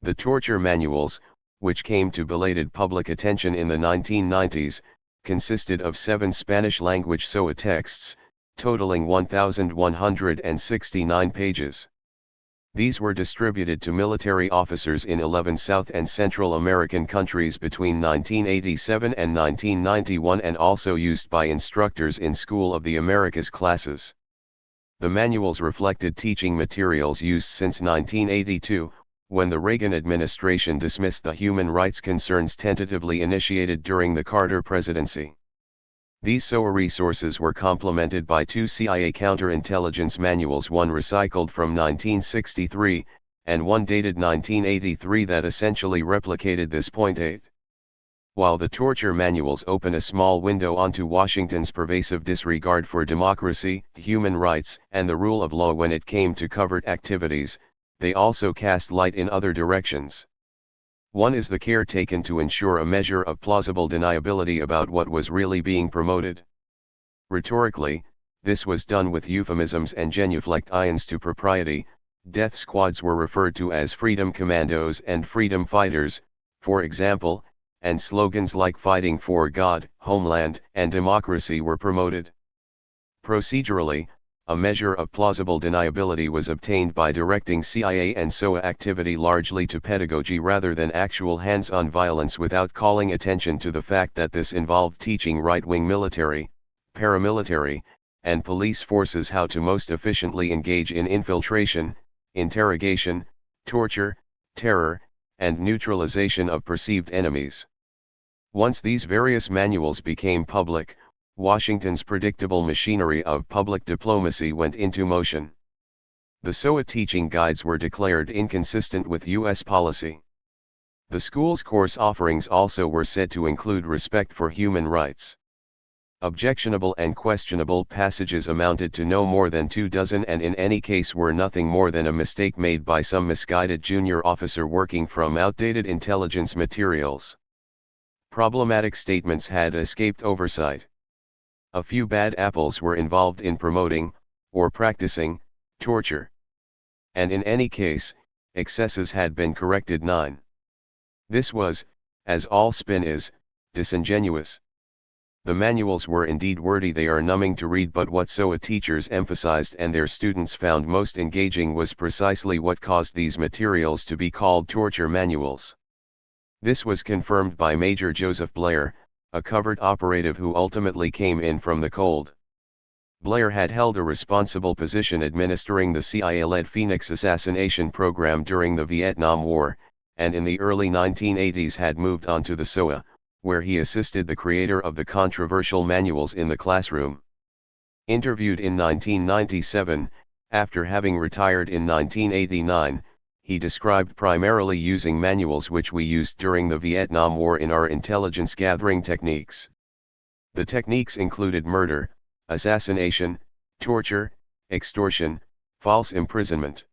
The torture manuals, which came to belated public attention in the 1990s, consisted of 7 Spanish-language SOA texts, totaling 1,169 pages. These were distributed to military officers in 11 South and Central American countries between 1987 and 1991 and also used by instructors in School of the Americas classes. The manuals reflected teaching materials used since 1982, when the Reagan administration dismissed the human rights concerns tentatively initiated during the Carter presidency. These SOA resources were complemented by two CIA counterintelligence manuals, one recycled from 1963, and one dated 1983 that essentially replicated this point 8. While the torture manuals open a small window onto Washington's pervasive disregard for democracy, human rights, and the rule of law when it came to covert activities, they also cast light in other directions. One is the care taken to ensure a measure of plausible deniability about what was really being promoted. Rhetorically, this was done with euphemisms and genuflections to propriety. Death squads were referred to as freedom commandos and freedom fighters, for example, and slogans like fighting for God, homeland, and democracy were promoted. Procedurally, a measure of plausible deniability was obtained by directing CIA and SOA activity largely to pedagogy rather than actual hands-on violence, without calling attention to the fact that this involved teaching right-wing military, paramilitary, and police forces how to most efficiently engage in infiltration, interrogation, torture, terror, and neutralization of perceived enemies. Once these various manuals became public, Washington's predictable machinery of public diplomacy went into motion. The SOA teaching guides were declared inconsistent with U.S. policy. The school's course offerings also were said to include respect for human rights. Objectionable and questionable passages amounted to no more than 24, and in any case were nothing more than a mistake made by some misguided junior officer working from outdated intelligence materials. Problematic statements had escaped oversight. A few bad apples were involved in promoting, or practicing, torture. And in any case, excesses had been corrected. 9. This was, as all spin is, disingenuous. The manuals were indeed wordy, they are numbing to read, but what SOA teachers emphasized and their students found most engaging was precisely what caused these materials to be called torture manuals. This was confirmed by Major Joseph Blair, a covert operative who ultimately came in from the cold. Blair had held a responsible position administering the CIA-led Phoenix assassination program during the Vietnam War, and in the early 1980s had moved on to the SOA, where he assisted the creator of the controversial manuals in the classroom. Interviewed in 1997, after having retired in 1989, he described primarily using manuals which we used during the Vietnam War in our intelligence gathering techniques. The techniques included murder, assassination, torture, extortion, false imprisonment.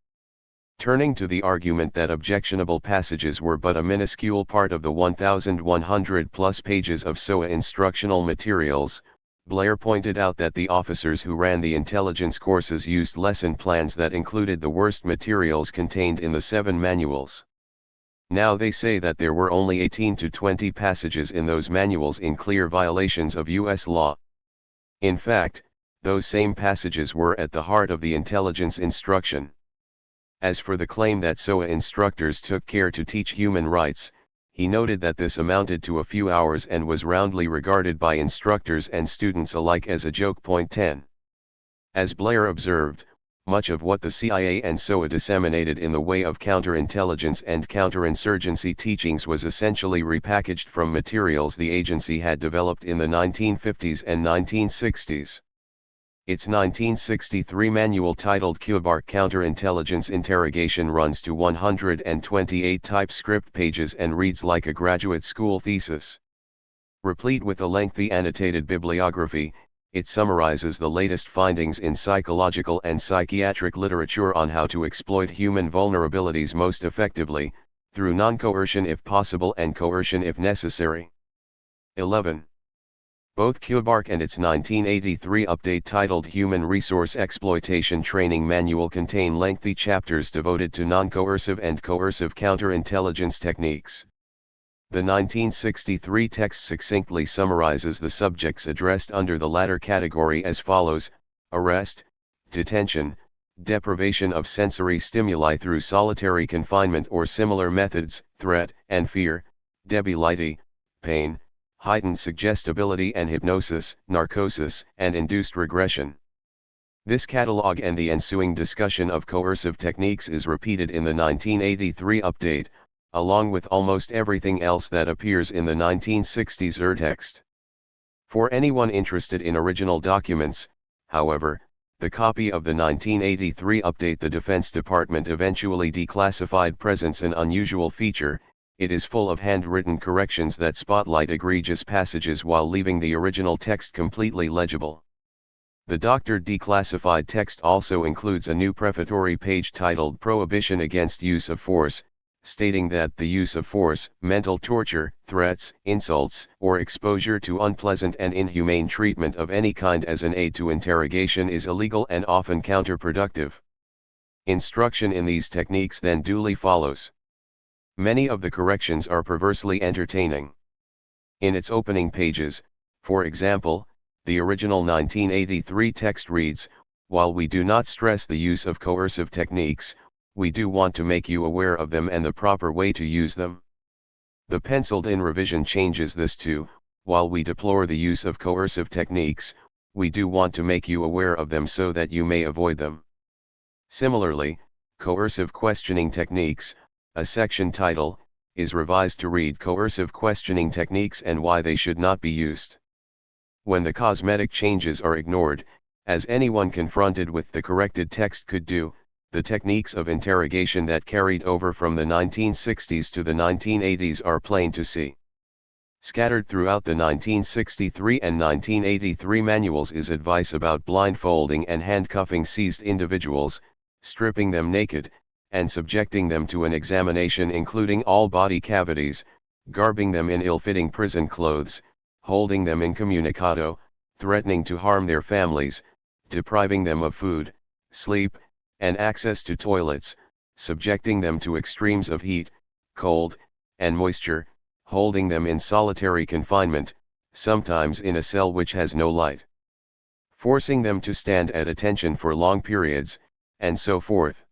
Turning to the argument that objectionable passages were but a minuscule part of the 1,100-plus pages of SOA instructional materials, Blair pointed out that the officers who ran the intelligence courses used lesson plans that included the worst materials contained in the 7 manuals. Now they say that there were only 18 to 20 passages in those manuals in clear violations of U.S. law. In fact, those same passages were at the heart of the intelligence instruction. As for the claim that SOA instructors took care to teach human rights, he noted that this amounted to a few hours and was roundly regarded by instructors and students alike as a joke. 10. As Blair observed, much of what the CIA and SOA disseminated in the way of counterintelligence and counterinsurgency teachings was essentially repackaged from materials the agency had developed in the 1950s and 1960s. Its 1963 manual titled QBARC Counterintelligence Interrogation runs to 128 typescript pages and reads like a graduate school thesis. Replete with a lengthy annotated bibliography, it summarizes the latest findings in psychological and psychiatric literature on how to exploit human vulnerabilities most effectively, through non-coercion if possible and coercion if necessary. 11. Both QBARC and its 1983 update titled Human Resource Exploitation Training Manual contain lengthy chapters devoted to non-coercive and coercive counterintelligence techniques. The 1963 text succinctly summarizes the subjects addressed under the latter category as follows: arrest, detention, deprivation of sensory stimuli through solitary confinement or similar methods, threat and fear, debility, pain, heightened suggestibility and hypnosis, narcosis, and induced regression. This catalog and the ensuing discussion of coercive techniques is repeated in the 1983 update, along with almost everything else that appears in the 1960s text. For anyone interested in original documents, however, the copy of the 1983 update the Defense Department eventually declassified presents an unusual feature. It is full of handwritten corrections that spotlight egregious passages while leaving the original text completely legible. The doctored declassified text also includes a new prefatory page titled Prohibition Against Use of Force, stating that the use of force, mental torture, threats, insults, or exposure to unpleasant and inhumane treatment of any kind as an aid to interrogation is illegal and often counterproductive. Instruction in these techniques then duly follows. Many of the corrections are perversely entertaining. In its opening pages, for example, the original 1983 text reads, "While we do not stress the use of coercive techniques, we do want to make you aware of them and the proper way to use them." The penciled-in revision changes this to, "While we deplore the use of coercive techniques, we do want to make you aware of them so that you may avoid them." Similarly, coercive questioning techniques, a section title, is revised to read Coercive Questioning Techniques and Why They Should Not Be Used. When the cosmetic changes are ignored, as anyone confronted with the corrected text could do, the techniques of interrogation that carried over from the 1960s to the 1980s are plain to see. Scattered throughout the 1963 and 1983 manuals is advice about blindfolding and handcuffing seized individuals, stripping them naked, and subjecting them to an examination including all body cavities, garbing them in ill-fitting prison clothes, holding them incommunicado, threatening to harm their families, depriving them of food, sleep, and access to toilets, subjecting them to extremes of heat, cold, and moisture, holding them in solitary confinement, sometimes in a cell which has no light, forcing them to stand at attention for long periods, and so forth.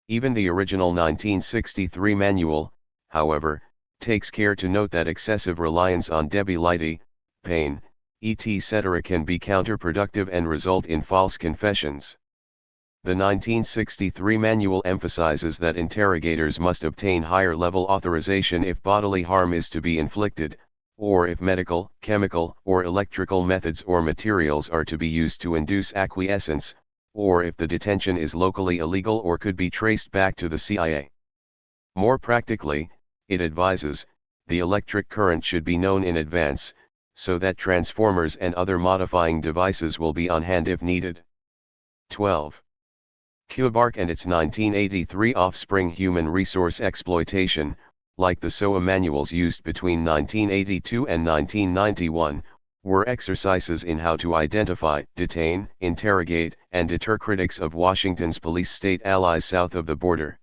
Even the original 1963 manual, however, takes care to note that excessive reliance on debility, pain, etc. can be counterproductive and result in false confessions. The 1963 manual emphasizes that interrogators must obtain higher-level authorization if bodily harm is to be inflicted, or if medical, chemical, or electrical methods or materials are to be used to induce acquiescence, or if the detention is locally illegal or could be traced back to the CIA. More practically, it advises, the electric current should be known in advance, so that transformers and other modifying devices will be on hand if needed. 12. Kubark and its 1983 offspring human resource exploitation, like the SOA manuals used between 1982 and 1991, were exercises in how to identify, detain, interrogate, and deter critics of Washington's police state allies south of the border.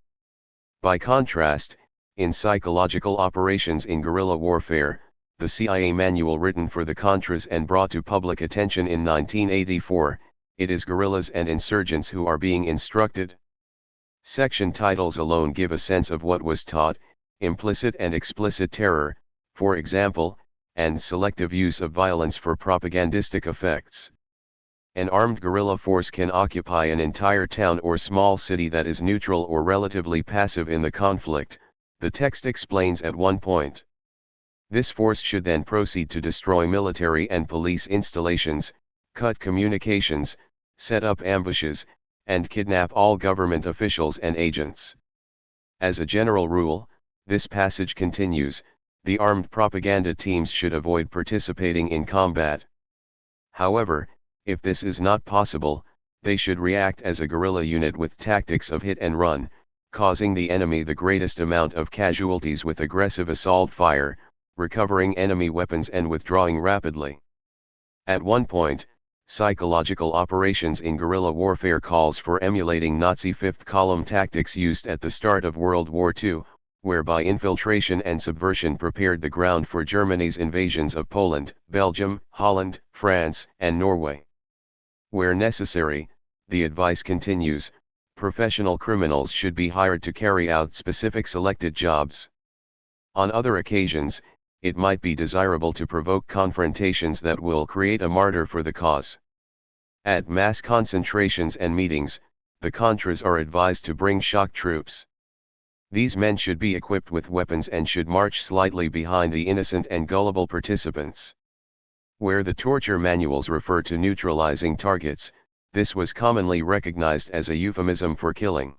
By contrast, in psychological operations in guerrilla warfare, the CIA manual written for the Contras and brought to public attention in 1984, it is guerrillas and insurgents who are being instructed. Section titles alone give a sense of what was taught: implicit and explicit terror, for example, and selective use of violence for propagandistic effects. An armed guerrilla force can occupy an entire town or small city that is neutral or relatively passive in the conflict, the text explains at one point. This force should then proceed to destroy military and police installations, cut communications, set up ambushes, and kidnap all government officials and agents. As a general rule, this passage continues, the armed propaganda teams should avoid participating in combat. However, if this is not possible, they should react as a guerrilla unit with tactics of hit and run, causing the enemy the greatest amount of casualties with aggressive assault fire, recovering enemy weapons and withdrawing rapidly. At one point, psychological operations in guerrilla warfare calls for emulating Nazi fifth column tactics used at the start of World War II, whereby infiltration and subversion prepared the ground for Germany's invasions of Poland, Belgium, Holland, France, and Norway. Where necessary, the advice continues, professional criminals should be hired to carry out specific selected jobs. On other occasions, it might be desirable to provoke confrontations that will create a martyr for the cause. At mass concentrations and meetings, the Contras are advised to bring shock troops. These men should be equipped with weapons and should march slightly behind the innocent and gullible participants. Where the torture manuals refer to neutralizing targets, this was commonly recognized as a euphemism for killing.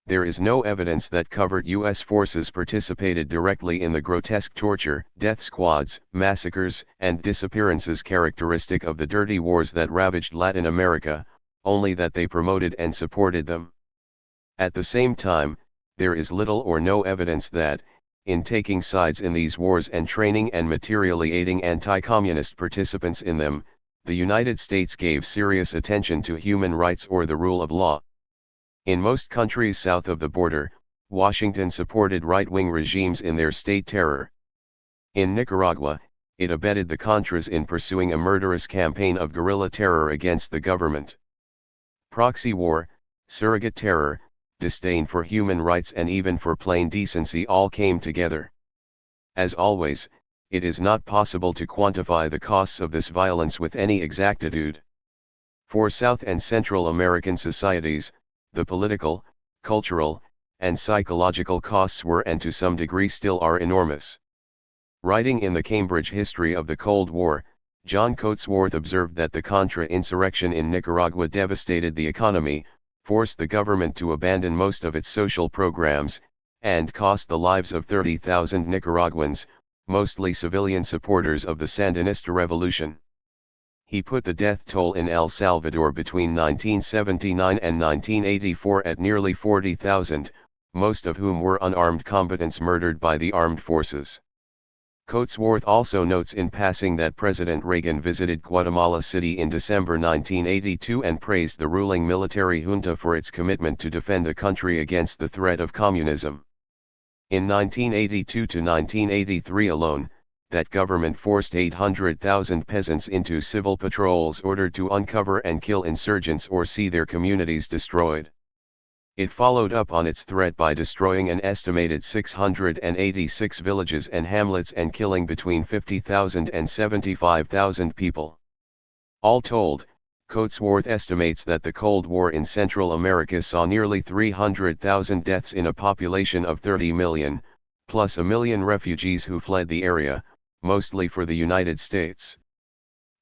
There is no evidence that covert U.S. forces participated directly in the grotesque torture, death squads, massacres, and disappearances characteristic of the dirty wars that ravaged Latin America, only that they promoted and supported them. At the same time, there is little or no evidence that, in taking sides in these wars and training and materially aiding anti-communist participants in them, the United States gave serious attention to human rights or the rule of law. In most countries south of the border, Washington supported right-wing regimes in their state terror. In Nicaragua, it abetted the Contras in pursuing a murderous campaign of guerrilla terror against the government. Proxy war, surrogate terror, disdain for human rights and even for plain decency all came together. As always, it is not possible to quantify the costs of this violence with any exactitude. For South and Central American societies, the political, cultural, and psychological costs were and to some degree still are enormous. Writing in the Cambridge History of the Cold War, John Coatsworth observed that the Contra insurrection in Nicaragua devastated the economy, forced the government to abandon most of its social programs, and cost the lives of 30,000 Nicaraguans, mostly civilian supporters of the Sandinista revolution. He put the death toll in El Salvador between 1979 and 1984 at nearly 40,000, most of whom were unarmed combatants murdered by the armed forces. Coatsworth also notes in passing that President Reagan visited Guatemala City in December 1982 and praised the ruling military junta for its commitment to defend the country against the threat of communism. In 1982 to 1983 alone, that government forced 800,000 peasants into civil patrols ordered to uncover and kill insurgents or see their communities destroyed. It followed up on its threat by destroying an estimated 686 villages and hamlets and killing between 50,000 and 75,000 people. All told, Coatsworth estimates that the Cold War in Central America saw nearly 300,000 deaths in a population of 30 million, plus a million refugees who fled the area, mostly for the United States.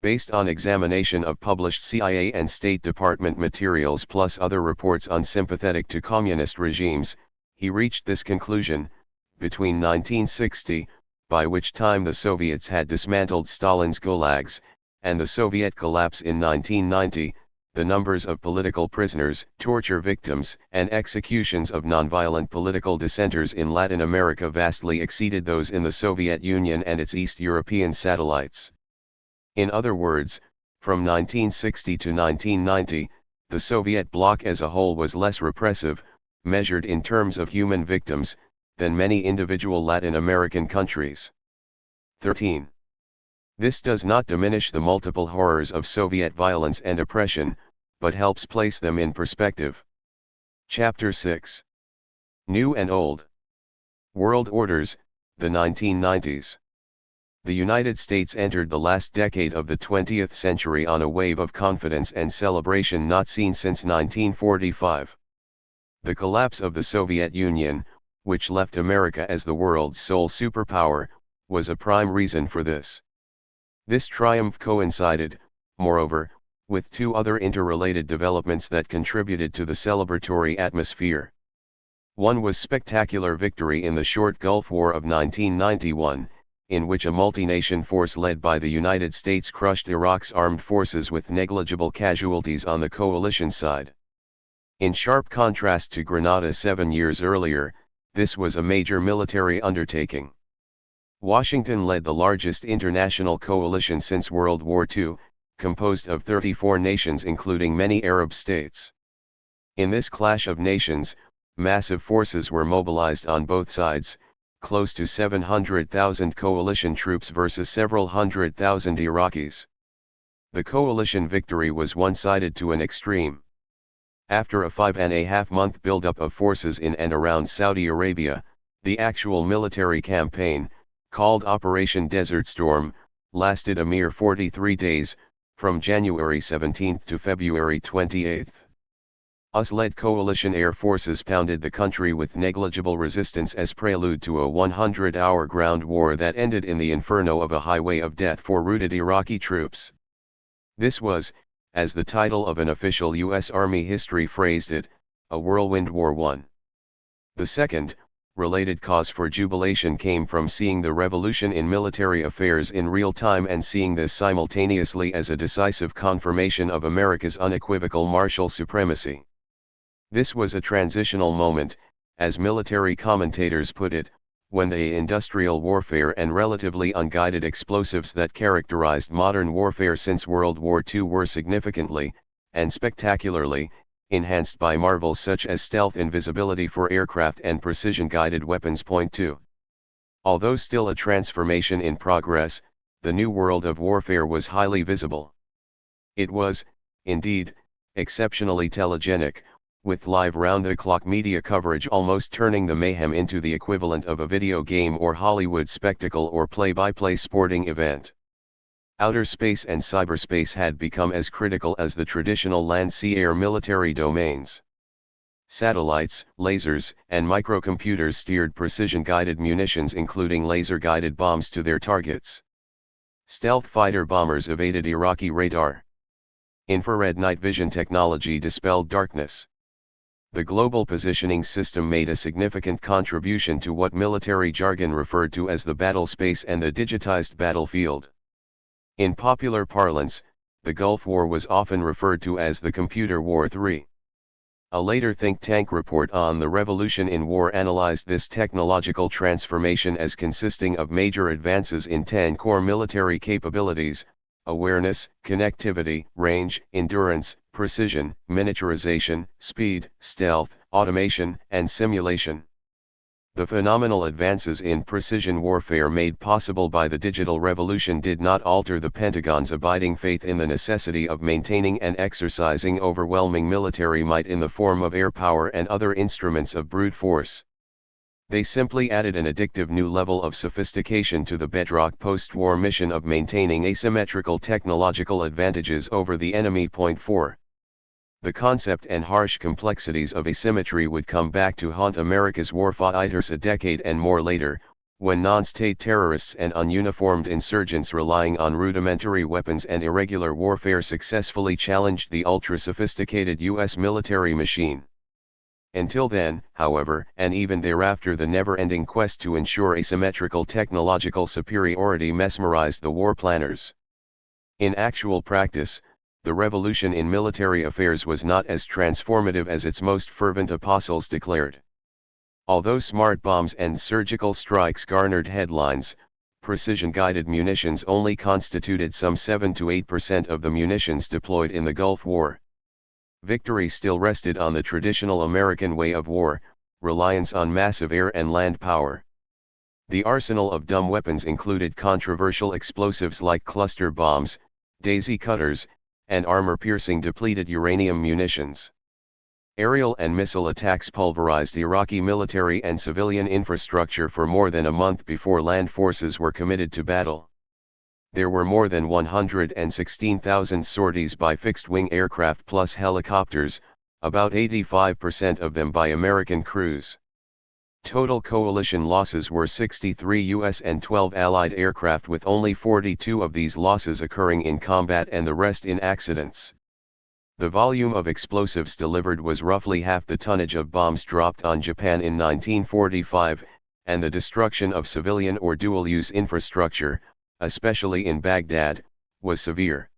Based on examination of published CIA and State Department materials plus other reports unsympathetic to communist regimes, he reached this conclusion: between 1960, by which time the Soviets had dismantled Stalin's gulags, and the Soviet collapse in 1990, the numbers of political prisoners, torture victims, and executions of nonviolent political dissenters in Latin America vastly exceeded those in the Soviet Union and its East European satellites. In other words, from 1960 to 1990, the Soviet bloc as a whole was less repressive, measured in terms of human victims, than many individual Latin American countries. 13. This does not diminish the multiple horrors of Soviet violence and oppression, but helps place them in perspective. Chapter 6. New and Old. World Orders, the 1990s. The United States entered the last decade of the 20th century on a wave of confidence and celebration not seen since 1945. The collapse of the Soviet Union, which left America as the world's sole superpower, was a prime reason for this. This triumph coincided, moreover, with two other interrelated developments that contributed to the celebratory atmosphere. One was spectacular victory in the Short Gulf War of 1991, in which a multi-nation force led by the United States crushed Iraq's armed forces with negligible casualties on the coalition side. In sharp contrast to Grenada 7 years earlier, this was a major military undertaking. Washington led the largest international coalition since World War II, composed of 34 nations including many Arab states. In this clash of nations, massive forces were mobilized on both sides, close to 700,000 coalition troops versus several 100,000 Iraqis. The coalition victory was one-sided to an extreme. After a 5.5-month buildup of forces in and around Saudi Arabia, the actual military campaign, called Operation Desert Storm, lasted a mere 43 days, from January 17 to February 28. US-led coalition air forces pounded the country with negligible resistance as prelude to a 100-hour ground war that ended in the inferno of a highway of death for routed Iraqi troops. This was, as the title of an official U.S. Army history phrased it, a whirlwind war won. The second, related cause for jubilation came from seeing the revolution in military affairs in real time and seeing this simultaneously as a decisive confirmation of America's unequivocal martial supremacy. This was a transitional moment, as military commentators put it, when the industrial warfare and relatively unguided explosives that characterized modern warfare since World War II were significantly, and spectacularly, enhanced by marvels such as stealth invisibility for aircraft and precision-guided weapons. Point 2. Although still a transformation in progress, the new world of warfare was highly visible. It was, indeed, exceptionally telegenic, with live round-the-clock media coverage almost turning the mayhem into the equivalent of a video game or Hollywood spectacle or play-by-play sporting event. Outer space and cyberspace had become as critical as the traditional land-sea-air military domains. Satellites, lasers, and microcomputers steered precision-guided munitions including laser-guided bombs to their targets. Stealth fighter bombers evaded Iraqi radar. Infrared night vision technology dispelled darkness. The Global Positioning System made a significant contribution to what military jargon referred to as the battle space and the digitized battlefield. In popular parlance, the Gulf War was often referred to as the Computer War III. A later think tank report on the Revolution in War analyzed this technological transformation as consisting of major advances in 10 core military capabilities: awareness, connectivity, range, endurance, precision, miniaturization, speed, stealth, automation, and simulation. The phenomenal advances in precision warfare made possible by the digital revolution did not alter the Pentagon's abiding faith in the necessity of maintaining and exercising overwhelming military might in the form of air power and other instruments of brute force. They simply added an addictive new level of sophistication to the bedrock post-war mission of maintaining asymmetrical technological advantages over the enemy. Point 4. The concept and harsh complexities of asymmetry would come back to haunt America's warfighters a decade and more later, when non-state terrorists and ununiformed insurgents relying on rudimentary weapons and irregular warfare successfully challenged the ultra-sophisticated U.S. military machine. Until then, however, and even thereafter, the never-ending quest to ensure asymmetrical technological superiority mesmerized the war planners. In actual practice, the revolution in military affairs was not as transformative as its most fervent apostles declared. Although smart bombs and surgical strikes garnered headlines, precision-guided munitions only constituted some 7 to 8% of the munitions deployed in the Gulf War. Victory still rested on the traditional American way of war, reliance on massive air and land power. The arsenal of dumb weapons included controversial explosives like cluster bombs, daisy cutters, and armor-piercing depleted uranium munitions. Aerial and missile attacks pulverized Iraqi military and civilian infrastructure for more than a month before land forces were committed to battle. There were more than 116,000 sorties by fixed-wing aircraft plus helicopters, about 85% of them by American crews. Total coalition losses were 63 U.S. and 12 Allied aircraft, with only 42 of these losses occurring in combat and the rest in accidents. The volume of explosives delivered was roughly half the tonnage of bombs dropped on Japan in 1945, and the destruction of civilian or dual-use infrastructure, especially in Baghdad, was severe.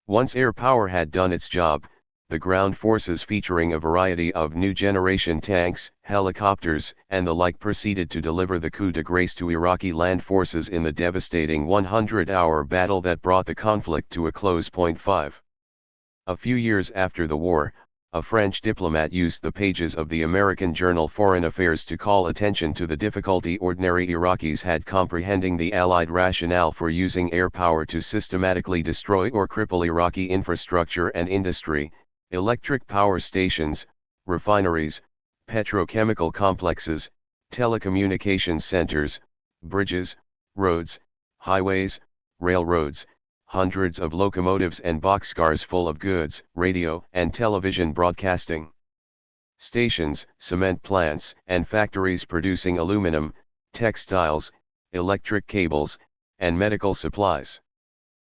Once air power had done its job, the ground forces, featuring a variety of new generation tanks, helicopters, and the like, proceeded to deliver the coup de grace to Iraqi land forces in the devastating 100-hour battle that brought the conflict to a close. 5. A few years after the war, a French diplomat used the pages of the American journal Foreign Affairs to call attention to the difficulty ordinary Iraqis had comprehending the Allied rationale for using air power to systematically destroy or cripple Iraqi infrastructure and industry. electric power stations, refineries, petrochemical complexes, telecommunications centers, bridges, roads, highways, railroads, hundreds of locomotives and boxcars full of goods, radio and television broadcasting stations, cement plants and factories producing aluminum, textiles, electric cables, and medical supplies.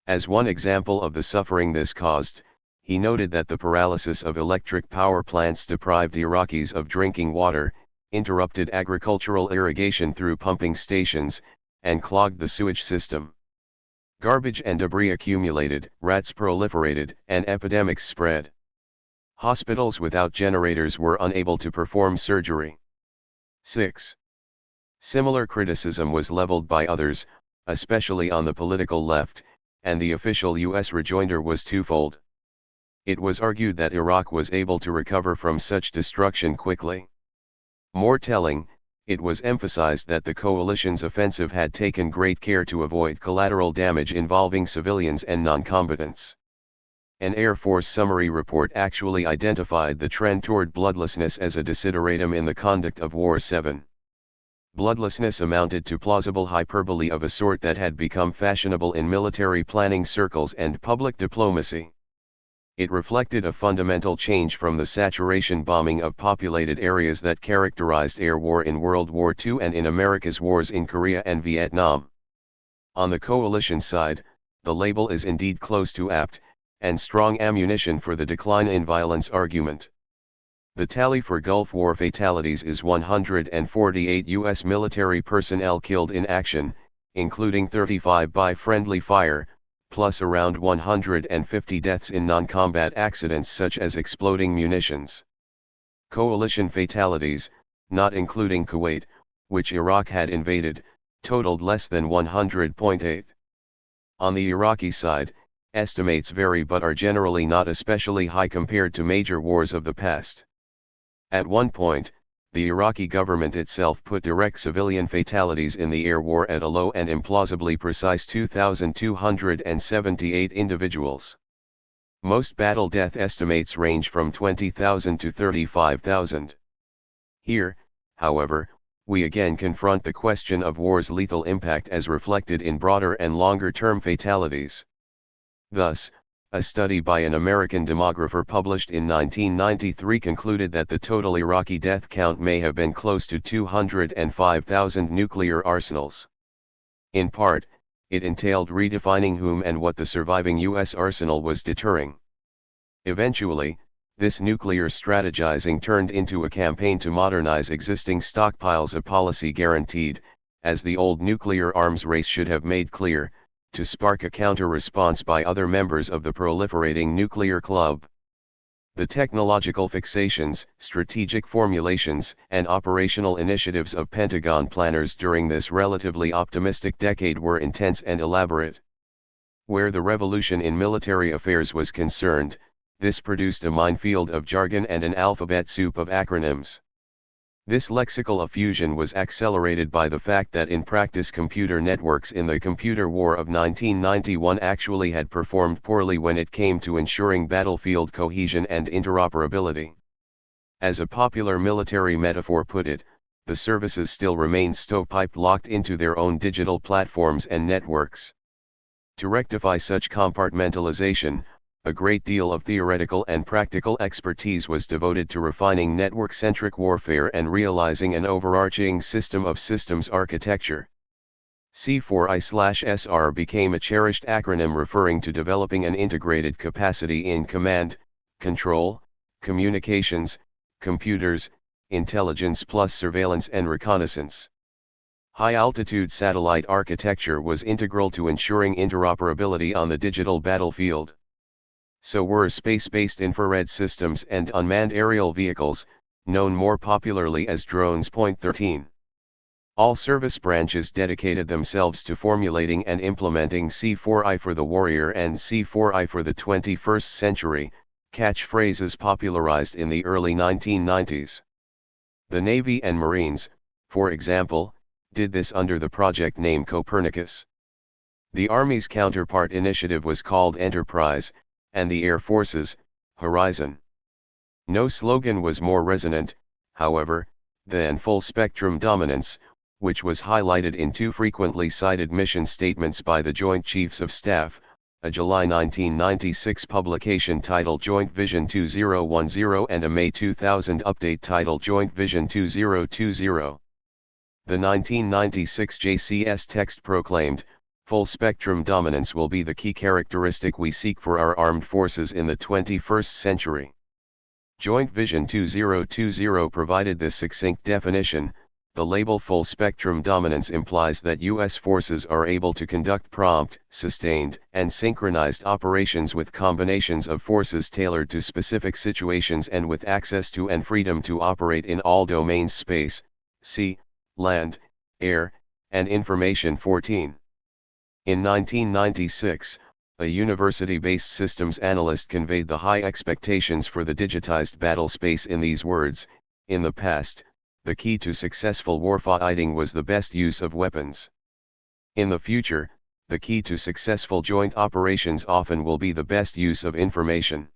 As one example of the suffering this caused, he noted that the paralysis of electric power plants deprived Iraqis of drinking water, interrupted agricultural irrigation through pumping stations, and clogged the sewage system. Garbage and debris accumulated, rats proliferated, and epidemics spread. Hospitals without generators were unable to perform surgery. 6. Similar criticism was leveled by others, especially on the political left, and the official U.S. rejoinder was twofold. It was argued that Iraq was able to recover from such destruction quickly. More telling, it was emphasized that the coalition's offensive had taken great care to avoid collateral damage involving civilians and non-combatants. An Air Force summary report actually identified the trend toward bloodlessness as a desideratum in the conduct of War 7. Bloodlessness amounted to plausible hyperbole of a sort that had become fashionable in military planning circles and public diplomacy. It reflected a fundamental change from the saturation bombing of populated areas that characterized air war in World War II and in America's wars in Korea and Vietnam. On the coalition side, the label is indeed close to apt, and strong ammunition for the decline in violence argument. The tally for Gulf War fatalities is 148 U.S. military personnel killed in action, including 35 by friendly fire, plus around 150 deaths in non-combat accidents such as exploding munitions. Coalition fatalities, not including Kuwait, which Iraq had invaded, totaled less than 100.8. On the Iraqi side, estimates vary but are generally not especially high compared to major wars of the past. At one point, the Iraqi government itself put direct civilian fatalities in the air war at a low and implausibly precise 2,278 individuals. Most battle death estimates range from 20,000 to 35,000. Here, however, we again confront the question of war's lethal impact as reflected in broader and longer-term fatalities. Thus, a study by an American demographer published in 1993 concluded that the total Iraqi death count may have been close to 205,000 nuclear arsenals. In part, it entailed redefining whom and what the surviving U.S. arsenal was deterring. Eventually, this nuclear strategizing turned into a campaign to modernize existing stockpiles, a policy guaranteed, as the old nuclear arms race should have made clear, to spark a counter-response by other members of the proliferating nuclear club. The technological fixations, strategic formulations, and operational initiatives of Pentagon planners during this relatively optimistic decade were intense and elaborate. Where the revolution in military affairs was concerned, this produced a minefield of jargon and an alphabet soup of acronyms. This lexical effusion was accelerated by the fact that in practice computer networks in the computer war of 1991 actually had performed poorly when it came to ensuring battlefield cohesion and interoperability. As a popular military metaphor put it, the services still remained stovepiped locked into their own digital platforms and networks. To rectify such compartmentalization, a great deal of theoretical and practical expertise was devoted to refining network-centric warfare and realizing an overarching system of systems architecture. C4I/SR became a cherished acronym referring to developing an integrated capacity in command, control, communications, computers, intelligence plus surveillance and reconnaissance. High-altitude satellite architecture was integral to ensuring interoperability on the digital battlefield. So were space-based infrared systems and unmanned aerial vehicles, known more popularly as drones. 13. All service branches dedicated themselves to formulating and implementing C4I for the warrior and C4I for the 21st century, catchphrases popularized in the early 1990s. The Navy and Marines, for example, did this under the project name Copernicus. The Army's counterpart initiative was called Enterprise, and the Air Forces, Horizon. No slogan was more resonant, however, than full spectrum dominance, which was highlighted in two frequently cited mission statements by the Joint Chiefs of Staff, a July 1996 publication titled Joint Vision 2010 and a May 2000 update titled Joint Vision 2020. The 1996 JCS text proclaimed, "Full spectrum dominance will be the key characteristic we seek for our armed forces in the 21st century." Joint Vision 2020 provided this succinct definition. The label full spectrum dominance implies that U.S. forces are able to conduct prompt, sustained, and synchronized operations with combinations of forces tailored to specific situations and with access to and freedom to operate in all domains: space, sea, land, air, and information. 14. In 1996, a university-based systems analyst conveyed the high expectations for the digitized battle space in these words: "In the past, the key to successful warfighting was the best use of weapons. In the future, the key to successful joint operations often will be the best use of information."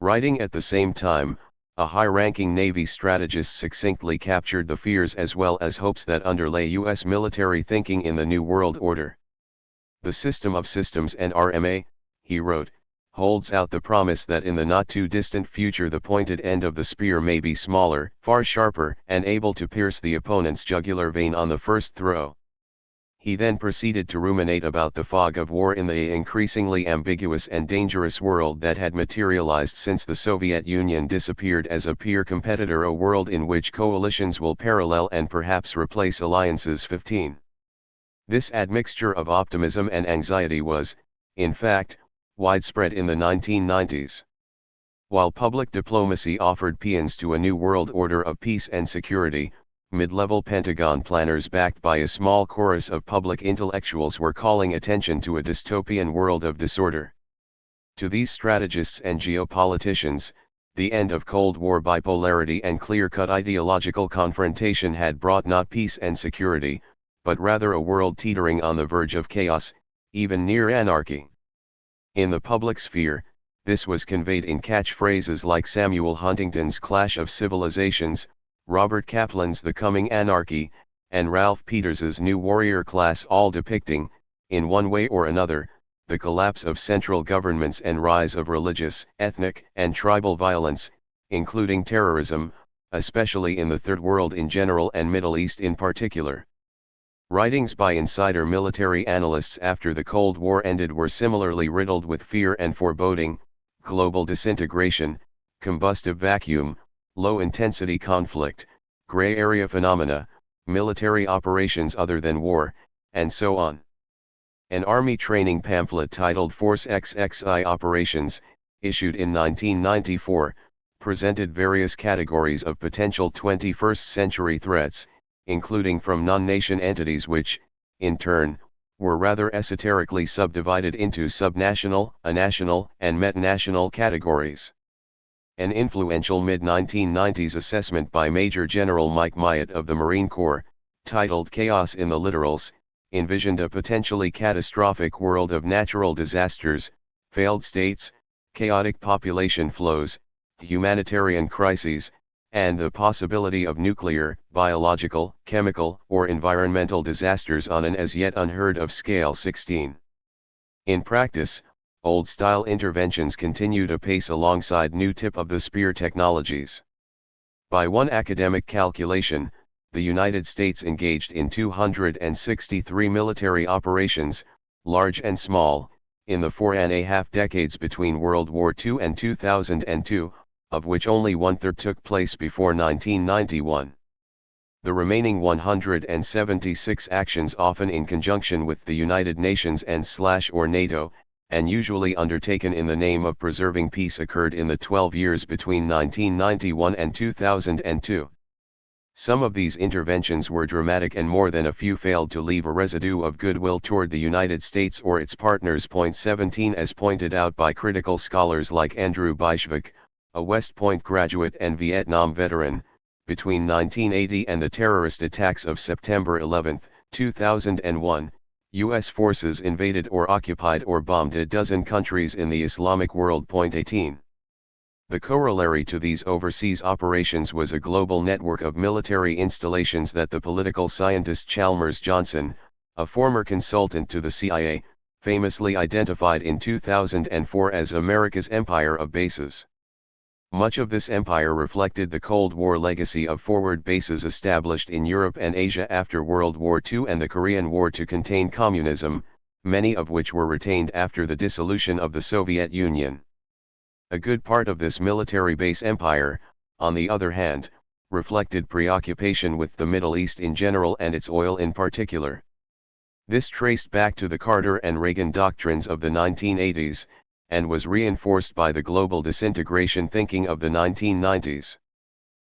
Writing at the same time, a high-ranking Navy strategist succinctly captured the fears as well as hopes that underlay U.S. military thinking in the New World Order. "The system of systems and RMA," he wrote, "holds out the promise that in the not-too-distant future the pointed end of the spear may be smaller, far sharper, and able to pierce the opponent's jugular vein on the first throw." He then proceeded to ruminate about the fog of war in the increasingly ambiguous and dangerous world that had materialized since the Soviet Union disappeared as a peer competitor, a world in which coalitions will parallel and perhaps replace alliances. 15. This admixture of optimism and anxiety was, in fact, widespread in the 1990s. While public diplomacy offered paeans to a new world order of peace and security, mid-level Pentagon planners backed by a small chorus of public intellectuals were calling attention to a dystopian world of disorder. To these strategists and geopoliticians, the end of Cold War bipolarity and clear-cut ideological confrontation had brought not peace and security, but rather a world teetering on the verge of chaos, even near anarchy. In the public sphere, this was conveyed in catchphrases like Samuel Huntington's Clash of Civilizations, Robert Kaplan's The Coming Anarchy, and Ralph Peters's New Warrior Class, all depicting, in one way or another, the collapse of central governments and rise of religious, ethnic, and tribal violence, including terrorism, especially in the Third World in general and Middle East in particular. Writings by insider military analysts after the Cold War ended were similarly riddled with fear and foreboding: global disintegration, combustive vacuum, low-intensity conflict, gray area phenomena, military operations other than war, and so on. An Army training pamphlet titled Force XXI Operations, issued in 1994, presented various categories of potential 21st century threats, including from non-nation entities which, in turn, were rather esoterically subdivided into subnational, anational, and metanational categories. An influential mid-1990s assessment by Major General Mike Myatt of the Marine Corps, titled Chaos in the Littorals, envisioned a potentially catastrophic world of natural disasters, failed states, chaotic population flows, humanitarian crises, and the possibility of nuclear, biological, chemical, or environmental disasters on an as yet unheard of scale. 16. In practice, old-style interventions continued apace alongside new tip-of-the-spear technologies. By one academic calculation, the United States engaged in 263 military operations, large and small, in the 4.5 decades between World War II and 2002, of which only one-third took place before 1991. The remaining 176 actions, often in conjunction with the United Nations and/or NATO, and usually undertaken in the name of preserving peace, occurred in the 12 years between 1991 and 2002. Some of these interventions were dramatic, and more than a few failed to leave a residue of goodwill toward the United States or its partners. 17. As pointed out by critical scholars like Andrew Bishvik, a West Point graduate and Vietnam veteran, between 1980 and the terrorist attacks of September 11, 2001, U.S. forces invaded or occupied or bombed a dozen countries in the Islamic world. 18. The corollary to these overseas operations was a global network of military installations that the political scientist Chalmers Johnson, a former consultant to the CIA, famously identified in 2004 as America's empire of bases. Much of this empire reflected the Cold War legacy of forward bases established in Europe and Asia after World War II and the Korean War to contain communism, many of which were retained after the dissolution of the Soviet Union. A good part of this military base empire, on the other hand, reflected preoccupation with the Middle East in general and its oil in particular. This traced back to the Carter and Reagan doctrines of the 1980s, and was reinforced by the global disintegration thinking of the 1990s.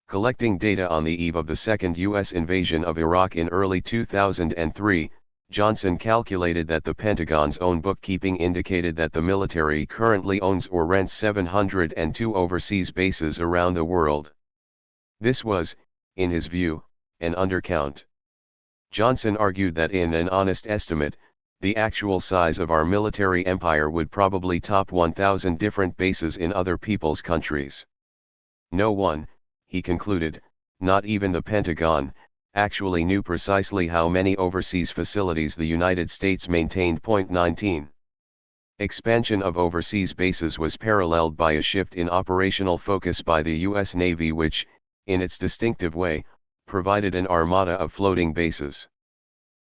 Collecting data on the eve of the second U.S. invasion of Iraq in early 2003, Johnson calculated that the Pentagon's own bookkeeping indicated that the military currently owns or rents 702 overseas bases around the world. This was, in his view, an undercount. Johnson argued that in an honest estimate, the actual size of our military empire would probably top 1,000 different bases in other people's countries. No one, he concluded, not even the Pentagon, actually knew precisely how many overseas facilities the United States maintained. 19. Expansion of overseas bases was paralleled by a shift in operational focus by the U.S. Navy which, in its distinctive way, provided an armada of floating bases.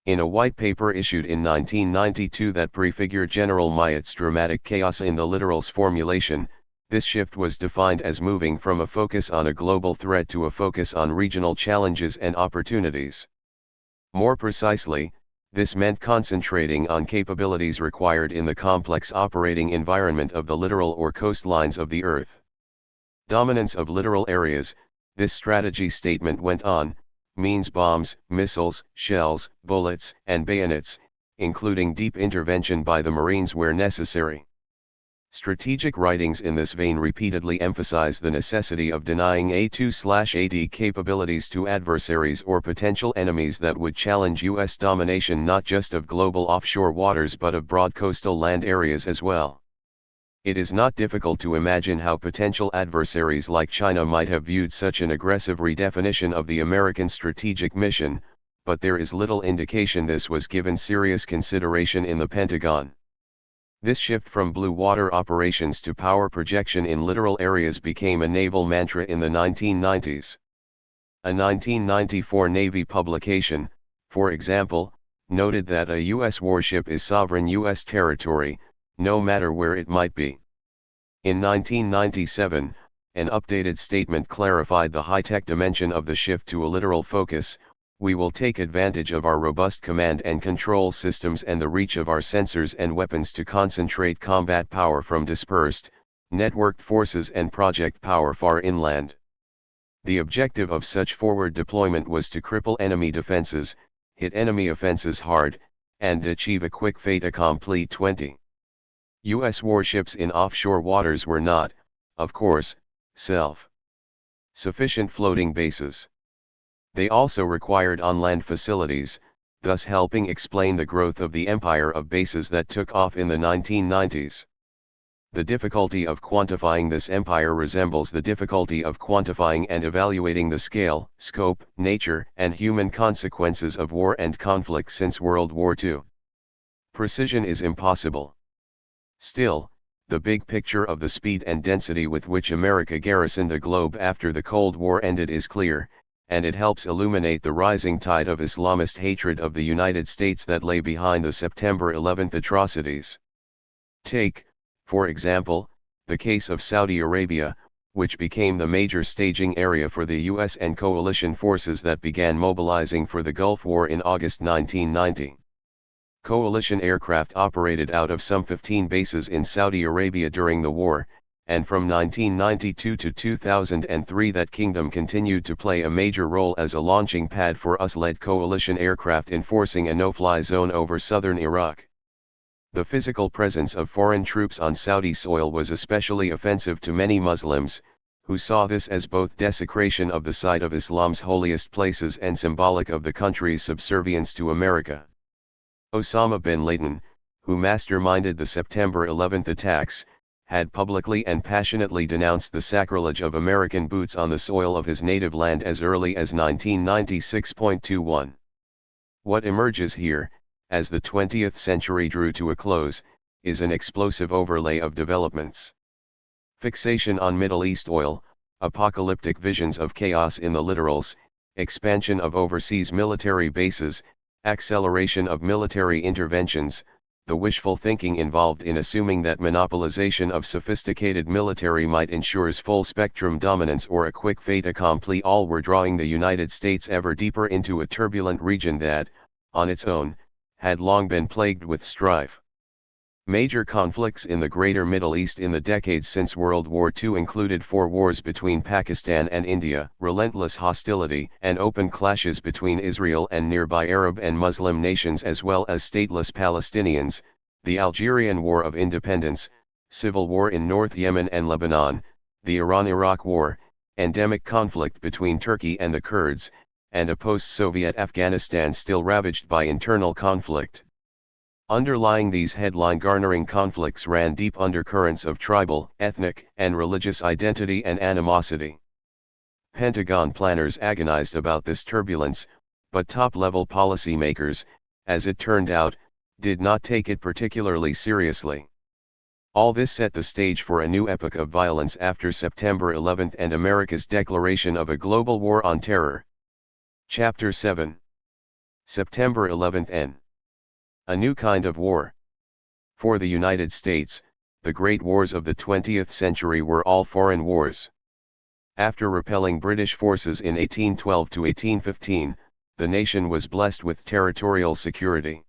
In a white paper issued in 1992 that prefigured General Myatt's dramatic chaos in the littoral's formulation, this shift was defined as moving from a focus on a global threat to a focus on regional challenges and opportunities. More precisely, this meant concentrating on capabilities required in the complex operating environment of the littoral or coastlines of the Earth. Dominance of littoral areas, this strategy statement went on, means bombs, missiles, shells, bullets, and bayonets, including deep intervention by the Marines where necessary. Strategic writings in this vein repeatedly emphasize the necessity of denying A2/AD capabilities to adversaries or potential enemies that would challenge U.S. domination not just of global offshore waters but of broad coastal land areas as well. It is not difficult to imagine how potential adversaries like China might have viewed such an aggressive redefinition of the American strategic mission, but there is little indication this was given serious consideration in the Pentagon. This shift from blue water operations to power projection in littoral areas became a naval mantra in the 1990s. A 1994 Navy publication, for example, noted that a U.S. warship is sovereign U.S. territory, no matter where it might be. In 1997, an updated statement clarified the high-tech dimension of the shift to a littoral focus. We will take advantage of our robust command and control systems and the reach of our sensors and weapons to concentrate combat power from dispersed, networked forces and project power far inland. The objective of such forward deployment was to cripple enemy defenses, hit enemy offenses hard, and achieve a quick fait accompli. 20. U.S. warships in offshore waters were not, of course, self-sufficient floating bases. They also required on-land facilities, thus helping explain the growth of the empire of bases that took off in the 1990s. The difficulty of quantifying this empire resembles the difficulty of quantifying and evaluating the scale, scope, nature, and human consequences of war and conflict since World War II. Precision is impossible. Still, the big picture of the speed and density with which America garrisoned the globe after the Cold War ended is clear, and it helps illuminate the rising tide of Islamist hatred of the United States that lay behind the September 11 atrocities. Take, for example, the case of Saudi Arabia, which became the major staging area for the U.S. and coalition forces that began mobilizing for the Gulf War in August 1990. Coalition aircraft operated out of some 15 bases in Saudi Arabia during the war, and from 1992 to 2003 that kingdom continued to play a major role as a launching pad for US-led coalition aircraft enforcing a no-fly zone over southern Iraq. The physical presence of foreign troops on Saudi soil was especially offensive to many Muslims, who saw this as both desecration of the site of Islam's holiest places and symbolic of the country's subservience to America. Osama bin Laden, who masterminded the September 11 attacks, had publicly and passionately denounced the sacrilege of American boots on the soil of his native land as early as 1996.21. What emerges here, as the 20th century drew to a close, is an explosive overlay of developments. Fixation on Middle East oil, apocalyptic visions of chaos in the littorals, expansion of overseas military bases, acceleration of military interventions, the wishful thinking involved in assuming that monopolization of sophisticated military might ensures full-spectrum dominance or a quick fait accompli, all were drawing the United States ever deeper into a turbulent region that, on its own, had long been plagued with strife. Major conflicts in the Greater Middle East in the decades since World War II included 4 wars between Pakistan and India, relentless hostility and open clashes between Israel and nearby Arab and Muslim nations as well as stateless Palestinians, the Algerian War of Independence, civil war in North Yemen and Lebanon, the Iran-Iraq War, endemic conflict between Turkey and the Kurds, and a post-Soviet Afghanistan still ravaged by internal conflict. Underlying these headline-garnering conflicts ran deep undercurrents of tribal, ethnic, and religious identity and animosity. Pentagon planners agonized about this turbulence, but top-level policymakers, as it turned out, did not take it particularly seriously. All this set the stage for a new epoch of violence after September 11 and America's declaration of a global war on terror. Chapter 7. September 11 N. A new kind of war. For the United States, the great wars of the 20th century were all foreign wars. After repelling British forces in 1812 to 1815, the nation was blessed with territorial security.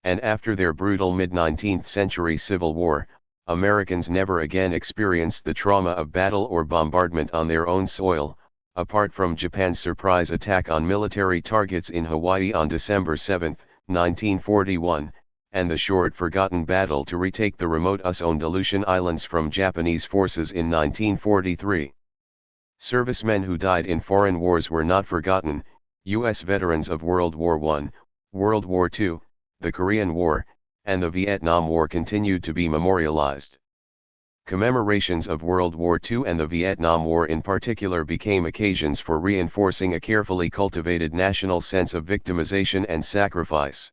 And after their brutal mid-19th century Civil War, Americans never again experienced the trauma of battle or bombardment on their own soil, apart from Japan's surprise attack on military targets in Hawaii on December 7, 1941, and the short-forgotten battle to retake the remote US-owned Aleutian Islands from Japanese forces in 1943. Servicemen who died in foreign wars were not forgotten. U.S. veterans of World War I, World War II, the Korean War, and the Vietnam War continued to be memorialized. Commemorations of World War II and the Vietnam War in particular became occasions for reinforcing a carefully cultivated national sense of victimization and sacrifice.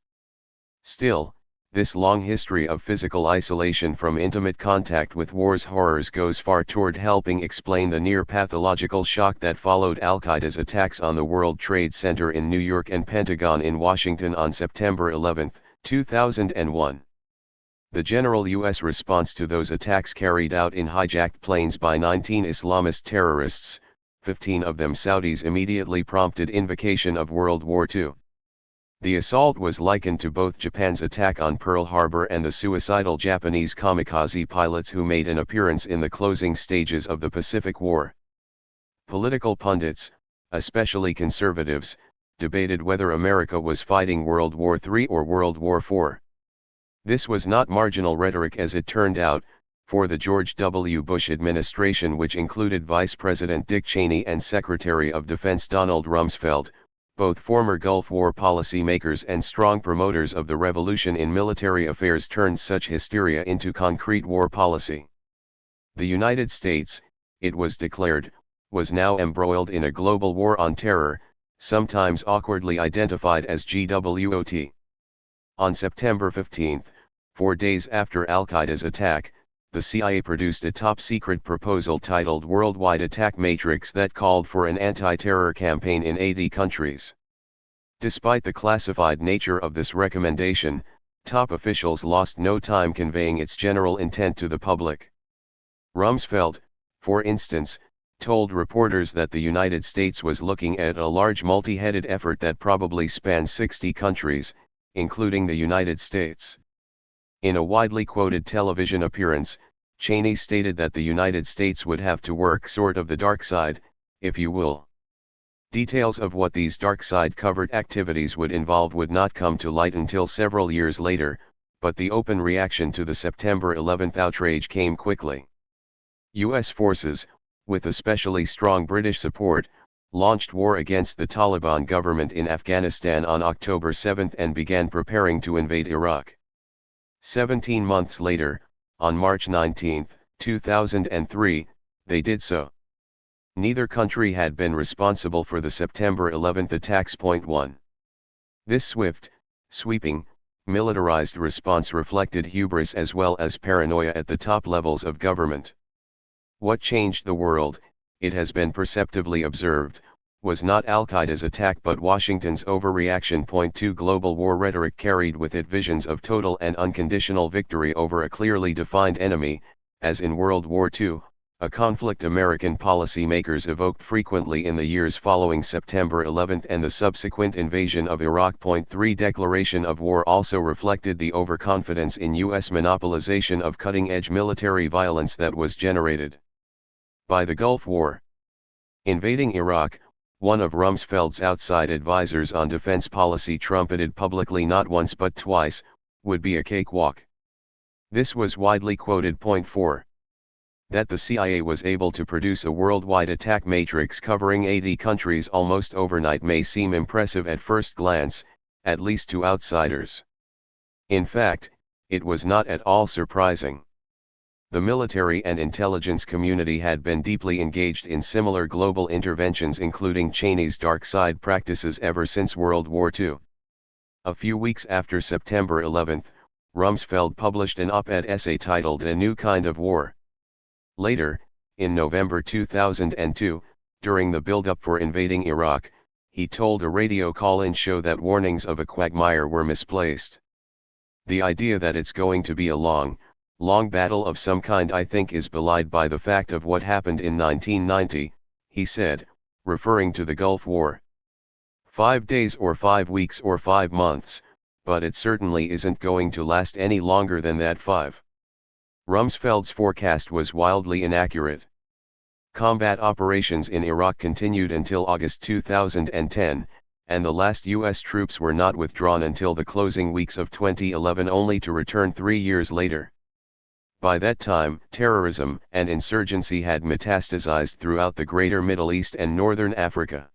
Still, this long history of physical isolation from intimate contact with war's horrors goes far toward helping explain the near-pathological shock that followed Al-Qaeda's attacks on the World Trade Center in New York and Pentagon in Washington on September 11, 2001. The general U.S. response to those attacks carried out in hijacked planes by 19 Islamist terrorists, 15 of them Saudis, immediately prompted invocation of World War II. The assault was likened to both Japan's attack on Pearl Harbor and the suicidal Japanese kamikaze pilots who made an appearance in the closing stages of the Pacific War. Political pundits, especially conservatives, debated whether America was fighting World War III or World War IV. This was not marginal rhetoric as it turned out, for the George W. Bush administration, which included Vice President Dick Cheney and Secretary of Defense Donald Rumsfeld, both former Gulf War policymakers and strong promoters of the revolution in military affairs, turned such hysteria into concrete war policy. The United States, it was declared, was now embroiled in a global war on terror, sometimes awkwardly identified as GWOT. On September 15, 4 days after Al-Qaeda's attack, the CIA produced a top-secret proposal titled Worldwide Attack Matrix that called for an anti-terror campaign in 80 countries. Despite the classified nature of this recommendation, top officials lost no time conveying its general intent to the public. Rumsfeld, for instance, told reporters that the United States was looking at a large multi-headed effort that probably spanned 60 countries, including the United States. In a widely quoted television appearance, Cheney stated that the United States would have to work sort of the dark side, if you will. Details of what these dark side covert activities would involve would not come to light until several years later, but the open reaction to the September 11 outrage came quickly. U.S. forces, with especially strong British support, launched war against the Taliban government in Afghanistan on October 7 and began preparing to invade Iraq. 17 months later, on March 19, 2003, they did so. Neither country had been responsible for the September 11 attacks. 1. This swift, sweeping, militarized response reflected hubris as well as paranoia at the top levels of government. What changed the world, it has been perceptively observed, was not Al-Qaeda's attack but Washington's overreaction. 2. Global war rhetoric carried with it visions of total and unconditional victory over a clearly defined enemy, as in World War II, a conflict American policymakers evoked frequently in the years following September 11 and the subsequent invasion of Iraq. 3. Declaration of war also reflected the overconfidence in U.S. monopolization of cutting-edge military violence that was generated by the Gulf War. Invading Iraq, one of Rumsfeld's outside advisors on defense policy trumpeted publicly not once but twice, would be a cakewalk. This was widely quoted. 4. That the CIA was able to produce a worldwide attack matrix covering 80 countries almost overnight may seem impressive at first glance, at least to outsiders. In fact, it was not at all surprising. The military and intelligence community had been deeply engaged in similar global interventions, including Cheney's dark side practices, ever since World War II. A few weeks after September 11, Rumsfeld published an op-ed essay titled A New Kind of War. Later, in November 2002, during the build-up for invading Iraq, he told a radio call-in show that warnings of a quagmire were misplaced. The idea that it's going to be a long battle of some kind, I think, is belied by the fact of what happened in 1990, he said, referring to the Gulf War. 5 days or 5 weeks or 5 months, but it certainly isn't going to last any longer than that. 5. Rumsfeld's forecast was wildly inaccurate. Combat operations in Iraq continued until August 2010, and the last U.S. troops were not withdrawn until the closing weeks of 2011, only to return 3 years later. By that time, terrorism and insurgency had metastasized throughout the greater Middle East and northern Africa.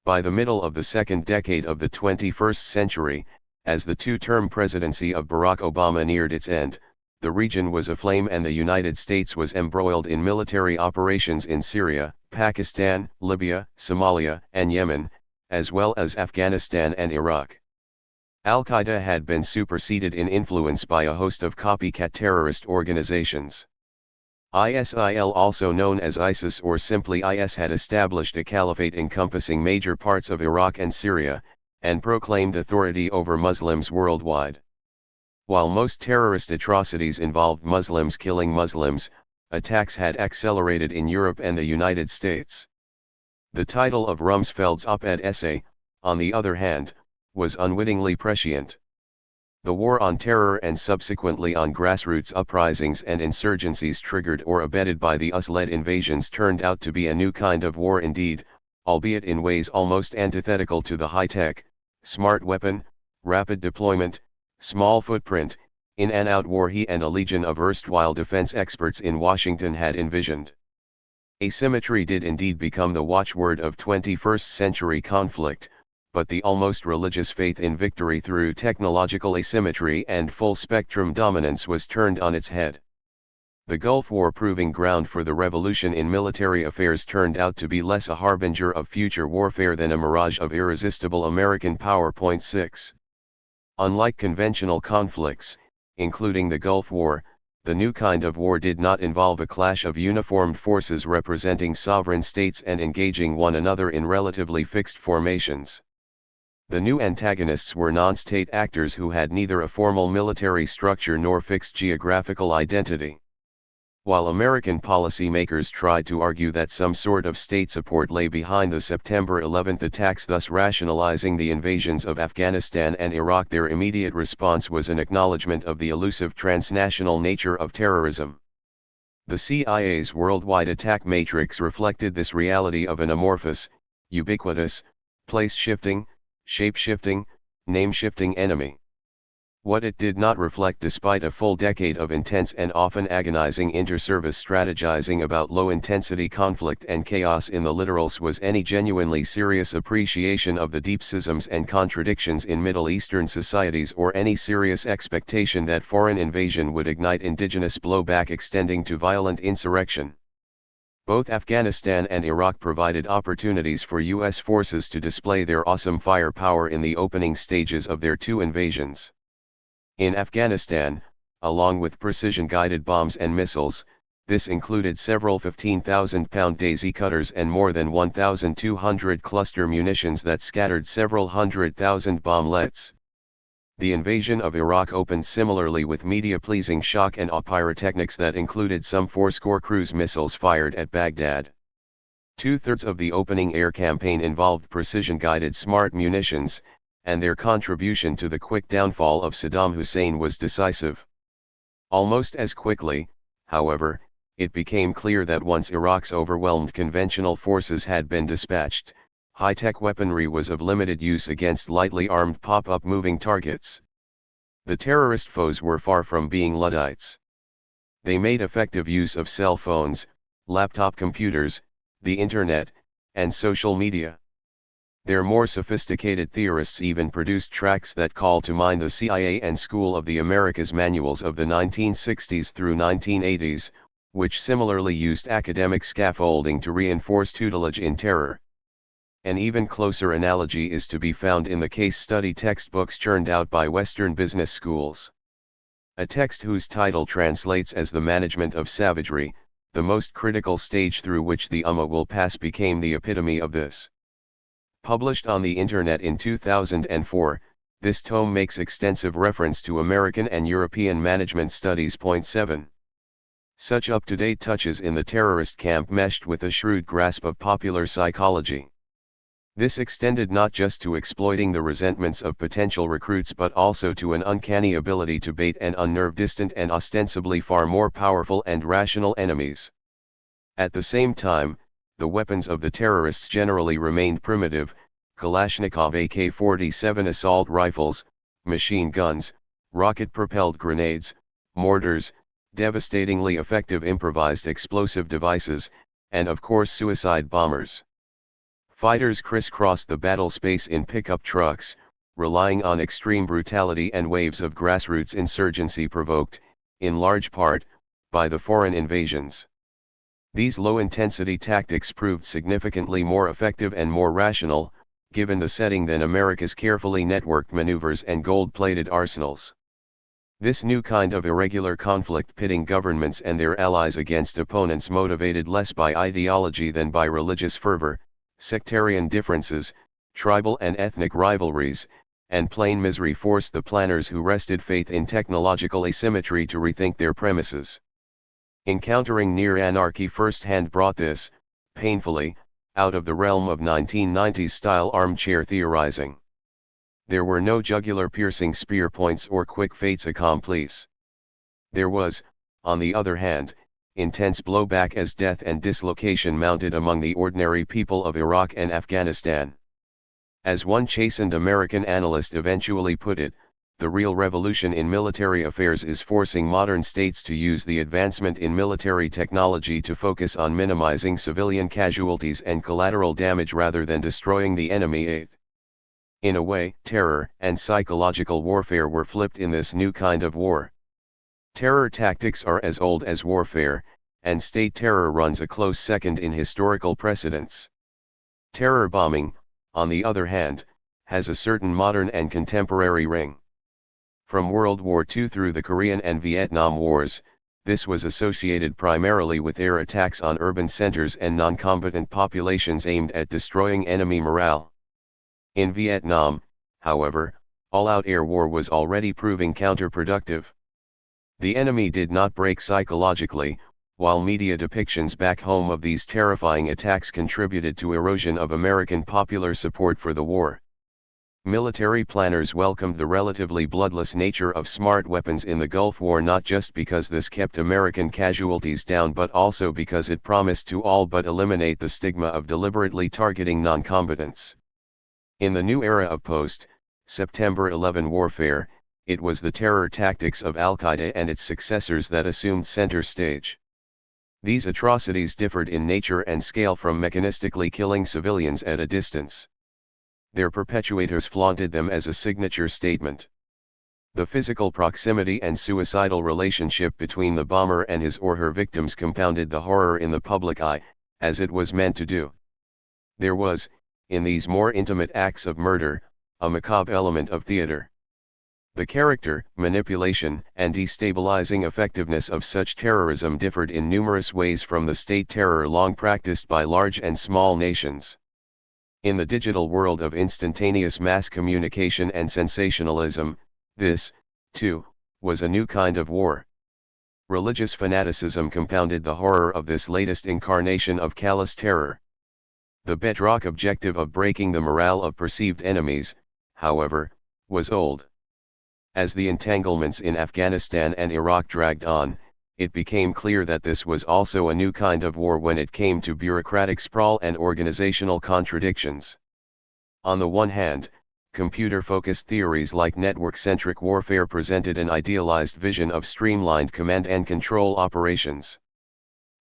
By the middle of the second decade of the 21st century, as the two-term presidency of Barack Obama neared its end, the region was aflame and the United States was embroiled in military operations in Syria, Pakistan, Libya, Somalia, and Yemen, as well as Afghanistan and Iraq. Al-Qaeda had been superseded in influence by a host of copycat terrorist organizations. ISIL, also known as ISIS or simply IS, had established a caliphate encompassing major parts of Iraq and Syria, and proclaimed authority over Muslims worldwide. While most terrorist atrocities involved Muslims killing Muslims, attacks had accelerated in Europe and the United States. The title of Rumsfeld's op-ed essay, on the other hand, was unwittingly prescient. The war on terror and subsequently on grassroots uprisings and insurgencies triggered or abetted by the US-led invasions turned out to be a new kind of war indeed, albeit in ways almost antithetical to the high-tech, smart weapon, rapid deployment, small footprint, in-and-out war he and a legion of erstwhile defense experts in Washington had envisioned. Asymmetry did indeed become the watchword of 21st century conflict, but the almost religious faith in victory through technological asymmetry and full-spectrum dominance was turned on its head. The Gulf War proving ground for the revolution in military affairs turned out to be less a harbinger of future warfare than a mirage of irresistible American power. 6. Unlike conventional conflicts, including the Gulf War, the new kind of war did not involve a clash of uniformed forces representing sovereign states and engaging one another in relatively fixed formations. The new antagonists were non-state actors who had neither a formal military structure nor fixed geographical identity. While American policymakers tried to argue that some sort of state support lay behind the September 11 attacks, thus rationalizing the invasions of Afghanistan and Iraq, their immediate response was an acknowledgement of the elusive transnational nature of terrorism. The CIA's worldwide attack matrix reflected this reality of an amorphous, ubiquitous, place-shifting, shape-shifting, name-shifting enemy. What it did not reflect, despite a full decade of intense and often agonizing inter-service strategizing about low-intensity conflict and chaos in the littorals, was any genuinely serious appreciation of the deep schisms and contradictions in Middle Eastern societies, or any serious expectation that foreign invasion would ignite indigenous blowback extending to violent insurrection. Both Afghanistan and Iraq provided opportunities for U.S. forces to display their awesome firepower in the opening stages of their two invasions. In Afghanistan, along with precision-guided bombs and missiles, this included several 15,000-pound Daisy cutters and more than 1,200 cluster munitions that scattered several 100,000 bomblets. The invasion of Iraq opened similarly with media-pleasing shock and awe pyrotechnics that included some fourscore cruise missiles fired at Baghdad. Two-thirds of the opening air campaign involved precision-guided smart munitions, and their contribution to the quick downfall of Saddam Hussein was decisive. Almost as quickly, however, it became clear that once Iraq's overwhelmed conventional forces had been dispatched, high-tech weaponry was of limited use against lightly armed pop-up moving targets. The terrorist foes were far from being Luddites. They made effective use of cell phones, laptop computers, the internet, and social media. Their more sophisticated theorists even produced tracts that call to mind the CIA and School of the Americas manuals of the 1960s through 1980s, which similarly used academic scaffolding to reinforce tutelage in terror. An even closer analogy is to be found in the case study textbooks churned out by Western business schools. A text whose title translates as The Management of Savagery, the most critical stage through which the Ummah will pass, became the epitome of this. Published on the Internet in 2004, this tome makes extensive reference to American and European management studies. 7. Such up-to-date touches in the terrorist camp meshed with a shrewd grasp of popular psychology. This extended not just to exploiting the resentments of potential recruits but also to an uncanny ability to bait and unnerve distant and ostensibly far more powerful and rational enemies. At the same time, the weapons of the terrorists generally remained primitive: Kalashnikov AK-47 assault rifles, machine guns, rocket-propelled grenades, mortars, devastatingly effective improvised explosive devices, and of course suicide bombers. Fighters crisscrossed the battle space in pickup trucks, relying on extreme brutality and waves of grassroots insurgency provoked, in large part, by the foreign invasions. These low-intensity tactics proved significantly more effective and more rational, given the setting, than America's carefully networked maneuvers and gold-plated arsenals. This new kind of irregular conflict, pitting governments and their allies against opponents motivated less by ideology than by religious fervor, sectarian differences, tribal and ethnic rivalries, and plain misery, forced the planners who rested faith in technological asymmetry to rethink their premises. Encountering near anarchy firsthand brought this, painfully, out of the realm of 1990s-style armchair theorizing. There were no jugular-piercing spear points or quick fates accomplis. There was, on the other hand, intense blowback as death and dislocation mounted among the ordinary people of Iraq and Afghanistan. As one chastened American analyst eventually put it, the real revolution in military affairs is forcing modern states to use the advancement in military technology to focus on minimizing civilian casualties and collateral damage rather than destroying the enemy. In a way, terror and psychological warfare were flipped in this new kind of war. Terror tactics are as old as warfare, and state terror runs a close second in historical precedence. Terror bombing, on the other hand, has a certain modern and contemporary ring. From World War II through the Korean and Vietnam Wars, this was associated primarily with air attacks on urban centers and non-combatant populations aimed at destroying enemy morale. In Vietnam, however, all-out air war was already proving counterproductive. The enemy did not break psychologically, while media depictions back home of these terrifying attacks contributed to erosion of American popular support for the war. Military planners welcomed the relatively bloodless nature of smart weapons in the Gulf War, not just because this kept American casualties down but also because it promised to all but eliminate the stigma of deliberately targeting non-combatants. In the new era of post-September 11 warfare, it was the terror tactics of Al-Qaeda and its successors that assumed center stage. These atrocities differed in nature and scale from mechanistically killing civilians at a distance. Their perpetuators flaunted them as a signature statement. The physical proximity and suicidal relationship between the bomber and his or her victims compounded the horror in the public eye, as it was meant to do. There was, in these more intimate acts of murder, a macabre element of theater. The character, manipulation, and destabilizing effectiveness of such terrorism differed in numerous ways from the state terror long practiced by large and small nations. In the digital world of instantaneous mass communication and sensationalism, this, too, was a new kind of war. Religious fanaticism compounded the horror of this latest incarnation of callous terror. The bedrock objective of breaking the morale of perceived enemies, however, was old. As the entanglements in Afghanistan and Iraq dragged on, it became clear that this was also a new kind of war when it came to bureaucratic sprawl and organizational contradictions. On the one hand, computer-focused theories like network-centric warfare presented an idealized vision of streamlined command and control operations.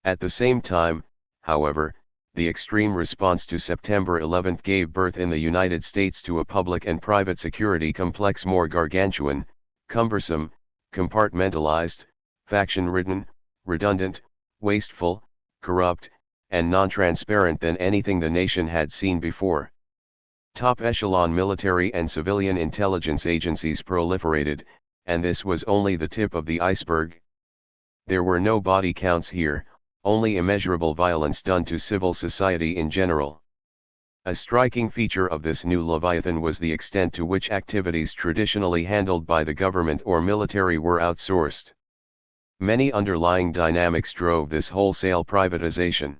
At the same time, however, the extreme response to September 11 gave birth in the United States to a public and private security complex more gargantuan, cumbersome, compartmentalized, faction-ridden, redundant, wasteful, corrupt, and non-transparent than anything the nation had seen before. Top-echelon military and civilian intelligence agencies proliferated, and this was only the tip of the iceberg. There were no body counts here, only immeasurable violence done to civil society in general. A striking feature of this new Leviathan was the extent to which activities traditionally handled by the government or military were outsourced. Many underlying dynamics drove this wholesale privatization.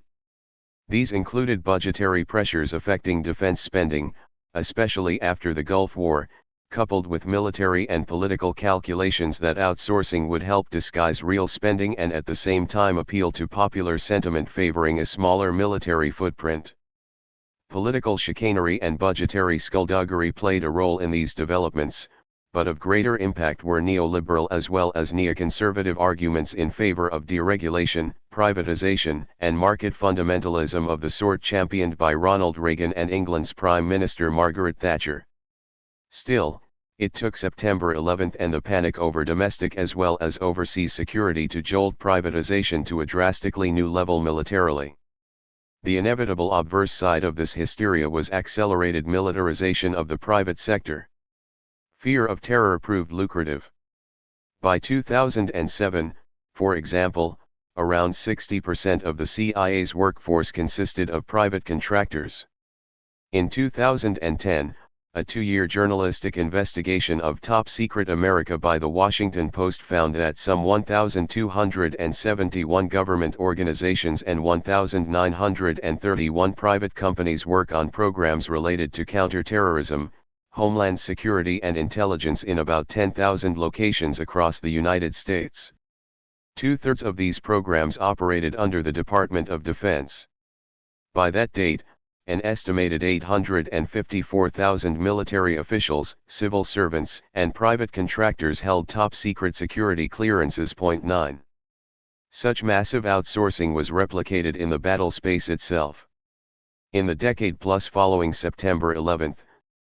These included budgetary pressures affecting defense spending, especially after the Gulf War, coupled with military and political calculations that outsourcing would help disguise real spending and at the same time appeal to popular sentiment favoring a smaller military footprint. Political chicanery and budgetary skullduggery played a role in these developments, but of greater impact were neoliberal as well as neoconservative arguments in favor of deregulation, privatization, and market fundamentalism of the sort championed by Ronald Reagan and England's Prime Minister Margaret Thatcher. Still, it took September 11 and the panic over domestic as well as overseas security to jolt privatization to a drastically new level militarily. The inevitable obverse side of this hysteria was accelerated militarization of the private sector. Fear of terror proved lucrative. By 2007, for example, around 60% of the CIA's workforce consisted of private contractors. In 2010, a two-year journalistic investigation of top-secret America by The Washington Post found that some 1,271 government organizations and 1,931 private companies work on programs related to counterterrorism, homeland security and intelligence in about 10,000 locations across the United States. Two-thirds of these programs operated under the Department of Defense. By that date, an estimated 854,000 military officials, civil servants, and private contractors held top-secret security clearances. 9. Such massive outsourcing was replicated in the battle space itself. In the decade plus following September 11,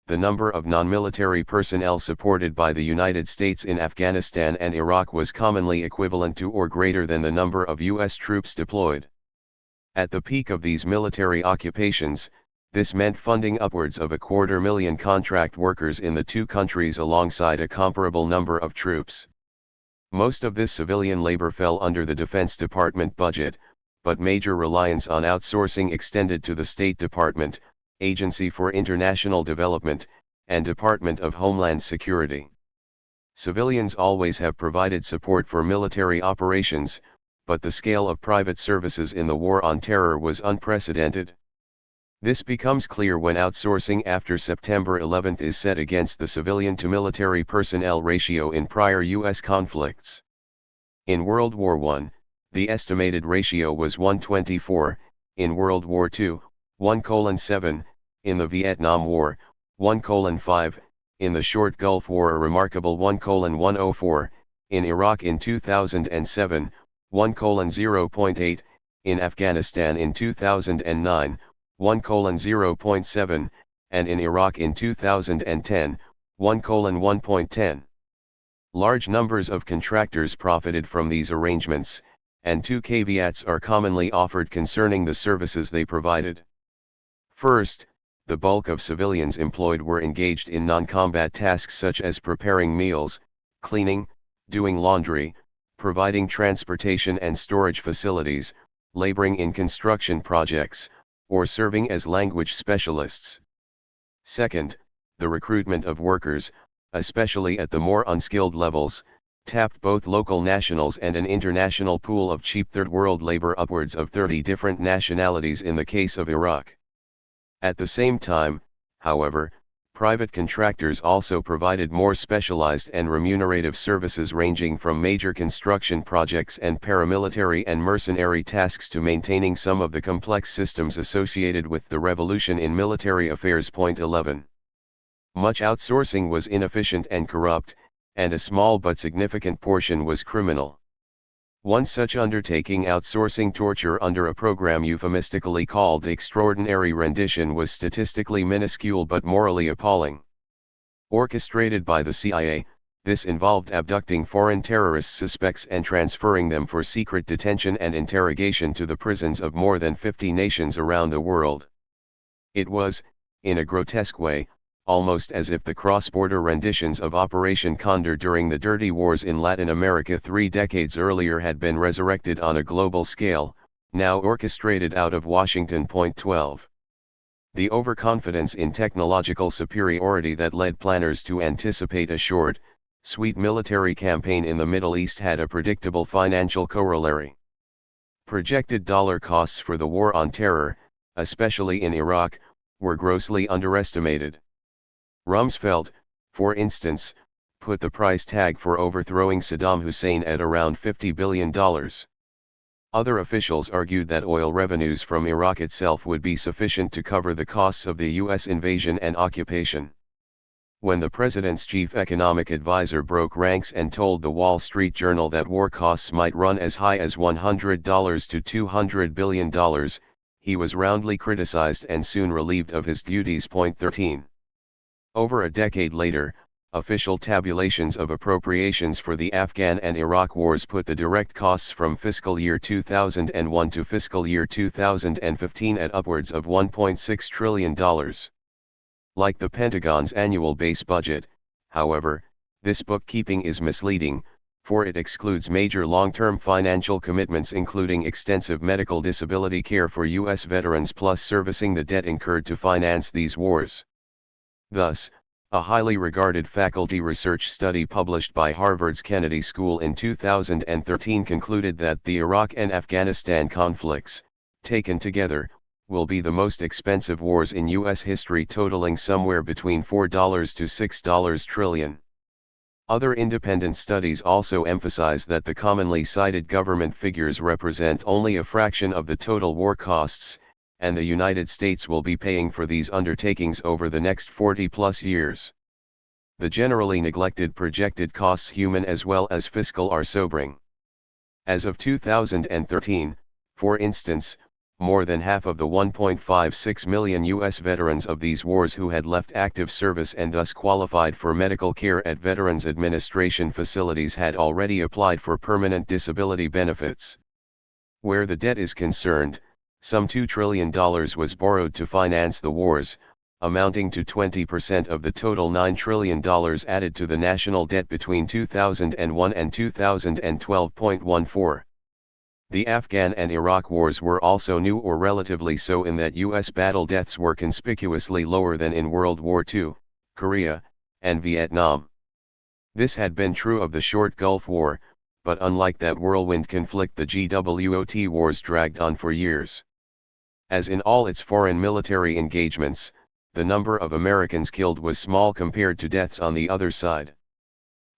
the number of non-military personnel supported by the United States in Afghanistan and Iraq was commonly equivalent to or greater than the number of U.S. troops deployed. At the peak of these military occupations, this meant funding upwards of 250,000 contract workers in the two countries alongside a comparable number of troops. Most of this civilian labor fell under the Defense Department budget, but major reliance on outsourcing extended to the State Department, Agency for International Development, and Department of Homeland Security. Civilians always have provided support for military operations, but the scale of private services in the war on terror was unprecedented. This becomes clear when outsourcing after September 11 is set against the civilian-to-military personnel ratio in prior U.S. conflicts. In World War I, the estimated ratio was 1:24, in World War II, 1:7, in the Vietnam War, 1:5, in the short Gulf War a remarkable 1:104, in Iraq in 2007, 1:0.8, in Afghanistan in 2009, 1:0.7, and in Iraq in 2010, 1:1.10. Large numbers of contractors profited from these arrangements, and two caveats are commonly offered concerning the services they provided. First, the bulk of civilians employed were engaged in non-combat tasks such as preparing meals, cleaning, doing laundry, providing transportation and storage facilities, laboring in construction projects, or serving as language specialists. Second, the recruitment of workers, especially at the more unskilled levels, tapped both local nationals and an international pool of cheap third-world labor, upwards of 30 different nationalities in the case of Iraq. At the same time, however, private contractors also provided more specialized and remunerative services ranging from major construction projects and paramilitary and mercenary tasks to maintaining some of the complex systems associated with the revolution in military affairs. Point 11. Much outsourcing was inefficient and corrupt, and a small but significant portion was criminal. One such undertaking, outsourcing torture under a program euphemistically called extraordinary rendition, was statistically minuscule but morally appalling. Orchestrated by the CIA, this involved abducting foreign terrorist suspects and transferring them for secret detention and interrogation to the prisons of more than 50 nations around the world. It was, in a grotesque way, almost as if the cross-border renditions of Operation Condor during the Dirty Wars in Latin America 3 decades earlier had been resurrected on a global scale, now orchestrated out of Washington. Point 12. The overconfidence in technological superiority that led planners to anticipate a short, sweet military campaign in the Middle East had a predictable financial corollary. Projected dollar costs for the war on terror, especially in Iraq, were grossly underestimated. Rumsfeld, for instance, put the price tag for overthrowing Saddam Hussein at around $50 billion. Other officials argued that oil revenues from Iraq itself would be sufficient to cover the costs of the U.S. invasion and occupation. When the president's chief economic advisor broke ranks and told the Wall Street Journal that war costs might run as high as $100 to $200 billion, he was roundly criticized and soon relieved of his duties. Point 13. Over a decade later, official tabulations of appropriations for the Afghan and Iraq wars put the direct costs from fiscal year 2001 to fiscal year 2015 at upwards of $1.6 trillion. Like the Pentagon's annual base budget, however, this bookkeeping is misleading, for it excludes major long-term financial commitments including extensive medical disability care for U.S. veterans plus servicing the debt incurred to finance these wars. Thus, a highly regarded faculty research study published by Harvard's Kennedy School in 2013 concluded that the Iraq and Afghanistan conflicts, taken together, will be the most expensive wars in U.S. history, totaling somewhere between $4 to $6 trillion. Other independent studies also emphasize that the commonly cited government figures represent only a fraction of the total war costs, and the United States will be paying for these undertakings over the next 40+ years. The generally neglected projected costs, human as well as fiscal, are sobering. As of 2013, for instance, more than half of the 1.56 million U.S. veterans of these wars who had left active service and thus qualified for medical care at Veterans Administration facilities had already applied for permanent disability benefits. Where the debt is concerned, some $2 trillion was borrowed to finance the wars, amounting to 20% of the total $9 trillion added to the national debt between 2001 and 2012.14. The Afghan and Iraq wars were also new, or relatively so, in that U.S. battle deaths were conspicuously lower than in World War II, Korea, and Vietnam. This had been true of the short Gulf War, but unlike that whirlwind conflict, the GWOT wars dragged on for years. As in all its foreign military engagements, the number of Americans killed was small compared to deaths on the other side.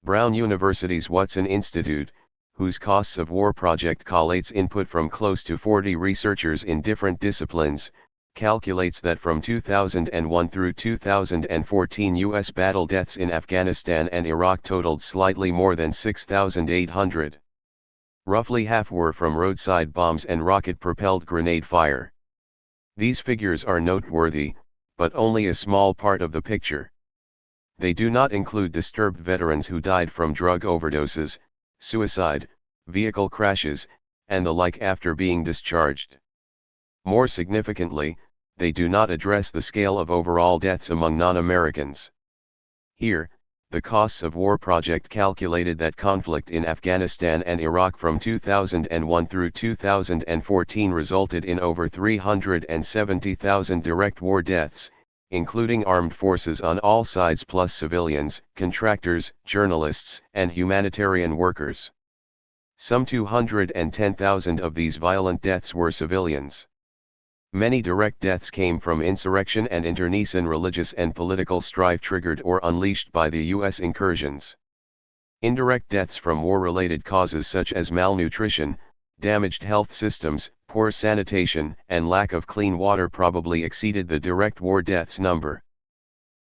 Brown University's Watson Institute, whose costs of war project collates input from close to 40 researchers in different disciplines, calculates that from 2001 through 2014 U.S. battle deaths in Afghanistan and Iraq totaled slightly more than 6,800. Roughly half were from roadside bombs and rocket-propelled grenade fire. These figures are noteworthy, but only a small part of the picture. They do not include disturbed veterans who died from drug overdoses, suicide, vehicle crashes, and the like after being discharged. More significantly, they do not address the scale of overall deaths among non-Americans. Here, the Costs of War Project calculated that conflict in Afghanistan and Iraq from 2001 through 2014 resulted in over 370,000 direct war deaths, including armed forces on all sides plus civilians, contractors, journalists, and humanitarian workers. Some 210,000 of these violent deaths were civilians. Many direct deaths came from insurrection and internecine religious and political strife triggered or unleashed by the U.S. incursions. Indirect deaths from war-related causes such as malnutrition, damaged health systems, poor sanitation, and lack of clean water probably exceeded the direct war deaths number.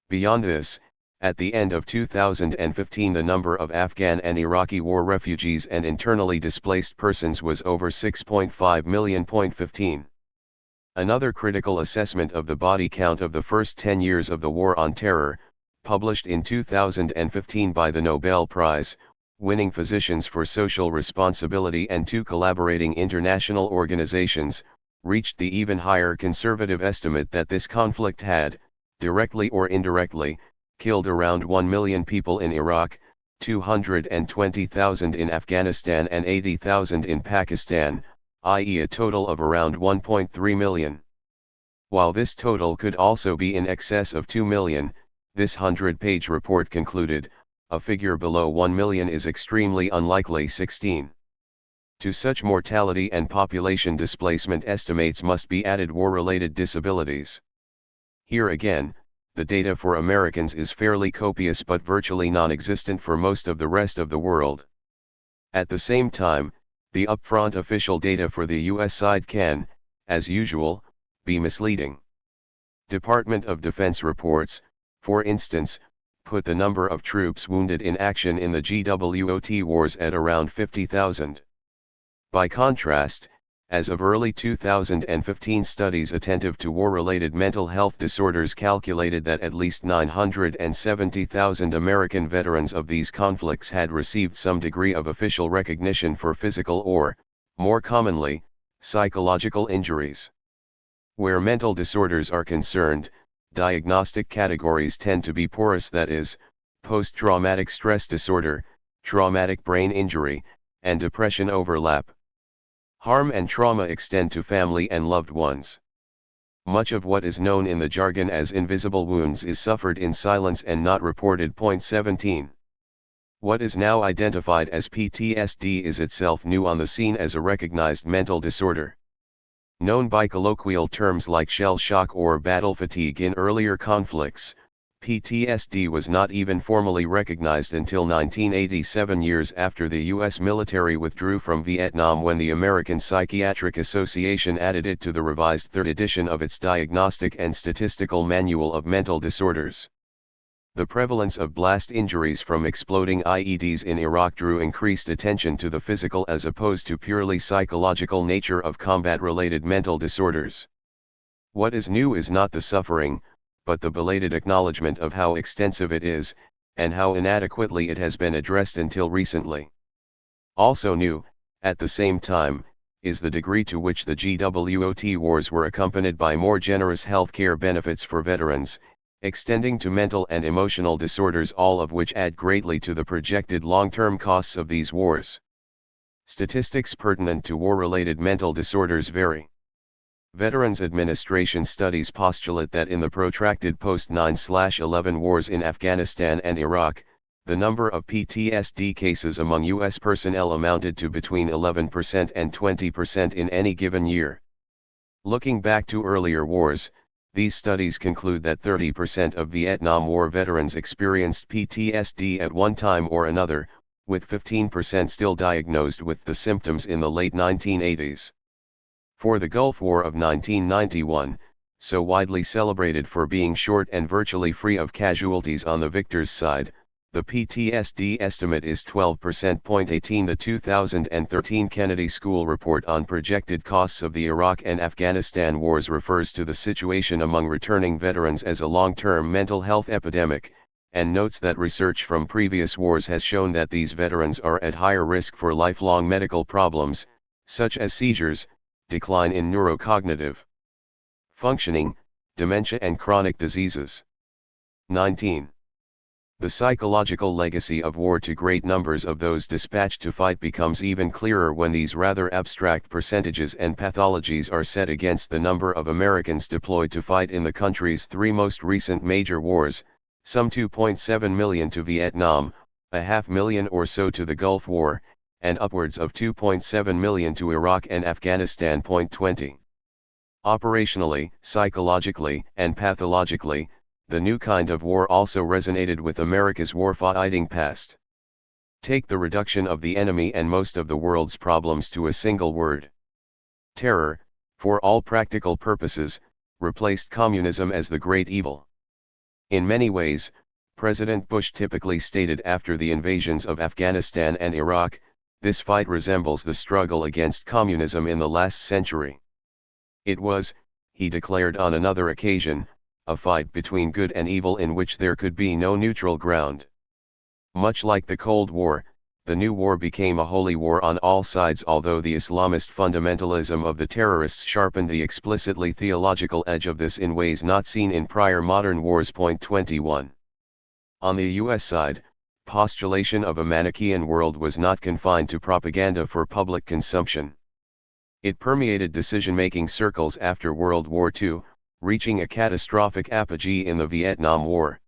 Beyond this, at the end of 2015 the number of Afghan and Iraqi war refugees and internally displaced persons was over 6.5 million. 15. Another critical assessment of the body count of the first 10 years of the War on Terror, published in 2015 by the Nobel Prize-winning Physicians for Social Responsibility and two collaborating international organizations, reached the even higher conservative estimate that this conflict had, directly or indirectly, killed around 1 million people in Iraq, 220,000 in Afghanistan and 80,000 in Pakistan, i.e. a total of around 1.3 million. While this total could also be in excess of 2 million, this 100-page report concluded, a figure below 1 million is extremely unlikely. 16. To such mortality and population displacement estimates must be added war-related disabilities. Here again, the data for Americans is fairly copious but virtually non-existent for most of the rest of the world. At the same time, the upfront official data for the U.S. side can, as usual, be misleading. Department of Defense reports, for instance, put the number of troops wounded in action in the GWOT wars at around 50,000. By contrast, as of early 2015 studies attentive to war-related mental health disorders calculated that at least 970,000 American veterans of these conflicts had received some degree of official recognition for physical or, more commonly, psychological injuries. Where mental disorders are concerned, diagnostic categories tend to be porous, that is, post-traumatic stress disorder, traumatic brain injury, and depression overlap. Harm and trauma extend to family and loved ones. Much of what is known in the jargon as invisible wounds is suffered in silence and not reported. 17. What is now identified as PTSD is itself new on the scene as a recognized mental disorder. Known by colloquial terms like shell shock or battle fatigue in earlier conflicts, PTSD was not even formally recognized until 1987, years after the U.S. military withdrew from Vietnam, when the American Psychiatric Association added it to the revised third edition of its Diagnostic and Statistical Manual of Mental Disorders. The prevalence of blast injuries from exploding IEDs in Iraq drew increased attention to the physical as opposed to purely psychological nature of combat-related mental disorders. What is new is not the suffering, but the belated acknowledgement of how extensive it is, and how inadequately it has been addressed until recently. Also new, at the same time, is the degree to which the GWOT wars were accompanied by more generous health care benefits for veterans, extending to mental and emotional disorders, all of which add greatly to the projected long-term costs of these wars. Statistics pertinent to war-related mental disorders vary. Veterans Administration studies postulate that in the protracted post-9/11 wars in Afghanistan and Iraq, the number of PTSD cases among U.S. personnel amounted to between 11% and 20% in any given year. Looking back to earlier wars, these studies conclude that 30% of Vietnam War veterans experienced PTSD at one time or another, with 15% still diagnosed with the symptoms in the late 1980s. For the Gulf War of 1991, so widely celebrated for being short and virtually free of casualties on the victor's side, the PTSD estimate is 12%. 18 The 2013 Kennedy School Report on Projected Costs of the Iraq and Afghanistan Wars refers to the situation among returning veterans as a long-term mental health epidemic, and notes that research from previous wars has shown that these veterans are at higher risk for lifelong medical problems, such as seizures, decline in neurocognitive functioning, dementia and chronic diseases. 19. The psychological legacy of war to great numbers of those dispatched to fight becomes even clearer when these rather abstract percentages and pathologies are set against the number of Americans deployed to fight in the country's three most recent major wars, some 2.7 million to Vietnam, 500,000 or so to the Gulf War, and upwards of 2.7 million to Iraq and Afghanistan. 20. Operationally, psychologically, and pathologically, the new kind of war also resonated with America's warfighting past. Take the reduction of the enemy and most of the world's problems to a single word. Terror, for all practical purposes, replaced communism as the great evil. In many ways, President Bush typically stated after the invasions of Afghanistan and Iraq, this fight resembles the struggle against communism in the last century. It was, he declared on another occasion, a fight between good and evil in which there could be no neutral ground. Much like the Cold War, the new war became a holy war on all sides, although the Islamist fundamentalism of the terrorists sharpened the explicitly theological edge of this in ways not seen in prior modern wars. 21. On the US side, postulation of a Manichaean world was not confined to propaganda for public consumption. It permeated decision-making circles after World War II, reaching a catastrophic apogee in the Vietnam War.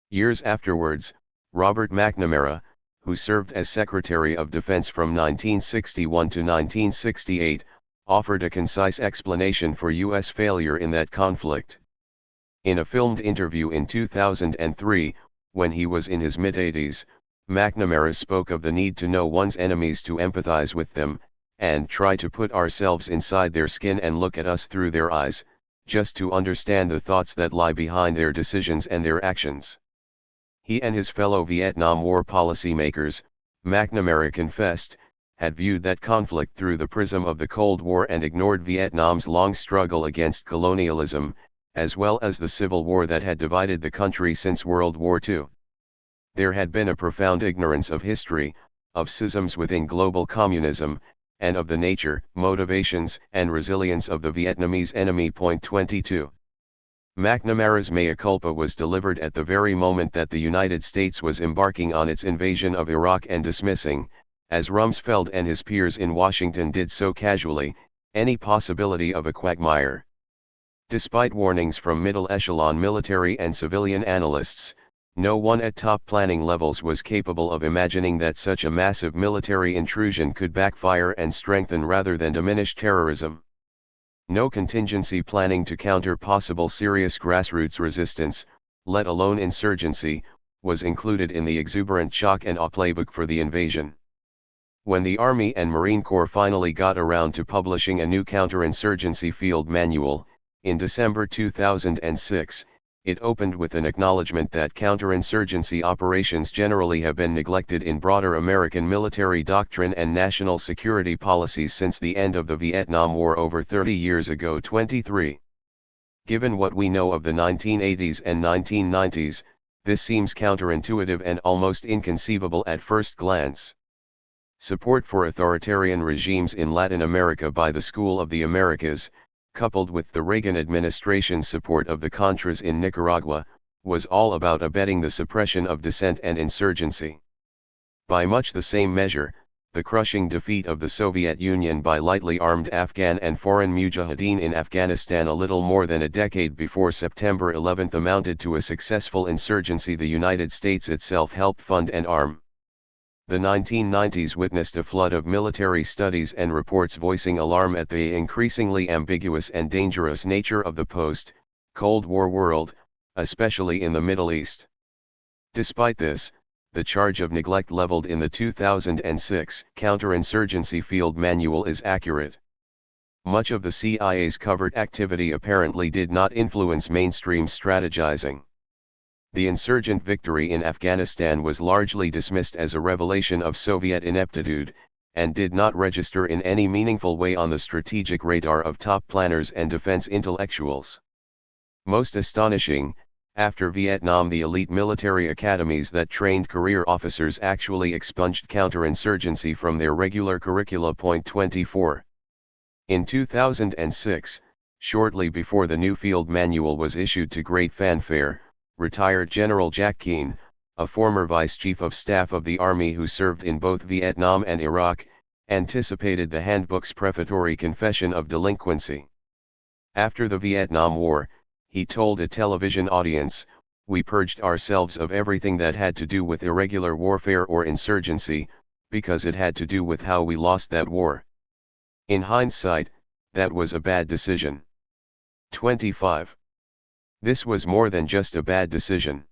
Years afterwards, Robert McNamara, who served as Secretary of Defense from 1961 to 1968, offered a concise explanation for U.S. failure in that conflict. In a filmed interview in 2003, when he was in his mid-80s, McNamara spoke of the need to know one's enemies to empathize with them, and try to put ourselves inside their skin and look at us through their eyes, just to understand the thoughts that lie behind their decisions and their actions. He and his fellow Vietnam War policymakers, McNamara confessed, had viewed that conflict through the prism of the Cold War and ignored Vietnam's long struggle against colonialism, as well as the civil war that had divided the country since World War II. There had been a profound ignorance of history, of schisms within global communism, and of the nature, motivations, and resilience of the Vietnamese enemy. 22. McNamara's mea culpa was delivered at the very moment that the United States was embarking on its invasion of Iraq and dismissing, as Rumsfeld and his peers in Washington did so casually, any possibility of a quagmire. Despite warnings from middle-echelon military and civilian analysts, no one at top planning levels was capable of imagining that such a massive military intrusion could backfire and strengthen rather than diminish terrorism. No contingency planning to counter possible serious grassroots resistance, let alone insurgency, was included in the exuberant shock and awe playbook for the invasion. When the Army and Marine Corps finally got around to publishing a new counterinsurgency field manual, in December 2006, it opened with an acknowledgement that counterinsurgency operations generally have been neglected in broader American military doctrine and national security policies since the end of the Vietnam War over 30 years ago. 23. Given what we know of the 1980s and 1990s, this seems counterintuitive and almost inconceivable at first glance. Support for authoritarian regimes in Latin America by the School of the Americas, coupled with the Reagan administration's support of the Contras in Nicaragua, was all about abetting the suppression of dissent and insurgency. By much the same measure, the crushing defeat of the Soviet Union by lightly armed Afghan and foreign mujahideen in Afghanistan a little more than a decade before September 11 amounted to a successful insurgency the United States itself helped fund and arm. The 1990s witnessed a flood of military studies and reports voicing alarm at the increasingly ambiguous and dangerous nature of the post-Cold War world, especially in the Middle East. Despite this, the charge of neglect leveled in the 2006 Counterinsurgency Field Manual is accurate. Much of the CIA's covert activity apparently did not influence mainstream strategizing. The insurgent victory in Afghanistan was largely dismissed as a revelation of Soviet ineptitude, and did not register in any meaningful way on the strategic radar of top planners and defense intellectuals. Most astonishing, after Vietnam, the elite military academies that trained career officers actually expunged counterinsurgency from their regular curricula. 24. In 2006, shortly before the new field manual was issued to great fanfare, retired General Jack Keane, a former Vice Chief of Staff of the Army who served in both Vietnam and Iraq, anticipated the handbook's prefatory confession of delinquency. After the Vietnam War, he told a television audience, "We purged ourselves of everything that had to do with irregular warfare or insurgency, because it had to do with how we lost that war. In hindsight, that was a bad decision." 25. This was more than just a bad decision.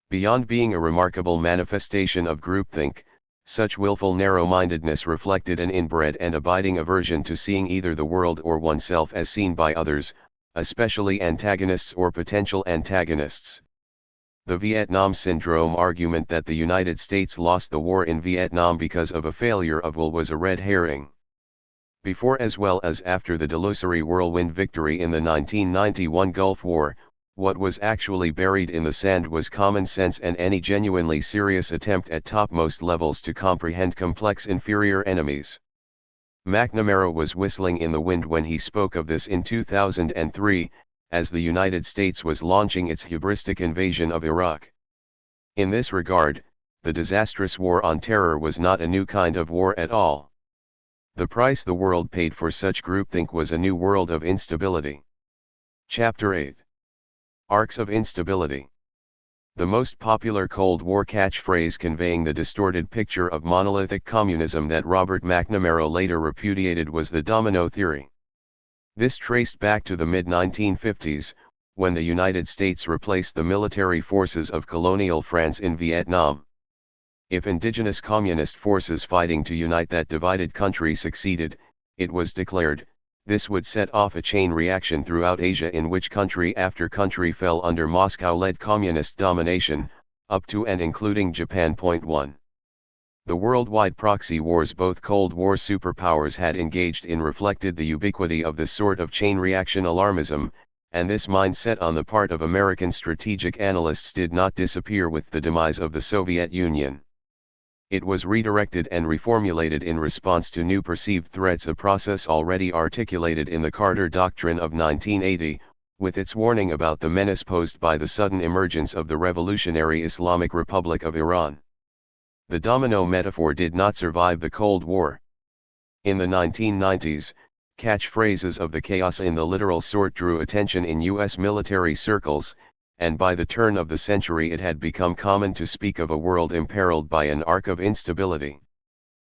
Beyond being a remarkable manifestation of groupthink, such willful narrow-mindedness reflected an inbred and abiding aversion to seeing either the world or oneself as seen by others, especially antagonists or potential antagonists. The Vietnam Syndrome argument that the United States lost the war in Vietnam because of a failure of will was a red herring. Before as well as after the delusory whirlwind victory in the 1991 Gulf War, what was actually buried in the sand was common sense and any genuinely serious attempt at topmost levels to comprehend complex inferior enemies. McNamara was whistling in the wind when he spoke of this in 2003, as the United States was launching its hubristic invasion of Iraq. In this regard, the disastrous war on terror was not a new kind of war at all. The price the world paid for such groupthink was a new world of instability. Chapter 8. Arcs of Instability. The most popular Cold War catchphrase conveying the distorted picture of monolithic communism that Robert McNamara later repudiated was the domino theory. This traced back to the mid-1950s, when the United States replaced the military forces of colonial France in Vietnam. If indigenous communist forces fighting to unite that divided country succeeded, it was declared, this would set off a chain reaction throughout Asia in which country after country fell under Moscow-led communist domination, up to and including Japan. 1. The worldwide proxy wars both Cold War superpowers had engaged in reflected the ubiquity of this sort of chain reaction alarmism, and this mindset on the part of American strategic analysts did not disappear with the demise of the Soviet Union. It was redirected and reformulated in response to new perceived threats, a process already articulated in the Carter Doctrine of 1980, with its warning about the menace posed by the sudden emergence of the Revolutionary Islamic Republic of Iran. The domino metaphor did not survive the Cold War. In the 1990s, catchphrases of the chaos in the literal sort drew attention in U.S. military circles, and by the turn of the century it had become common to speak of a world imperiled by an arc of instability.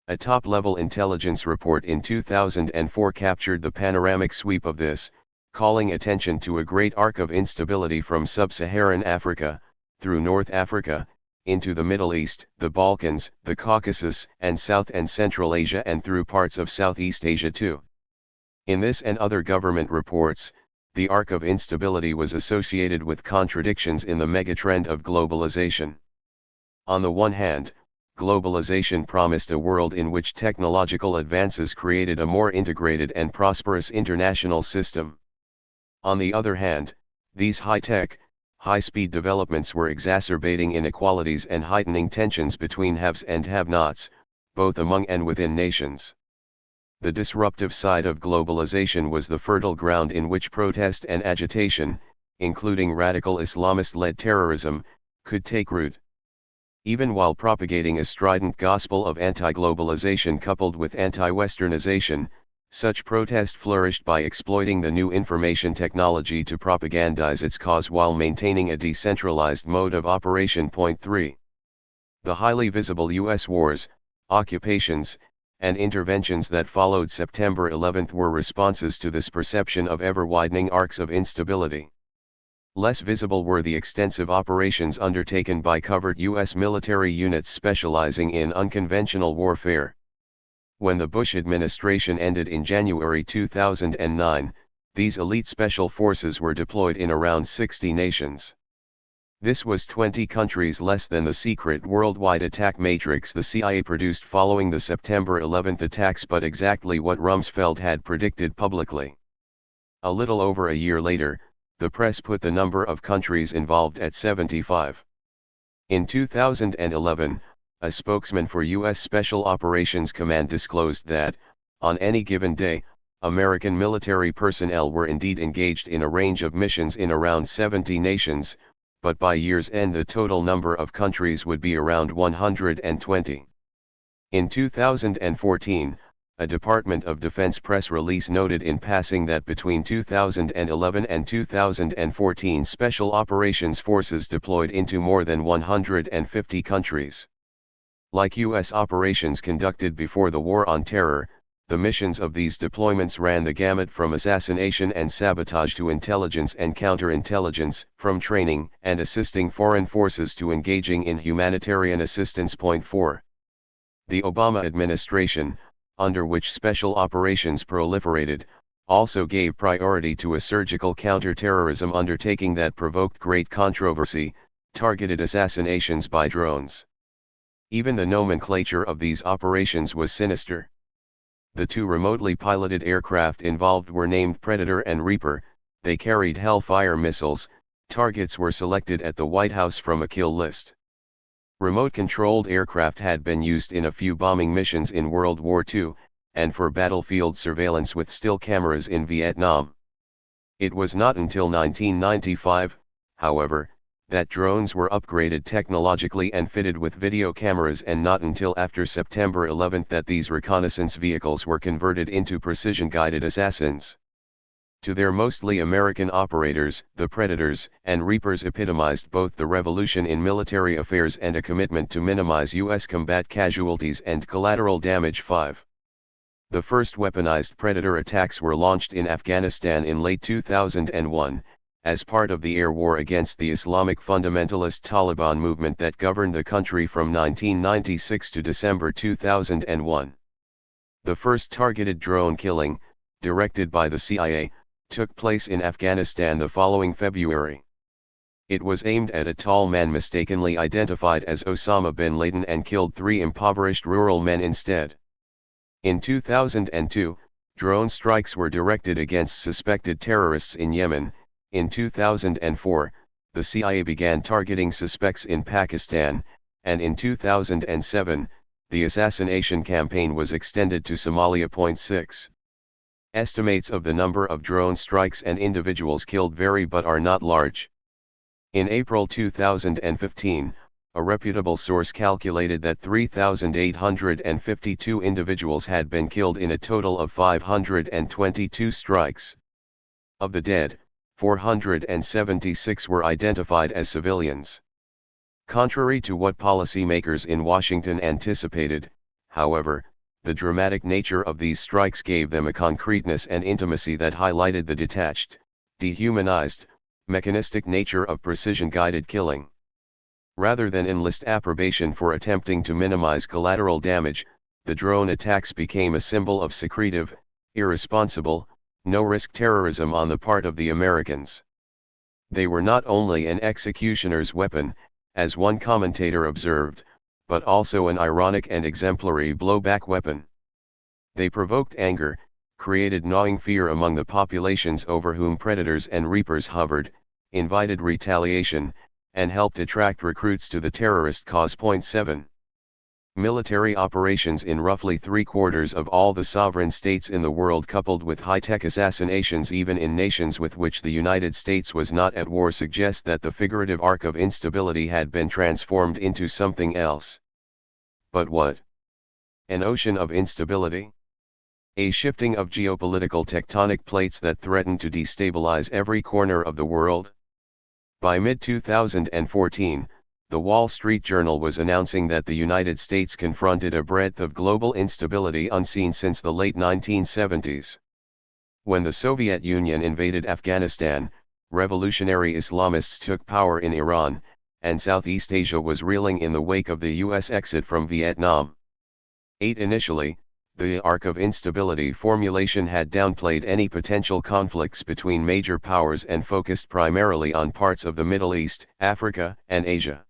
A top-level intelligence report in 2004 captured the panoramic sweep of this, calling attention to a great arc of instability from sub-Saharan Africa, through North Africa, into the Middle East, the Balkans, the Caucasus, and South and Central Asia, and through parts of Southeast Asia too. In this and other government reports, the arc of instability was associated with contradictions in the megatrend of globalization. On the one hand, globalization promised a world in which technological advances created a more integrated and prosperous international system. On the other hand, these high-tech, high-speed developments were exacerbating inequalities and heightening tensions between haves and have-nots, both among and within nations. The disruptive side of globalization was the fertile ground in which protest and agitation, including radical Islamist-led terrorism, could take root. Even while propagating a strident gospel of anti-globalization coupled with anti-Westernization, such protest flourished by exploiting the new information technology to propagandize its cause while maintaining a decentralized mode of operation. 3. The highly visible U.S. wars, occupations, and interventions that followed September 11 were responses to this perception of ever-widening arcs of instability. Less visible were the extensive operations undertaken by covert U.S. military units specializing in unconventional warfare. When the Bush administration ended in January 2009, these elite special forces were deployed in around 60 nations. This was 20 countries less than the secret worldwide attack matrix the CIA produced following the September 11 attacks, but exactly what Rumsfeld had predicted publicly. A little over a year later, the press put the number of countries involved at 75. In 2011, a spokesman for U.S. Special Operations Command disclosed that, on any given day, American military personnel were indeed engaged in a range of missions in around 70 nations, but by year's end the total number of countries would be around 120. In 2014, a Department of Defense press release noted in passing that between 2011 and 2014 Special Operations Forces deployed into more than 150 countries. Like U.S. operations conducted before the War on Terror, the missions of these deployments ran the gamut from assassination and sabotage to intelligence and counterintelligence, from training and assisting foreign forces to engaging in humanitarian assistance. Point 4. The Obama administration, under which special operations proliferated, also gave priority to a surgical counter-terrorism undertaking that provoked great controversy: targeted assassinations by drones. Even the nomenclature of these operations was sinister. The two remotely piloted aircraft involved were named Predator and Reaper. They carried Hellfire missiles. Targets were selected at the White House from a kill list. Remote-controlled aircraft had been used in a few bombing missions in World War II, and for battlefield surveillance with still cameras in Vietnam. It was not until 1995, however, that drones were upgraded technologically and fitted with video cameras, and not until after September 11 that these reconnaissance vehicles were converted into precision-guided assassins. To their mostly American operators, the Predators and Reapers epitomized both the revolution in military affairs and a commitment to minimize U.S. combat casualties and collateral damage. 5. The first weaponized Predator attacks were launched in Afghanistan in late 2001, as part of the air war against the Islamic fundamentalist Taliban movement that governed the country from 1996 to December 2001. The first targeted drone killing, directed by the CIA, took place in Afghanistan the following February. It was aimed at a tall man mistakenly identified as Osama bin Laden and killed 3 impoverished rural men instead. In 2002, drone strikes were directed against suspected terrorists in Yemen. In 2004, the CIA began targeting suspects in Pakistan, and in 2007, the assassination campaign was extended to Somalia. 6. Estimates of the number of drone strikes and individuals killed vary but are not large. In April 2015, a reputable source calculated that 3,852 individuals had been killed in a total of 522 strikes. Of the dead, 476 were identified as civilians. Contrary to what policymakers in Washington anticipated, however, the dramatic nature of these strikes gave them a concreteness and intimacy that highlighted the detached, dehumanized, mechanistic nature of precision-guided killing. Rather than enlist approbation for attempting to minimize collateral damage, the drone attacks became a symbol of secretive, irresponsible, no-risk terrorism on the part of the Americans. They were not only an executioner's weapon, as one commentator observed, but also an ironic and exemplary blowback weapon. They provoked anger, created gnawing fear among the populations over whom Predators and Reapers hovered, invited retaliation, and helped attract recruits to the terrorist cause. 7. Military operations in roughly 3/4 of all the sovereign states in the world, coupled with high-tech assassinations even in nations with which the United States was not at war, suggest that the figurative arc of instability had been transformed into something else. But what? An ocean of instability? A shifting of geopolitical tectonic plates that threatened to destabilize every corner of the world? By mid-2014, the Wall Street Journal was announcing that the United States confronted a breadth of global instability unseen since the late 1970s. When the Soviet Union invaded Afghanistan, revolutionary Islamists took power in Iran, and Southeast Asia was reeling in the wake of the U.S. exit from Vietnam. 8. Initially, the arc of instability formulation had downplayed any potential conflicts between major powers and focused primarily on parts of the Middle East, Africa, and Asia.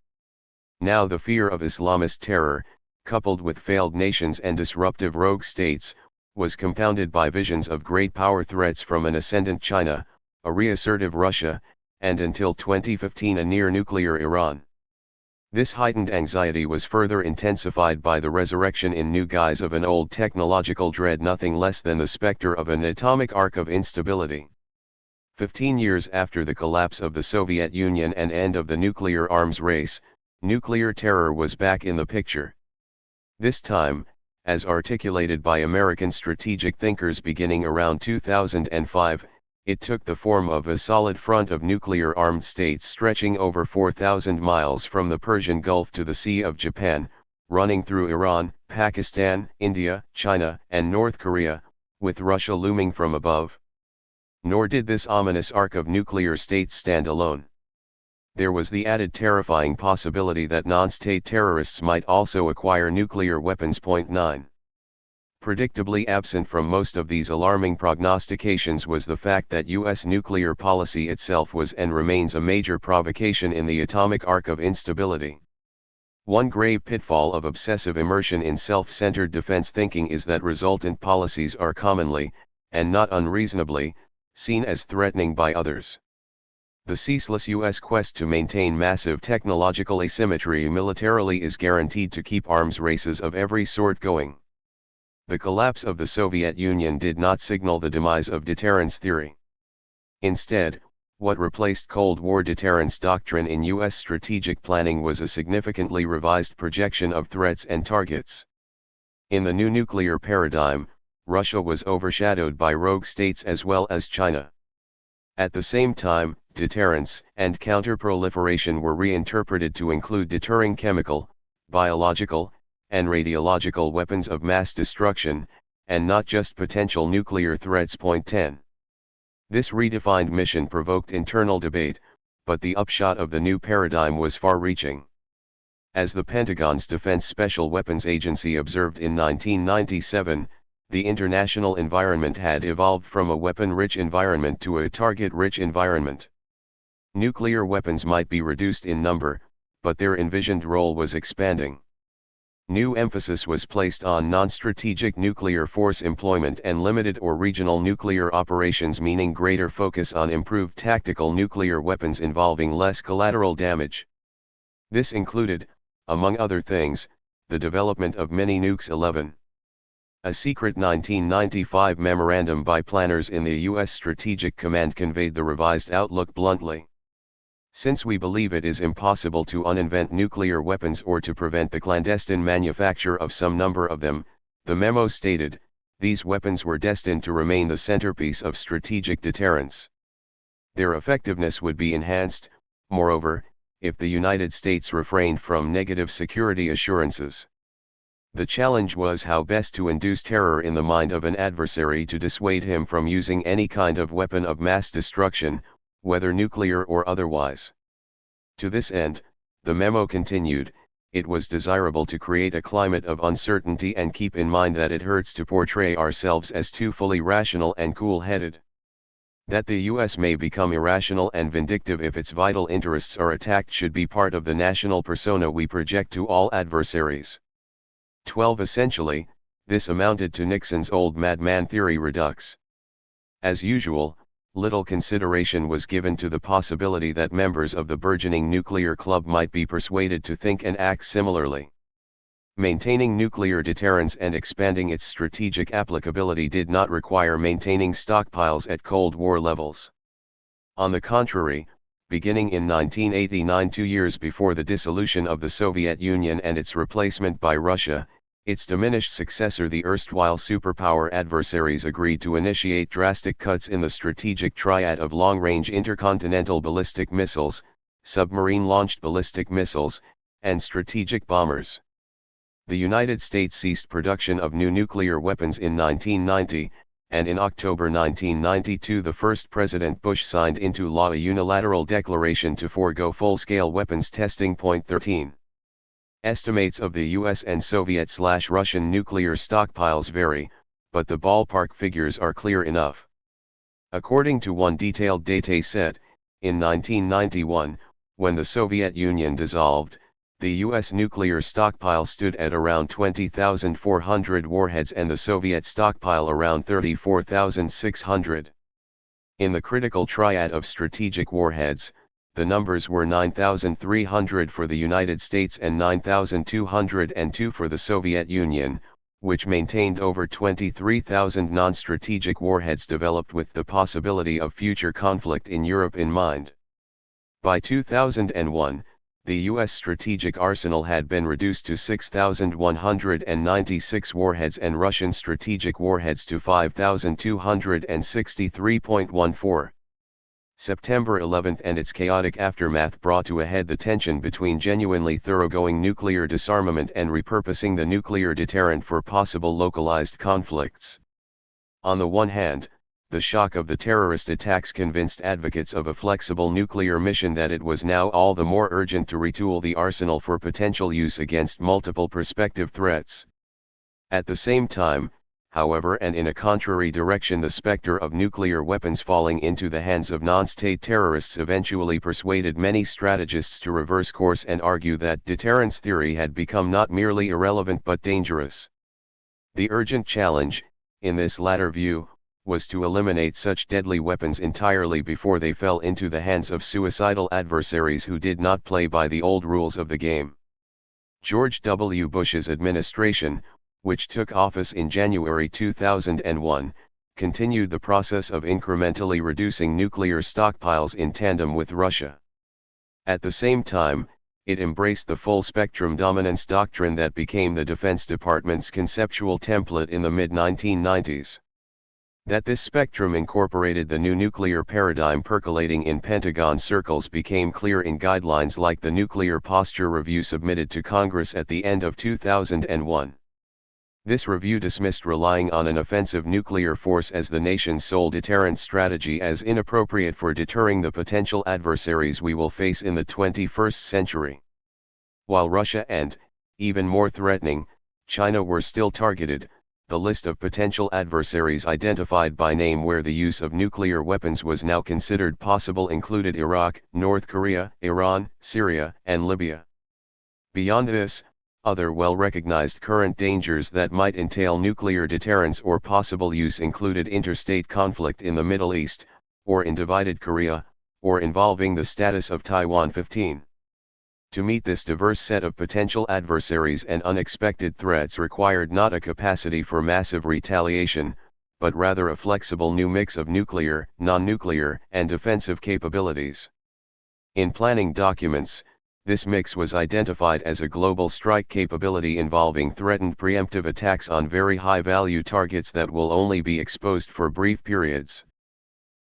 Now the fear of Islamist terror, coupled with failed nations and disruptive rogue states, was compounded by visions of great power threats from an ascendant China, a reassertive Russia, and until 2015 a near-nuclear Iran. This heightened anxiety was further intensified by the resurrection in new guise of an old technological dread, nothing less than the specter of an atomic arc of instability. 15 years after the collapse of the Soviet Union and end of the nuclear arms race, nuclear terror was back in the picture. This time, as articulated by American strategic thinkers beginning around 2005, it took the form of a solid front of nuclear-armed states stretching over 4,000 miles from the Persian Gulf to the Sea of Japan, running through Iran, Pakistan, India, China, and North Korea, with Russia looming from above. Nor did this ominous arc of nuclear states stand alone. There was the added terrifying possibility that non-state terrorists might also acquire nuclear weapons. 9. Predictably absent from most of these alarming prognostications was the fact that U.S. nuclear policy itself was and remains a major provocation in the atomic arc of instability. One grave pitfall of obsessive immersion in self-centered defense thinking is that resultant policies are commonly, and not unreasonably, seen as threatening by others. The ceaseless U.S. quest to maintain massive technological asymmetry militarily is guaranteed to keep arms races of every sort going. The collapse of the Soviet Union did not signal the demise of deterrence theory. Instead, what replaced Cold War deterrence doctrine in U.S. strategic planning was a significantly revised projection of threats and targets. In the new nuclear paradigm, Russia was overshadowed by rogue states as well as China. At the same time, deterrence and counterproliferation were reinterpreted to include deterring chemical, biological, and radiological weapons of mass destruction, and not just potential nuclear threats. 10. This redefined mission provoked internal debate, but the upshot of the new paradigm was far-reaching. As the Pentagon's Defense Special Weapons Agency observed in 1997, the international environment had evolved from a weapon-rich environment to a target-rich environment. Nuclear weapons might be reduced in number, but their envisioned role was expanding. New emphasis was placed on non-strategic nuclear force employment and limited or regional nuclear operations, meaning greater focus on improved tactical nuclear weapons involving less collateral damage. This included, among other things, the development of mini-nukes. 11. A secret 1995 memorandum by planners in the U.S. Strategic Command conveyed the revised outlook bluntly. Since we believe it is impossible to uninvent nuclear weapons or to prevent the clandestine manufacture of some number of them, the memo stated, these weapons were destined to remain the centerpiece of strategic deterrence. Their effectiveness would be enhanced, moreover, if the United States refrained from negative security assurances. The challenge was how best to induce terror in the mind of an adversary to dissuade him from using any kind of weapon of mass destruction, whether nuclear or otherwise. To this end, the memo continued, it was desirable to create a climate of uncertainty and keep in mind that it hurts to portray ourselves as too fully rational and cool-headed. That the U.S. may become irrational and vindictive if its vital interests are attacked should be part of the national persona we project to all adversaries. 12. Essentially, this amounted to Nixon's old madman theory redux. As usual, little consideration was given to the possibility that members of the burgeoning nuclear club might be persuaded to think and act similarly. Maintaining nuclear deterrence and expanding its strategic applicability did not require maintaining stockpiles at Cold War levels. On the contrary, beginning in 1989, 2 years before the dissolution of the Soviet Union and its replacement by Russia, its diminished successor, the erstwhile superpower adversaries agreed to initiate drastic cuts in the strategic triad of long-range intercontinental ballistic missiles, submarine-launched ballistic missiles, and strategic bombers. The United States ceased production of new nuclear weapons in 1990, and in October 1992 the first President Bush signed into law a unilateral declaration to forego full-scale weapons testing. 13. Estimates of the US and Soviet/Russian nuclear stockpiles vary, but the ballpark figures are clear enough. According to one detailed data set, in 1991, when the Soviet Union dissolved, the US nuclear stockpile stood at around 20,400 warheads and the Soviet stockpile around 34,600. In the critical triad of strategic warheads, the numbers were 9,300 for the United States and 9,202 for the Soviet Union, which maintained over 23,000 non-strategic warheads developed with the possibility of future conflict in Europe in mind. By 2001, the U.S. strategic arsenal had been reduced to 6,196 warheads and Russian strategic warheads to 5,263.14. September 11 and its chaotic aftermath brought to a head the tension between genuinely thoroughgoing nuclear disarmament and repurposing the nuclear deterrent for possible localized conflicts. On the one hand, the shock of the terrorist attacks convinced advocates of a flexible nuclear mission that it was now all the more urgent to retool the arsenal for potential use against multiple prospective threats. At the same time, however, and in a contrary direction, the specter of nuclear weapons falling into the hands of non-state terrorists eventually persuaded many strategists to reverse course and argue that deterrence theory had become not merely irrelevant but dangerous. The urgent challenge, in this latter view, was to eliminate such deadly weapons entirely before they fell into the hands of suicidal adversaries who did not play by the old rules of the game. George W. Bush's administration, which took office in January 2001, continued the process of incrementally reducing nuclear stockpiles in tandem with Russia. At the same time, it embraced the full-spectrum dominance doctrine that became the Defense Department's conceptual template in the mid-1990s. That this spectrum incorporated the new nuclear paradigm percolating in Pentagon circles became clear in guidelines like the Nuclear Posture Review submitted to Congress at the end of 2001. This review dismissed relying on an offensive nuclear force as the nation's sole deterrent strategy as inappropriate for deterring the potential adversaries we will face in the 21st century. While Russia and, even more threatening, China were still targeted, the list of potential adversaries identified by name where the use of nuclear weapons was now considered possible included Iraq, North Korea, Iran, Syria, and Libya. Beyond this, other well-recognized current dangers that might entail nuclear deterrence or possible use included interstate conflict in the Middle East, or in divided Korea, or involving the status of Taiwan. 15. To meet this diverse set of potential adversaries and unexpected threats required not a capacity for massive retaliation, but rather a flexible new mix of nuclear, non-nuclear, and defensive capabilities. In planning documents, this mix was identified as a global strike capability involving threatened preemptive attacks on very high-value targets that will only be exposed for brief periods.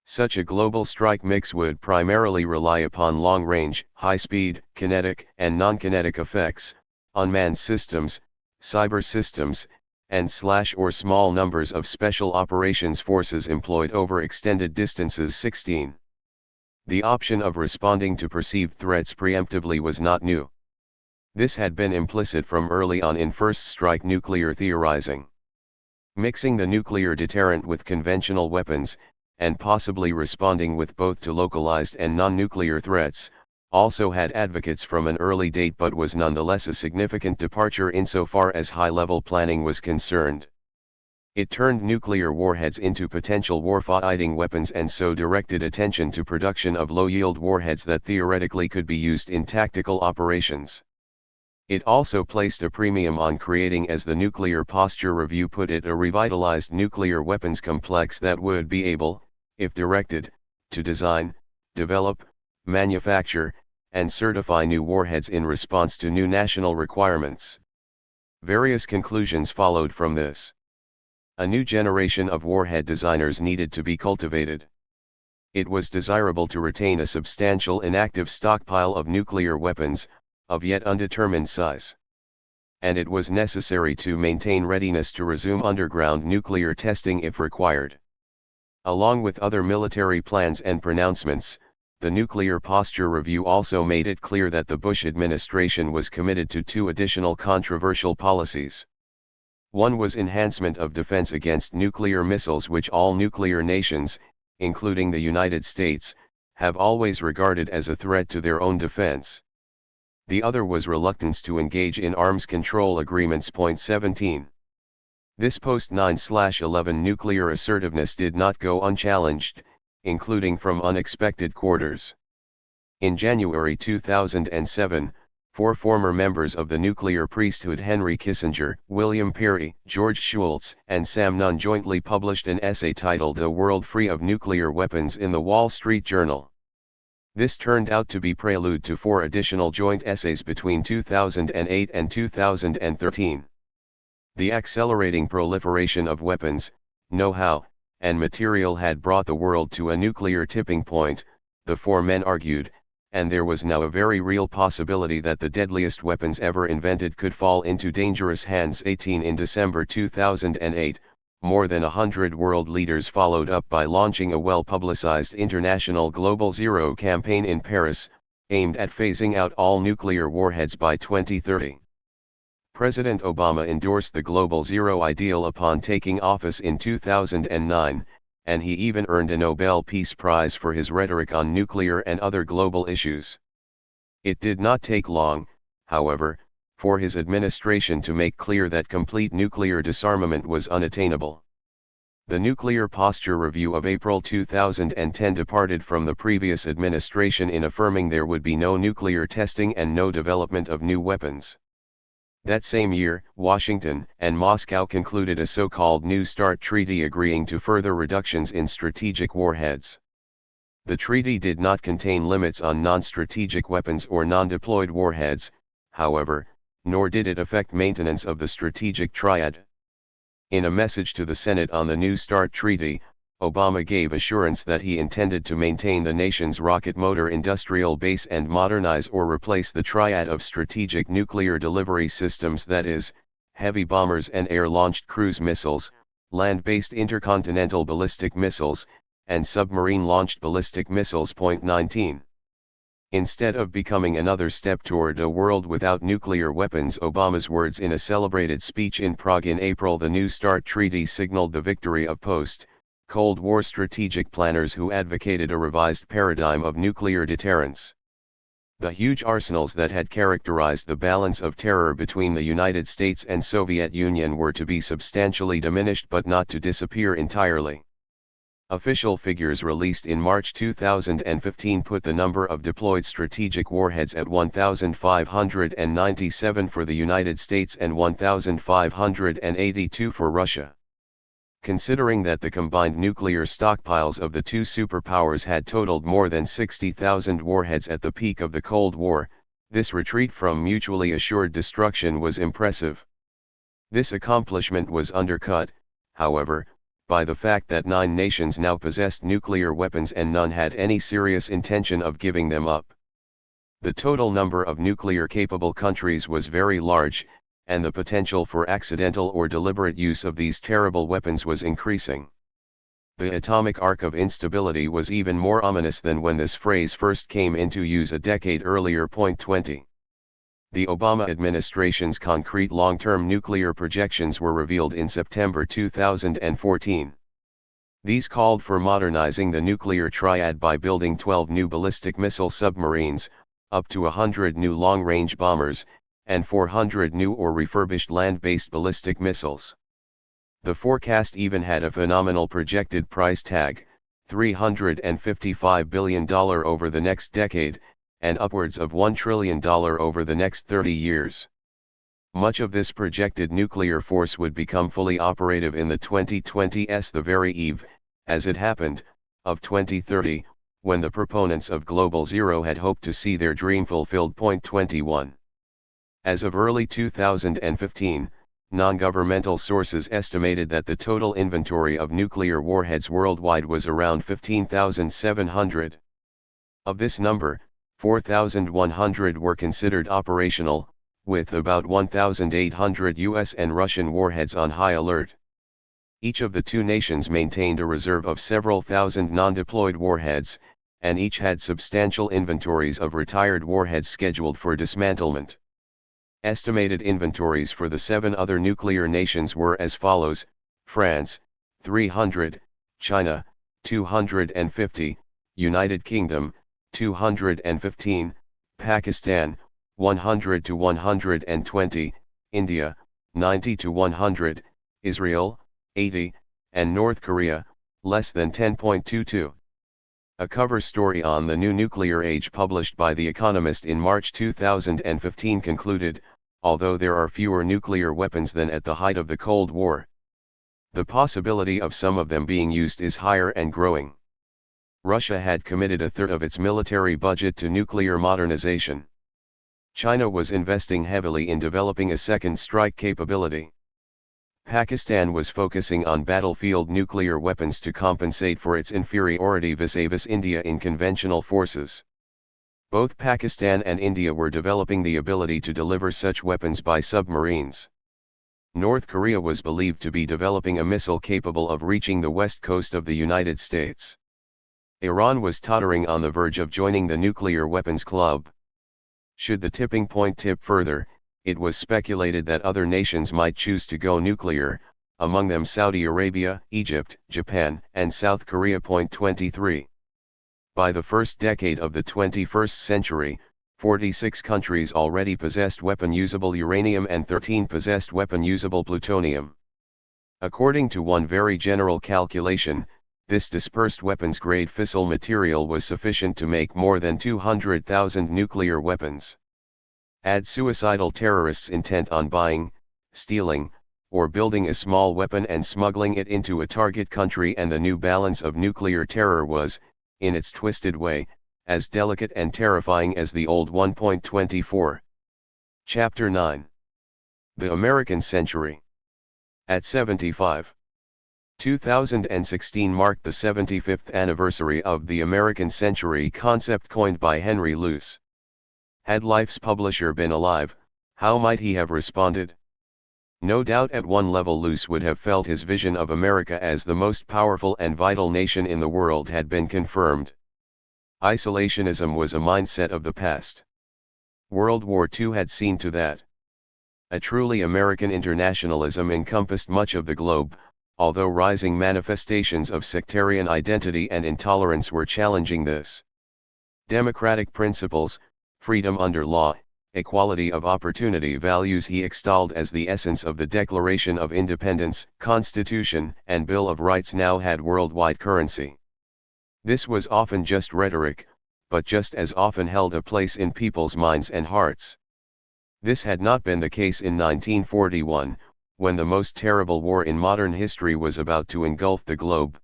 Such a global strike mix would primarily rely upon long-range, high-speed, kinetic and non-kinetic effects, unmanned systems, cyber systems, and or small numbers of special operations forces employed over extended distances. 16. The option of responding to perceived threats preemptively was not new. This had been implicit from early on in first strike nuclear theorizing. Mixing the nuclear deterrent with conventional weapons, and possibly responding with both to localized and non-nuclear threats, also had advocates from an early date but was nonetheless a significant departure insofar as high-level planning was concerned. It turned nuclear warheads into potential warfighting weapons and so directed attention to production of low-yield warheads that theoretically could be used in tactical operations. It also placed a premium on creating, as the Nuclear Posture Review put it, a revitalized nuclear weapons complex that would be able, if directed, to design, develop, manufacture, and certify new warheads in response to new national requirements. Various conclusions followed from this. A new generation of warhead designers needed to be cultivated. It was desirable to retain a substantial inactive stockpile of nuclear weapons, of yet undetermined size. And it was necessary to maintain readiness to resume underground nuclear testing if required. Along with other military plans and pronouncements, The Nuclear Posture Review also made it clear that the Bush administration was committed to two additional controversial policies. One was enhancement of defense against nuclear missiles, which all nuclear nations, including the United States, have always regarded as a threat to their own defense. The other was reluctance to engage in arms control agreements. Point 17. This post-9/11 nuclear assertiveness did not go unchallenged, including from unexpected quarters. In January 2007, 4 former members of the nuclear priesthood, Henry Kissinger, William Perry, George Shultz, and Sam Nunn, jointly published an essay titled "A World Free of Nuclear Weapons" in the Wall Street Journal. This turned out to be prelude to 4 additional joint essays between 2008 and 2013. The accelerating proliferation of weapons, know-how, and material had brought the world to a nuclear tipping point, the 4 men argued, and there was now a very real possibility that the deadliest weapons ever invented could fall into dangerous hands. 18 In December 2008, more than 100 world leaders followed up by launching a well-publicized international Global Zero campaign in Paris, aimed at phasing out all nuclear warheads by 2030. President Obama endorsed the Global Zero ideal upon taking office in 2009, and he even earned a Nobel Peace Prize for his rhetoric on nuclear and other global issues. It did not take long, however, for his administration to make clear that complete nuclear disarmament was unattainable. The Nuclear Posture Review of April 2010 departed from the previous administration in affirming there would be no nuclear testing and no development of new weapons. That same year, Washington and Moscow concluded a so-called New START treaty agreeing to further reductions in strategic warheads. The treaty did not contain limits on non-strategic weapons or non-deployed warheads, however, nor did it affect maintenance of the strategic triad. In a message to the Senate on the New START treaty, Obama gave assurance that he intended to maintain the nation's rocket motor industrial base and modernize or replace the triad of strategic nuclear delivery systems, that is, heavy bombers and air-launched cruise missiles, land-based intercontinental ballistic missiles, and submarine-launched ballistic missiles. Point 19. Instead of becoming another step toward a world without nuclear weapons, Obama's words in a celebrated speech in Prague in April, the New START treaty signaled the victory of post-Cold War strategic planners who advocated a revised paradigm of nuclear deterrence. The huge arsenals that had characterized the balance of terror between the United States and Soviet Union were to be substantially diminished but not to disappear entirely. Official figures released in March 2015 put the number of deployed strategic warheads at 1,597 for the United States and 1,582 for Russia. Considering that the combined nuclear stockpiles of the two superpowers had totaled more than 60,000 warheads at the peak of the Cold War, this retreat from mutually assured destruction was impressive. This accomplishment was undercut, however, by the fact that 9 nations now possessed nuclear weapons and none had any serious intention of giving them up. The total number of nuclear-capable countries was very large, and the potential for accidental or deliberate use of these terrible weapons was increasing. The atomic arc of instability was even more ominous than when this phrase first came into use a decade earlier. Point 20. The Obama administration's concrete long-term nuclear projections were revealed in September 2014. These called for modernizing the nuclear triad by building 12 new ballistic missile submarines, up to 100 new long-range bombers, and 400 new or refurbished land-based ballistic missiles. The forecast even had a phenomenal projected price tag, $355 billion over the next decade, and upwards of $1 trillion over the next 30 years. Much of this projected nuclear force would become fully operative in the 2020s, the very eve, as it happened, of 2030, when the proponents of Global Zero had hoped to see their dream fulfilled. Point 21. As of early 2015, non-governmental sources estimated that the total inventory of nuclear warheads worldwide was around 15,700. Of this number, 4,100 were considered operational, with about 1,800 US and Russian warheads on high alert. Each of the two nations maintained a reserve of several thousand non-deployed warheads, and each had substantial inventories of retired warheads scheduled for dismantlement. Estimated inventories for the 7 other nuclear nations were as follows: France, 300, China, 250, United Kingdom, 215, Pakistan, 100 to 120, India, 90 to 100, Israel, 80, and North Korea, less than 10.22. A cover story on the new nuclear age published by The Economist in March 2015 concluded, although there are fewer nuclear weapons than at the height of the Cold War, the possibility of some of them being used is higher and growing. Russia had committed a third of its military budget to nuclear modernization. China was investing heavily in developing a second strike capability. Pakistan was focusing on battlefield nuclear weapons to compensate for its inferiority vis-a-vis India in conventional forces. Both Pakistan and India were developing the ability to deliver such weapons by submarines. North Korea was believed to be developing a missile capable of reaching the west coast of the United States. Iran was tottering on the verge of joining the nuclear weapons club. Should the tipping point tip further, it was speculated that other nations might choose to go nuclear, among them Saudi Arabia, Egypt, Japan, and South Korea. 23. By the first decade of the 21st century, 46 countries already possessed weapon-usable uranium and 13 possessed weapon-usable plutonium. According to one very general calculation, this dispersed weapons-grade fissile material was sufficient to make more than 200,000 nuclear weapons. Add suicidal terrorists intent on buying, stealing, or building a small weapon and smuggling it into a target country, and the new balance of nuclear terror was, in its twisted way, as delicate and terrifying as the old one. 24. Chapter 9. The American Century. At 75. 2016 marked the 75th anniversary of the American Century concept coined by Henry Luce. Had Life's publisher been alive, how might he have responded? No doubt at one level Luce would have felt his vision of America as the most powerful and vital nation in the world had been confirmed. Isolationism was a mindset of the past. World War II had seen to that. A truly American internationalism encompassed much of the globe, although rising manifestations of sectarian identity and intolerance were challenging this. Democratic principles, freedom under law, equality of opportunity values he extolled as the essence of the Declaration of Independence, Constitution, and Bill of Rights now had worldwide currency. This was often just rhetoric, but just as often held a place in people's minds and hearts. This had not been the case in 1941, when the most terrible war in modern history was about to engulf the globe.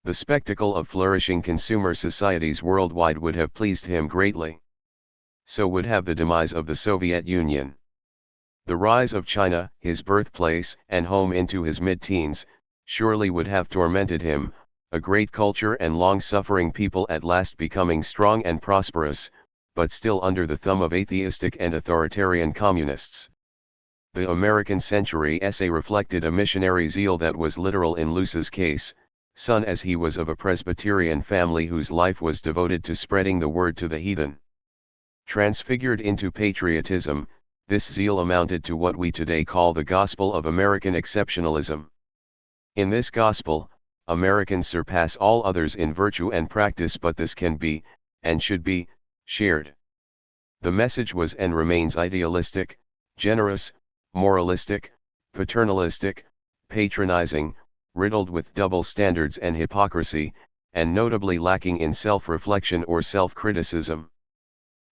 The spectacle of flourishing consumer societies worldwide would have pleased him greatly. So would have the demise of the Soviet Union. The rise of China, his birthplace and home into his mid-teens, surely would have tormented him, a great culture and long-suffering people at last becoming strong and prosperous, but still under the thumb of atheistic and authoritarian communists. The American Century essay reflected a missionary zeal that was literal in Luce's case, son as he was of a Presbyterian family whose life was devoted to spreading the word to the heathen. Transfigured into patriotism, this zeal amounted to what we today call the gospel of American exceptionalism. In this gospel, Americans surpass all others in virtue and practice, but this can be, and should be, shared. The message was and remains idealistic, generous, moralistic, paternalistic, patronizing, riddled with double standards and hypocrisy, and notably lacking in self-reflection or self-criticism.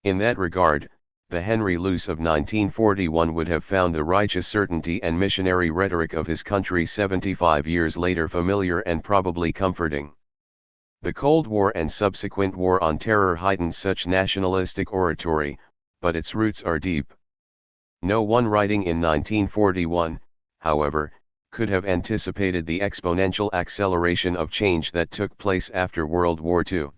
In that regard, the Henry Luce of 1941 would have found the righteous certainty and missionary rhetoric of his country 75 years later familiar and probably comforting. The Cold War and subsequent war on terror heightened such nationalistic oratory, but its roots are deep. No one writing in 1941, however, could have anticipated the exponential acceleration of change that took place after World War II.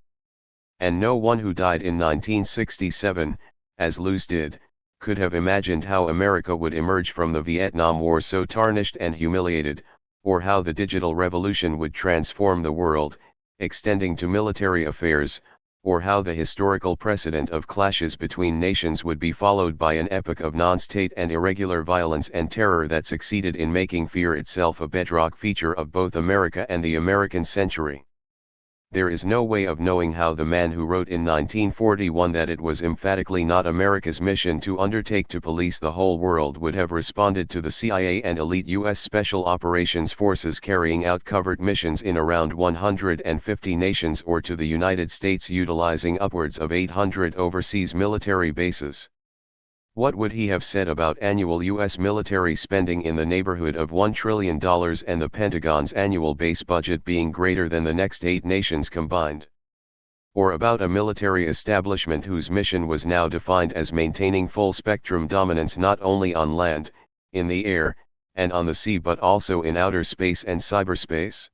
And no one who died in 1967, as Luce did, could have imagined how America would emerge from the Vietnam War so tarnished and humiliated, or how the digital revolution would transform the world, extending to military affairs, or how the historical precedent of clashes between nations would be followed by an epoch of non-state and irregular violence and terror that succeeded in making fear itself a bedrock feature of both America and the American century. There is no way of knowing how the man who wrote in 1941 that it was emphatically not America's mission to undertake to police the whole world would have responded to the CIA and elite U.S. Special Operations Forces carrying out covert missions in around 150 nations, or to the United States utilizing upwards of 800 overseas military bases. What would he have said about annual U.S. military spending in the neighborhood of $1 trillion and the Pentagon's annual base budget being greater than the next 8 nations combined? Or about a military establishment whose mission was now defined as maintaining full-spectrum dominance not only on land, in the air, and on the sea, but also in outer space and cyberspace?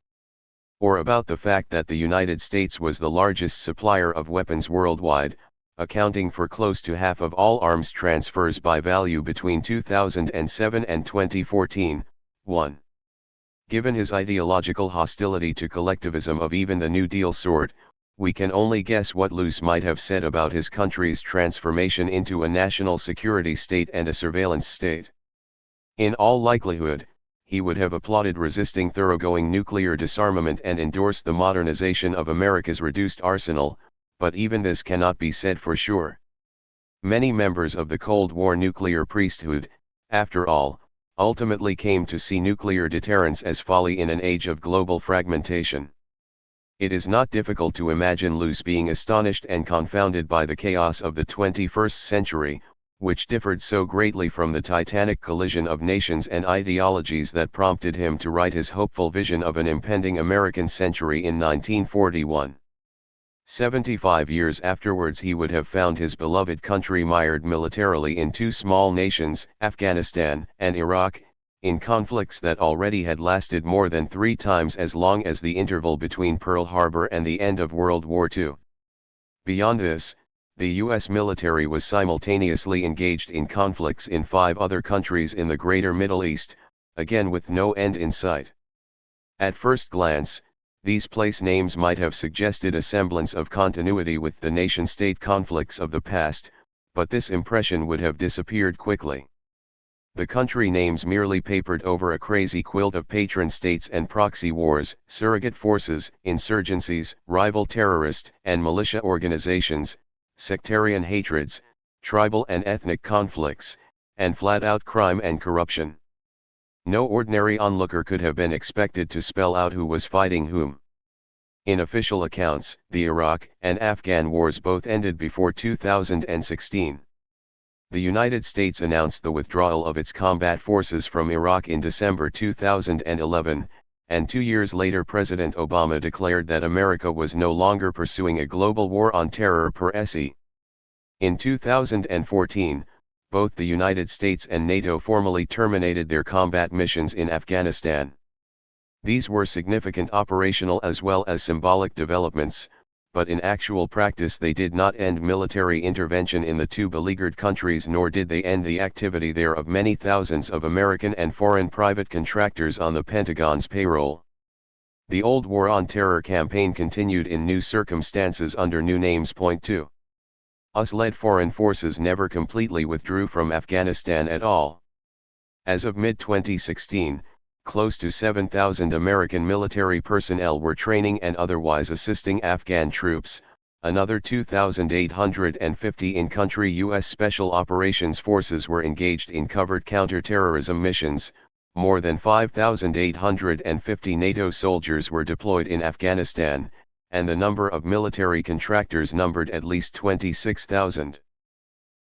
Or about the fact that the United States was the largest supplier of weapons worldwide, accounting for close to half of all arms transfers by value between 2007 and 2014, 1. Given his ideological hostility to collectivism of even the New Deal sort, we can only guess what Luce might have said about his country's transformation into a national security state and a surveillance state. In all likelihood, he would have applauded resisting thoroughgoing nuclear disarmament and endorsed the modernization of America's reduced arsenal, but even this cannot be said for sure. Many members of the Cold War nuclear priesthood, after all, ultimately came to see nuclear deterrence as folly in an age of global fragmentation. It is not difficult to imagine Luce being astonished and confounded by the chaos of the 21st century, which differed so greatly from the titanic collision of nations and ideologies that prompted him to write his hopeful vision of an impending American century in 1941. 75 years afterwards he would have found his beloved country mired militarily in 2 small nations, Afghanistan and Iraq, in conflicts that already had lasted more than 3 times as long as the interval between Pearl Harbor and the end of World War II. Beyond this, the U.S. military was simultaneously engaged in conflicts in 5 other countries in the Greater Middle East, again with no end in sight. At first glance, these place names might have suggested a semblance of continuity with the nation-state conflicts of the past, but this impression would have disappeared quickly. The country names merely papered over a crazy quilt of patron states and proxy wars, surrogate forces, insurgencies, rival terrorist and militia organizations, sectarian hatreds, tribal and ethnic conflicts, and flat-out crime and corruption. No ordinary onlooker could have been expected to spell out who was fighting whom. In official accounts, the Iraq and Afghan wars both ended before 2016. The United States announced the withdrawal of its combat forces from Iraq in December 2011, and 2 years later President Obama declared that America was no longer pursuing a global war on terror per se. In 2014, both the United States and NATO formally terminated their combat missions in Afghanistan. These were significant operational as well as symbolic developments, but in actual practice they did not end military intervention in the 2 beleaguered countries, nor did they end the activity there of many thousands of American and foreign private contractors on the Pentagon's payroll. The old war on terror campaign continued in new circumstances under new names. Point 2. US-led foreign forces never completely withdrew from Afghanistan at all. As of mid-2016, close to 7,000 American military personnel were training and otherwise assisting Afghan troops, another 2,850 in-country U.S. Special Operations Forces were engaged in covert counter-terrorism missions, more than 5,850 NATO soldiers were deployed in Afghanistan, and the number of military contractors numbered at least 26,000.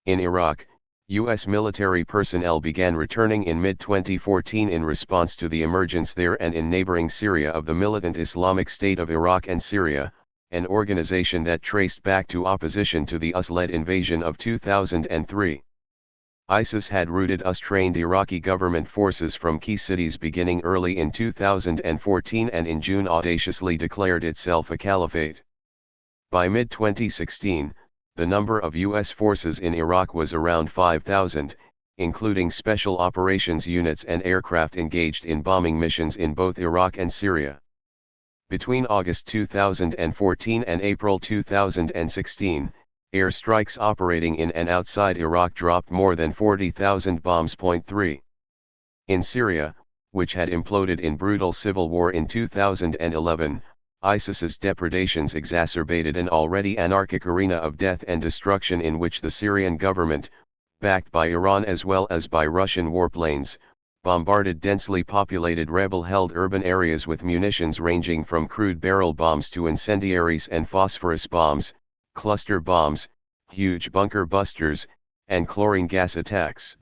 In Iraq, U.S. military personnel began returning in mid-2014 in response to the emergence there and in neighboring Syria of the militant Islamic State of Iraq and Syria, an organization that traced back to opposition to the US-led invasion of 2003. ISIS had routed US-trained Iraqi government forces from key cities beginning early in 2014 and in June audaciously declared itself a caliphate. By mid-2016, the number of U.S. forces in Iraq was around 5,000, including special operations units and aircraft engaged in bombing missions in both Iraq and Syria. Between August 2014 and April 2016, airstrikes operating in and outside Iraq dropped more than 40,000 bombs. 3. In Syria, which had imploded in brutal civil war in 2011, ISIS's depredations exacerbated an already anarchic arena of death and destruction in which the Syrian government, backed by Iran as well as by Russian warplanes, bombarded densely populated rebel-held urban areas with munitions ranging from crude barrel bombs to incendiaries and phosphorus bombs, cluster bombs, huge bunker busters, and chlorine gas attacks.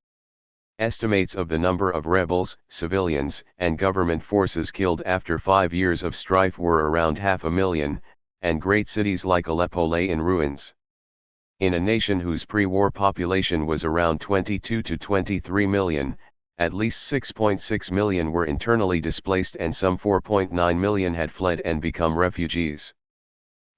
Estimates of the number of rebels, civilians, and government forces killed after 5 years of strife were around 500,000, and great cities like Aleppo lay in ruins. In a nation whose pre-war population was around 22 to 23 million, at least 6.6 million were internally displaced and some 4.9 million had fled and become refugees.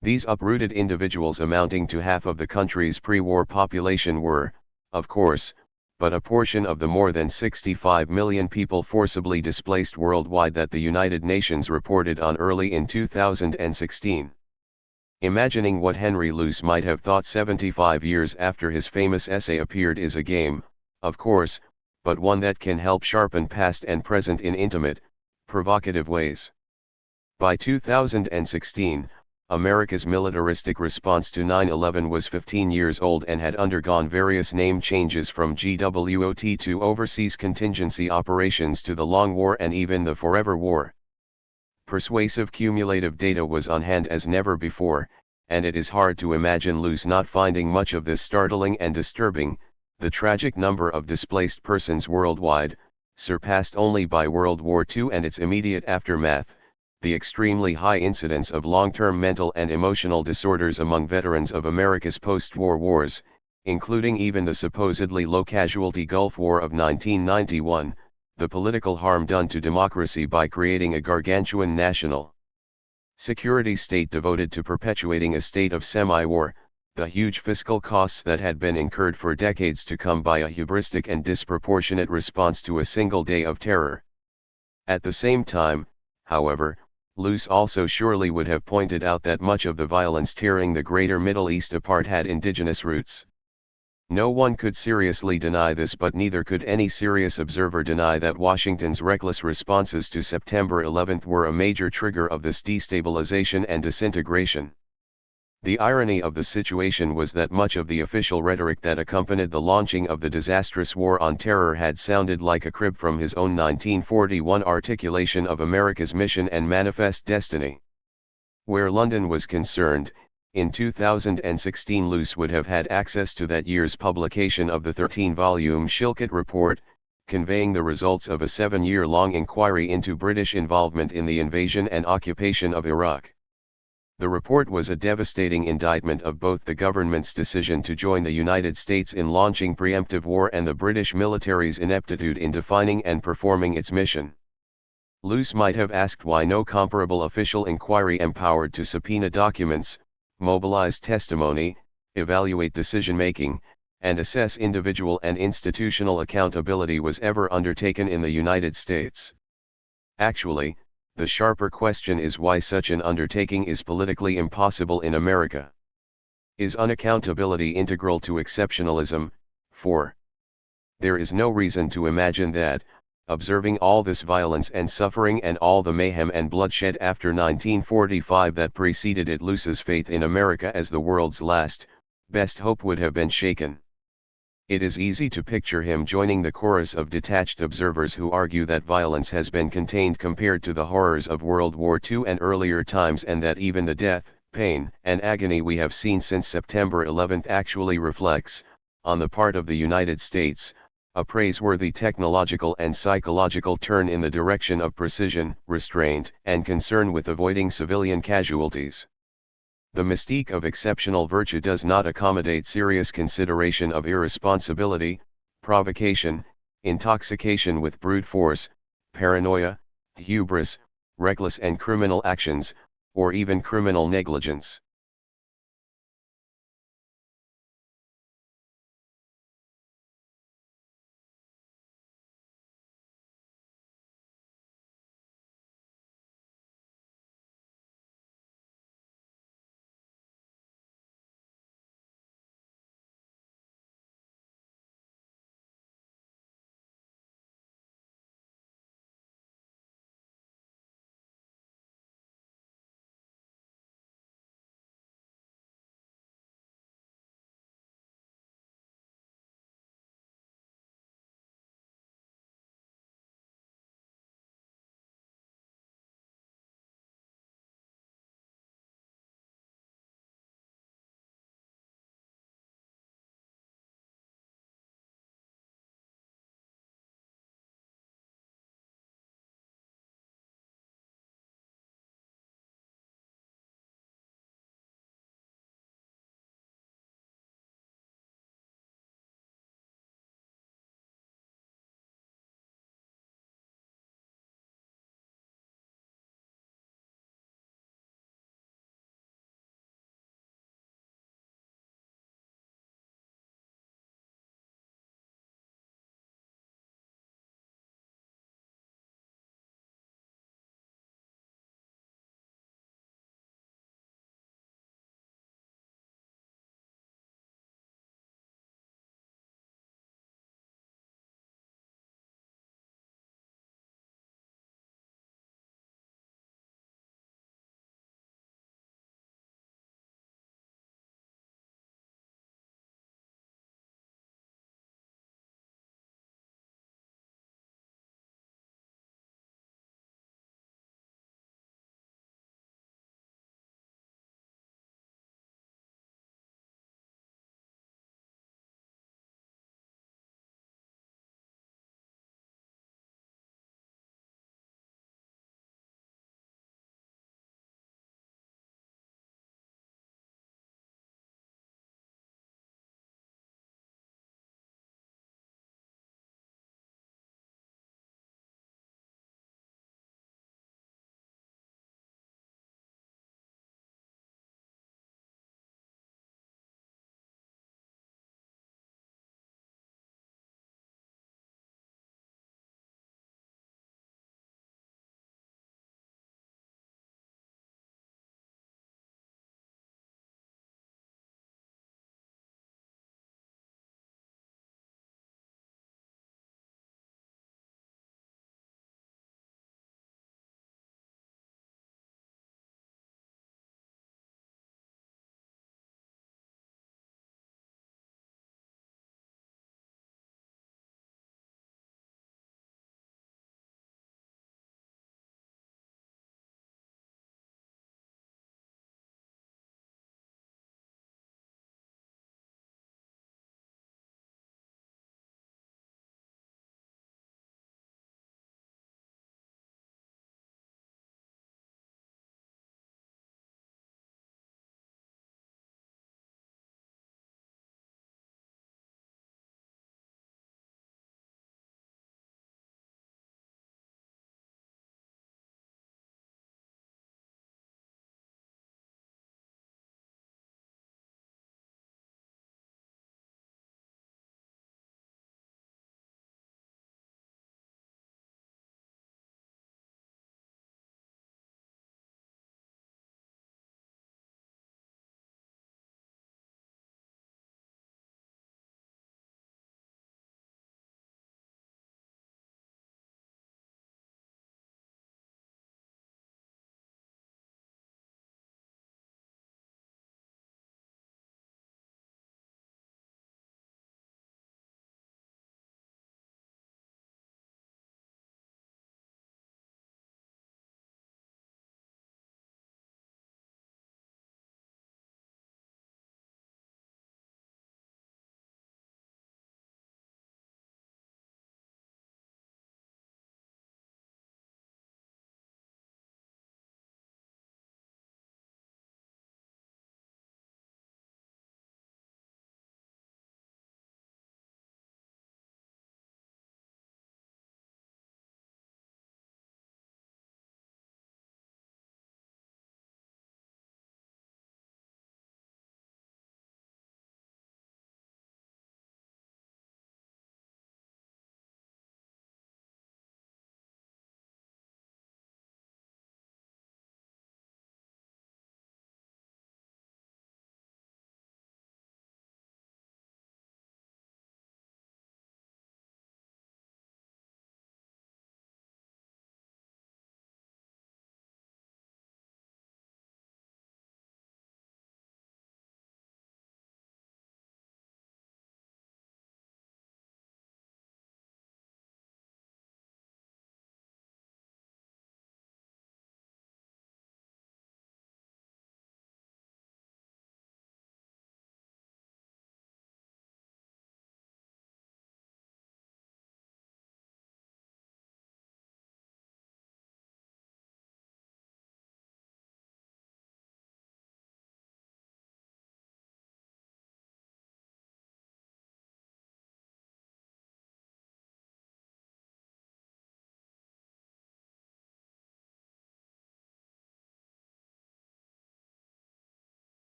These uprooted individuals amounting to half of the country's pre-war population were, of course, but a portion of the more than 65 million people forcibly displaced worldwide that the United Nations reported on early in 2016. Imagining what Henry Luce might have thought 75 years after his famous essay appeared is a game, of course, but one that can help sharpen past and present in intimate, provocative ways. By 2016, America's militaristic response to 9/11 was 15 years old and had undergone various name changes from GWOT to Overseas Contingency Operations to the Long War and even the Forever War. Persuasive cumulative data was on hand as never before, and it is hard to imagine Luce not finding much of this startling and disturbing. The tragic number of displaced persons worldwide, surpassed only by World War II and its immediate aftermath, the extremely high incidence of long-term mental and emotional disorders among veterans of America's post-war wars, including even the supposedly low-casualty Gulf War of 1991, the political harm done to democracy by creating a gargantuan national security state devoted to perpetuating a state of semi-war, the huge fiscal costs that had been incurred for decades to come by a hubristic and disproportionate response to a single day of terror. At the same time, however, Luce also surely would have pointed out that much of the violence tearing the greater Middle East apart had indigenous roots. No one could seriously deny this, but neither could any serious observer deny that Washington's reckless responses to September 11 were a major trigger of this destabilization and disintegration. The irony of the situation was that much of the official rhetoric that accompanied the launching of the disastrous war on terror had sounded like a crib from his own 1941 articulation of America's mission and manifest destiny. Where London was concerned, in 2016 Luce would have had access to that year's publication of the 13-volume Shilkut Report, conveying the results of a 7-year-long inquiry into British involvement in the invasion and occupation of Iraq. The report was a devastating indictment of both the government's decision to join the United States in launching preemptive war and the British military's ineptitude in defining and performing its mission. Luce might have asked why no comparable official inquiry empowered to subpoena documents, mobilize testimony, evaluate decision-making, and assess individual and institutional accountability was ever undertaken in the United States. Actually, the sharper question is why such an undertaking is politically impossible in America. Is unaccountability integral to exceptionalism? 4. There is no reason to imagine that, observing all this violence and suffering and all the mayhem and bloodshed after 1945 that preceded it, Luce's faith in America as the world's last, best hope would have been shaken. It is easy to picture him joining the chorus of detached observers who argue that violence has been contained compared to the horrors of World War II and earlier times, and that even the death, pain, and agony we have seen since September 11 actually reflects, on the part of the United States, a praiseworthy technological and psychological turn in the direction of precision, restraint, and concern with avoiding civilian casualties. The mystique of exceptional virtue does not accommodate serious consideration of irresponsibility, provocation, intoxication with brute force, paranoia, hubris, reckless and criminal actions, or even criminal negligence.